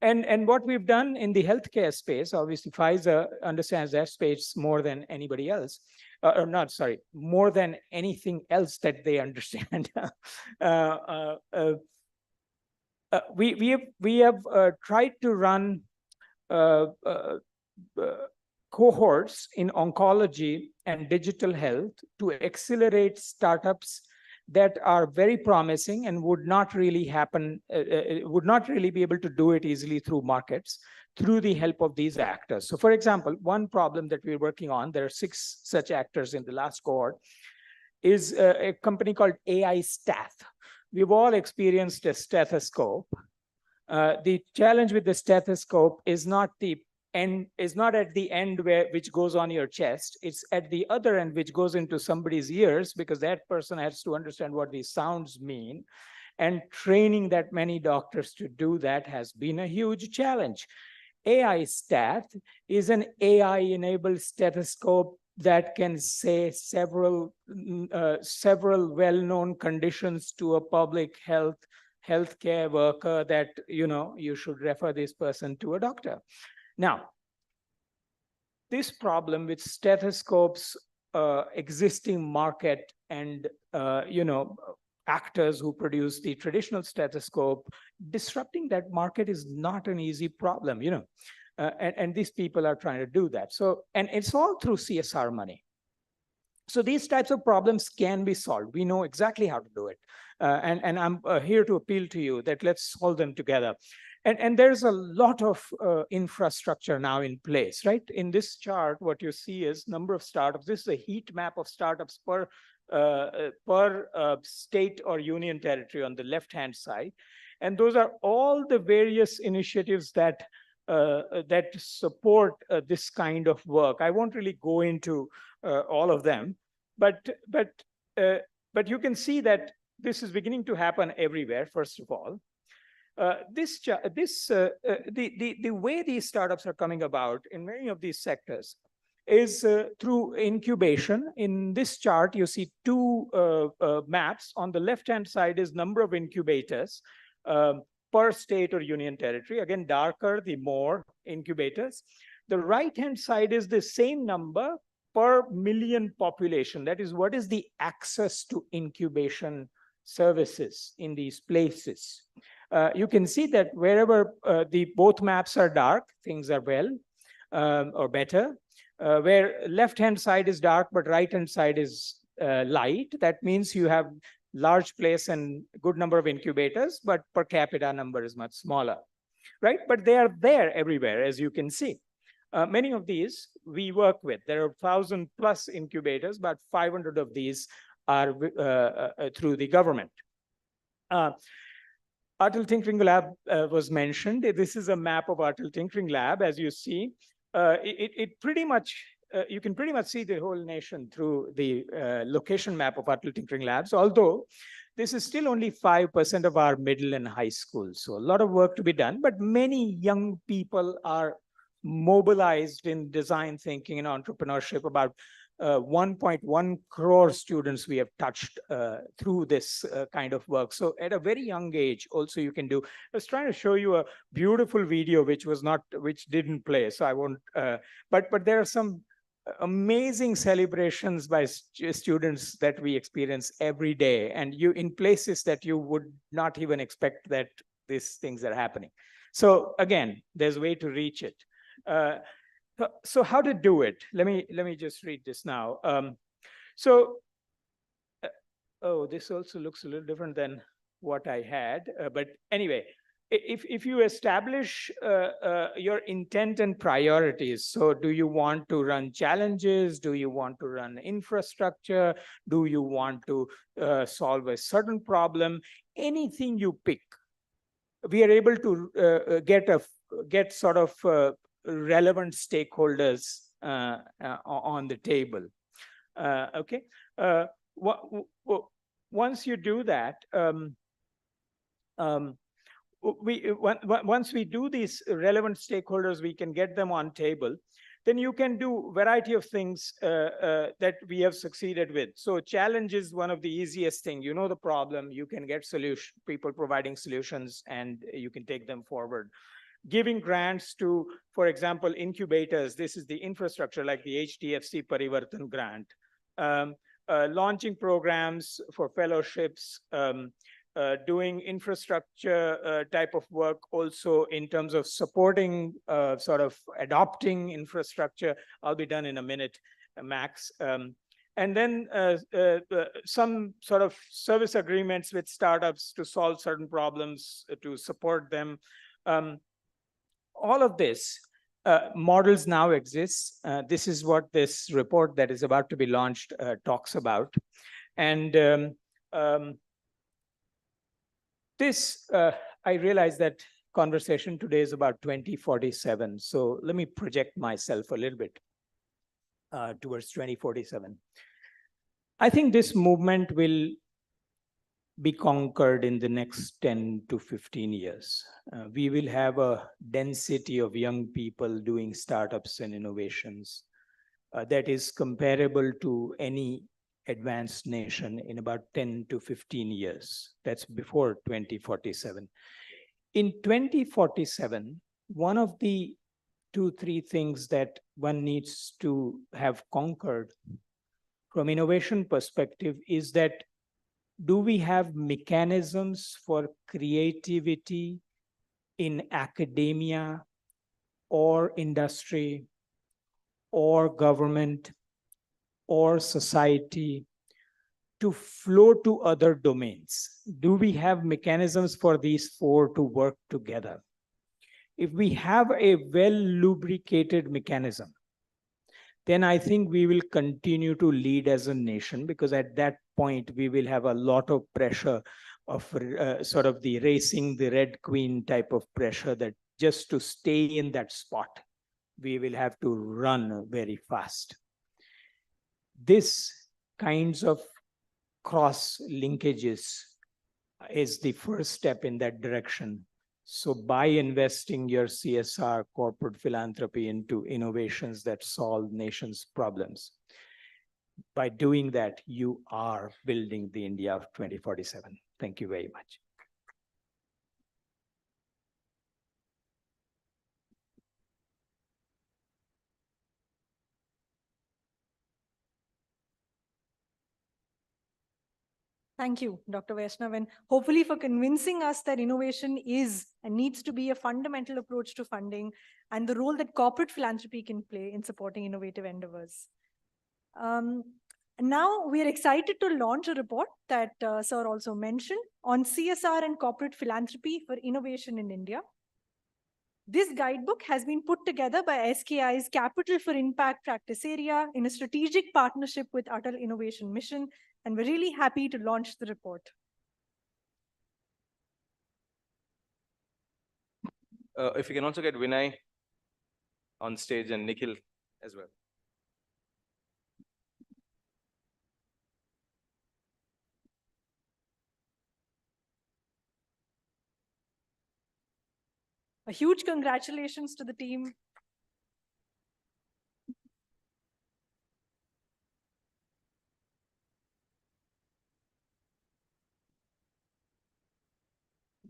And what we've done in the healthcare space, obviously Pfizer understands that space more than anybody else, or not, sorry, more than anything else that they understand. We have tried to run cohorts in oncology and digital health to accelerate startups that are very promising and would not really happen, would not really be able to do it easily through markets, through the help of these actors. So for example, one problem that we're working on, there are 6 such actors in the last cohort, is a company called AI Stath. We've all experienced a stethoscope. The challenge with the stethoscope is not at the end which goes on your chest. It's at the other end, which goes into somebody's ears, because that person has to understand what these sounds mean. And training that many doctors to do that has been a huge challenge. AI Stat is an AI-enabled stethoscope that can say several well-known conditions to a public healthcare worker that, you should refer this person to a doctor. Now, this problem with stethoscopes, existing market, and actors who produce the traditional stethoscope, disrupting that market is not an easy problem, and these people are trying to do that. So, and it's all through CSR money. So these types of problems can be solved. We know exactly how to do it. And I'm here to appeal to you that let's solve them together. And there's a lot of infrastructure now in place, right? In this chart, what you see is number of startups. This is a heat map of startups per state or union territory on the left-hand side. And those are all the various initiatives that support this kind of work. I won't really go into all of them, but you can see that this is beginning to happen everywhere, first of all. The way these startups are coming about in many of these sectors is through incubation. In this chart, you see 2 maps. On the left-hand side is number of incubators per state or union territory. Again, darker, the more incubators. The right-hand side is the same number per million population. That is, what is the access to incubation services in these places. You can see that wherever both maps are dark, things are well or better. Where left-hand side is dark, but right-hand side is light, that means you have large place and good number of incubators, but per capita number is much smaller, right? But they are there everywhere, as you can see. Many of these we work with. There are 1,000+ incubators, but 500 of these are through the government. Atal Tinkering Lab was mentioned. This is a map of Atal Tinkering Lab. As you see, it pretty much, you can pretty much see the whole nation through the location map of Atal Tinkering Labs, although this is still only 5% of our middle and high schools. So a lot of work to be done, but many young people are mobilized in design thinking and entrepreneurship. About 1.1 crore students we have touched through this kind of work. So at a very young age, also you can do. I was trying to show you a beautiful video which didn't play, so I won't. But there are some amazing celebrations by students that we experience every day, and in places that you would not even expect that these things are happening. So again, there's a way to reach it. So how to do it? Let me just read this now. Oh, this also looks a little different than what I had. But anyway, if you establish your intent and priorities, so do you want to run challenges? Do you want to run infrastructure? Do you want to solve a certain problem? Anything you pick, we are able to get sort of relevant stakeholders on the table. Okay. Once you do that, once we do these relevant stakeholders, we can get them on table. Then you can do a variety of things that we have succeeded with. So challenge is one of the easiest thing. You know the problem, you can get people providing solutions, and you can take them forward. Giving grants to, for example, incubators. This is the infrastructure like the HDFC Parivartan grant. Launching programs for fellowships, doing infrastructure type of work also in terms of supporting sort of adopting infrastructure. I'll be done in a minute max. And then some sort of service agreements with startups to solve certain problems, to support them. All of this models now exist. This is what this report that is about to be launched talks about. And I realize that conversation today is about 2047. So let me project myself a little bit towards 2047. I think this movement will be conquered in the next 10 to 15 years. We will have a density of young people doing startups and innovations that is comparable to any advanced nation in about 10 to 15 years. That's before 2047. In 2047, one of the 2-3 things that one needs to have conquered from innovation perspective is that, do we have mechanisms for creativity in academia or industry or government or society to flow to other domains? Do we have mechanisms for these 4 to work together? If we have a well-lubricated mechanism, then I think we will continue to lead as a nation, because at that point, we will have a lot of pressure of sort of the racing the Red Queen type of pressure, that just to stay in that spot, we will have to run very fast. This kinds of cross linkages is the first step in that direction. So by investing your CSR, corporate philanthropy into innovations that solve nations' problems, by doing that, you are building the India of 2047. Thank you very much. Thank you, Dr. Vaishnav, and hopefully for convincing us that innovation is and needs to be a fundamental approach to funding, and the role that corporate philanthropy can play in supporting innovative endeavors. Now we are excited to launch a report that Sir also mentioned on CSR and corporate philanthropy for innovation in India. This guidebook has been put together by SKI's Capital for Impact practice area in a strategic partnership with Atal Innovation Mission, and we're really happy to launch the report. If we can also get Vinay on stage and Nikhil as well. A huge congratulations to the team.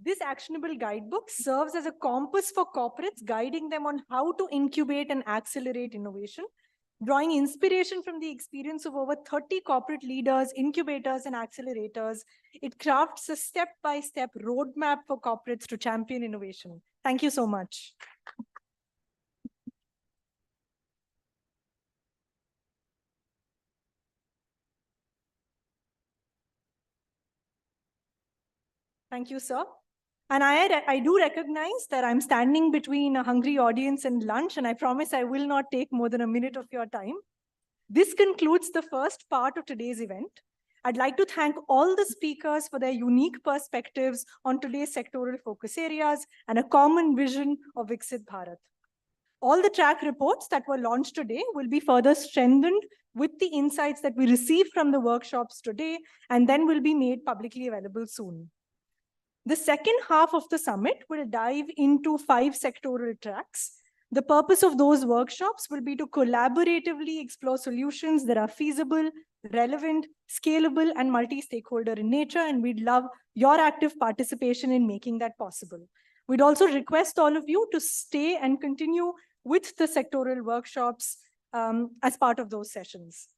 This actionable guidebook serves as a compass for corporates, guiding them on how to incubate and accelerate innovation, drawing inspiration from the experience of over 30 corporate leaders, incubators, and accelerators. It crafts a step-by-step roadmap for corporates to champion innovation. Thank you so much. Thank you, sir. And I do recognize that I'm standing between a hungry audience and lunch, and I promise I will not take more than a minute of your time. This concludes the first part of today's event. I'd like to thank all the speakers for their unique perspectives on today's sectoral focus areas and a common vision of Viksit Bharat. All the track reports that were launched today will be further strengthened with the insights that we received from the workshops today, and then will be made publicly available soon. The second half of the summit will dive into 5 sectoral tracks. The purpose of those workshops will be to collaboratively explore solutions that are feasible, relevant, scalable, and multi-stakeholder in nature, and we'd love your active participation in making that possible. We'd also request all of you to stay and continue with the sectoral workshops as part of those sessions.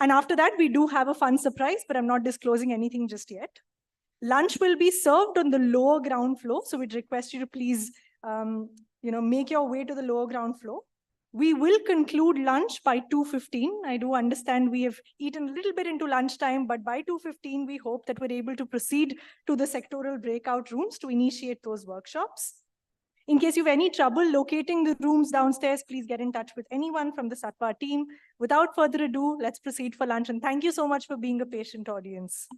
And after that, we do have a fun surprise, but I'm not disclosing anything just yet. Lunch will be served on the lower ground floor, so we'd request you to please make your way to the lower ground floor. We will conclude lunch by 2:15. I do understand we have eaten a little bit into lunchtime, but by 2:15, we hope that we're able to proceed to the sectoral breakout rooms to initiate those workshops. In case you have any trouble locating the rooms downstairs, please get in touch with anyone from the Sattva team. Without further ado, let's proceed for lunch. And thank you so much for being a patient audience.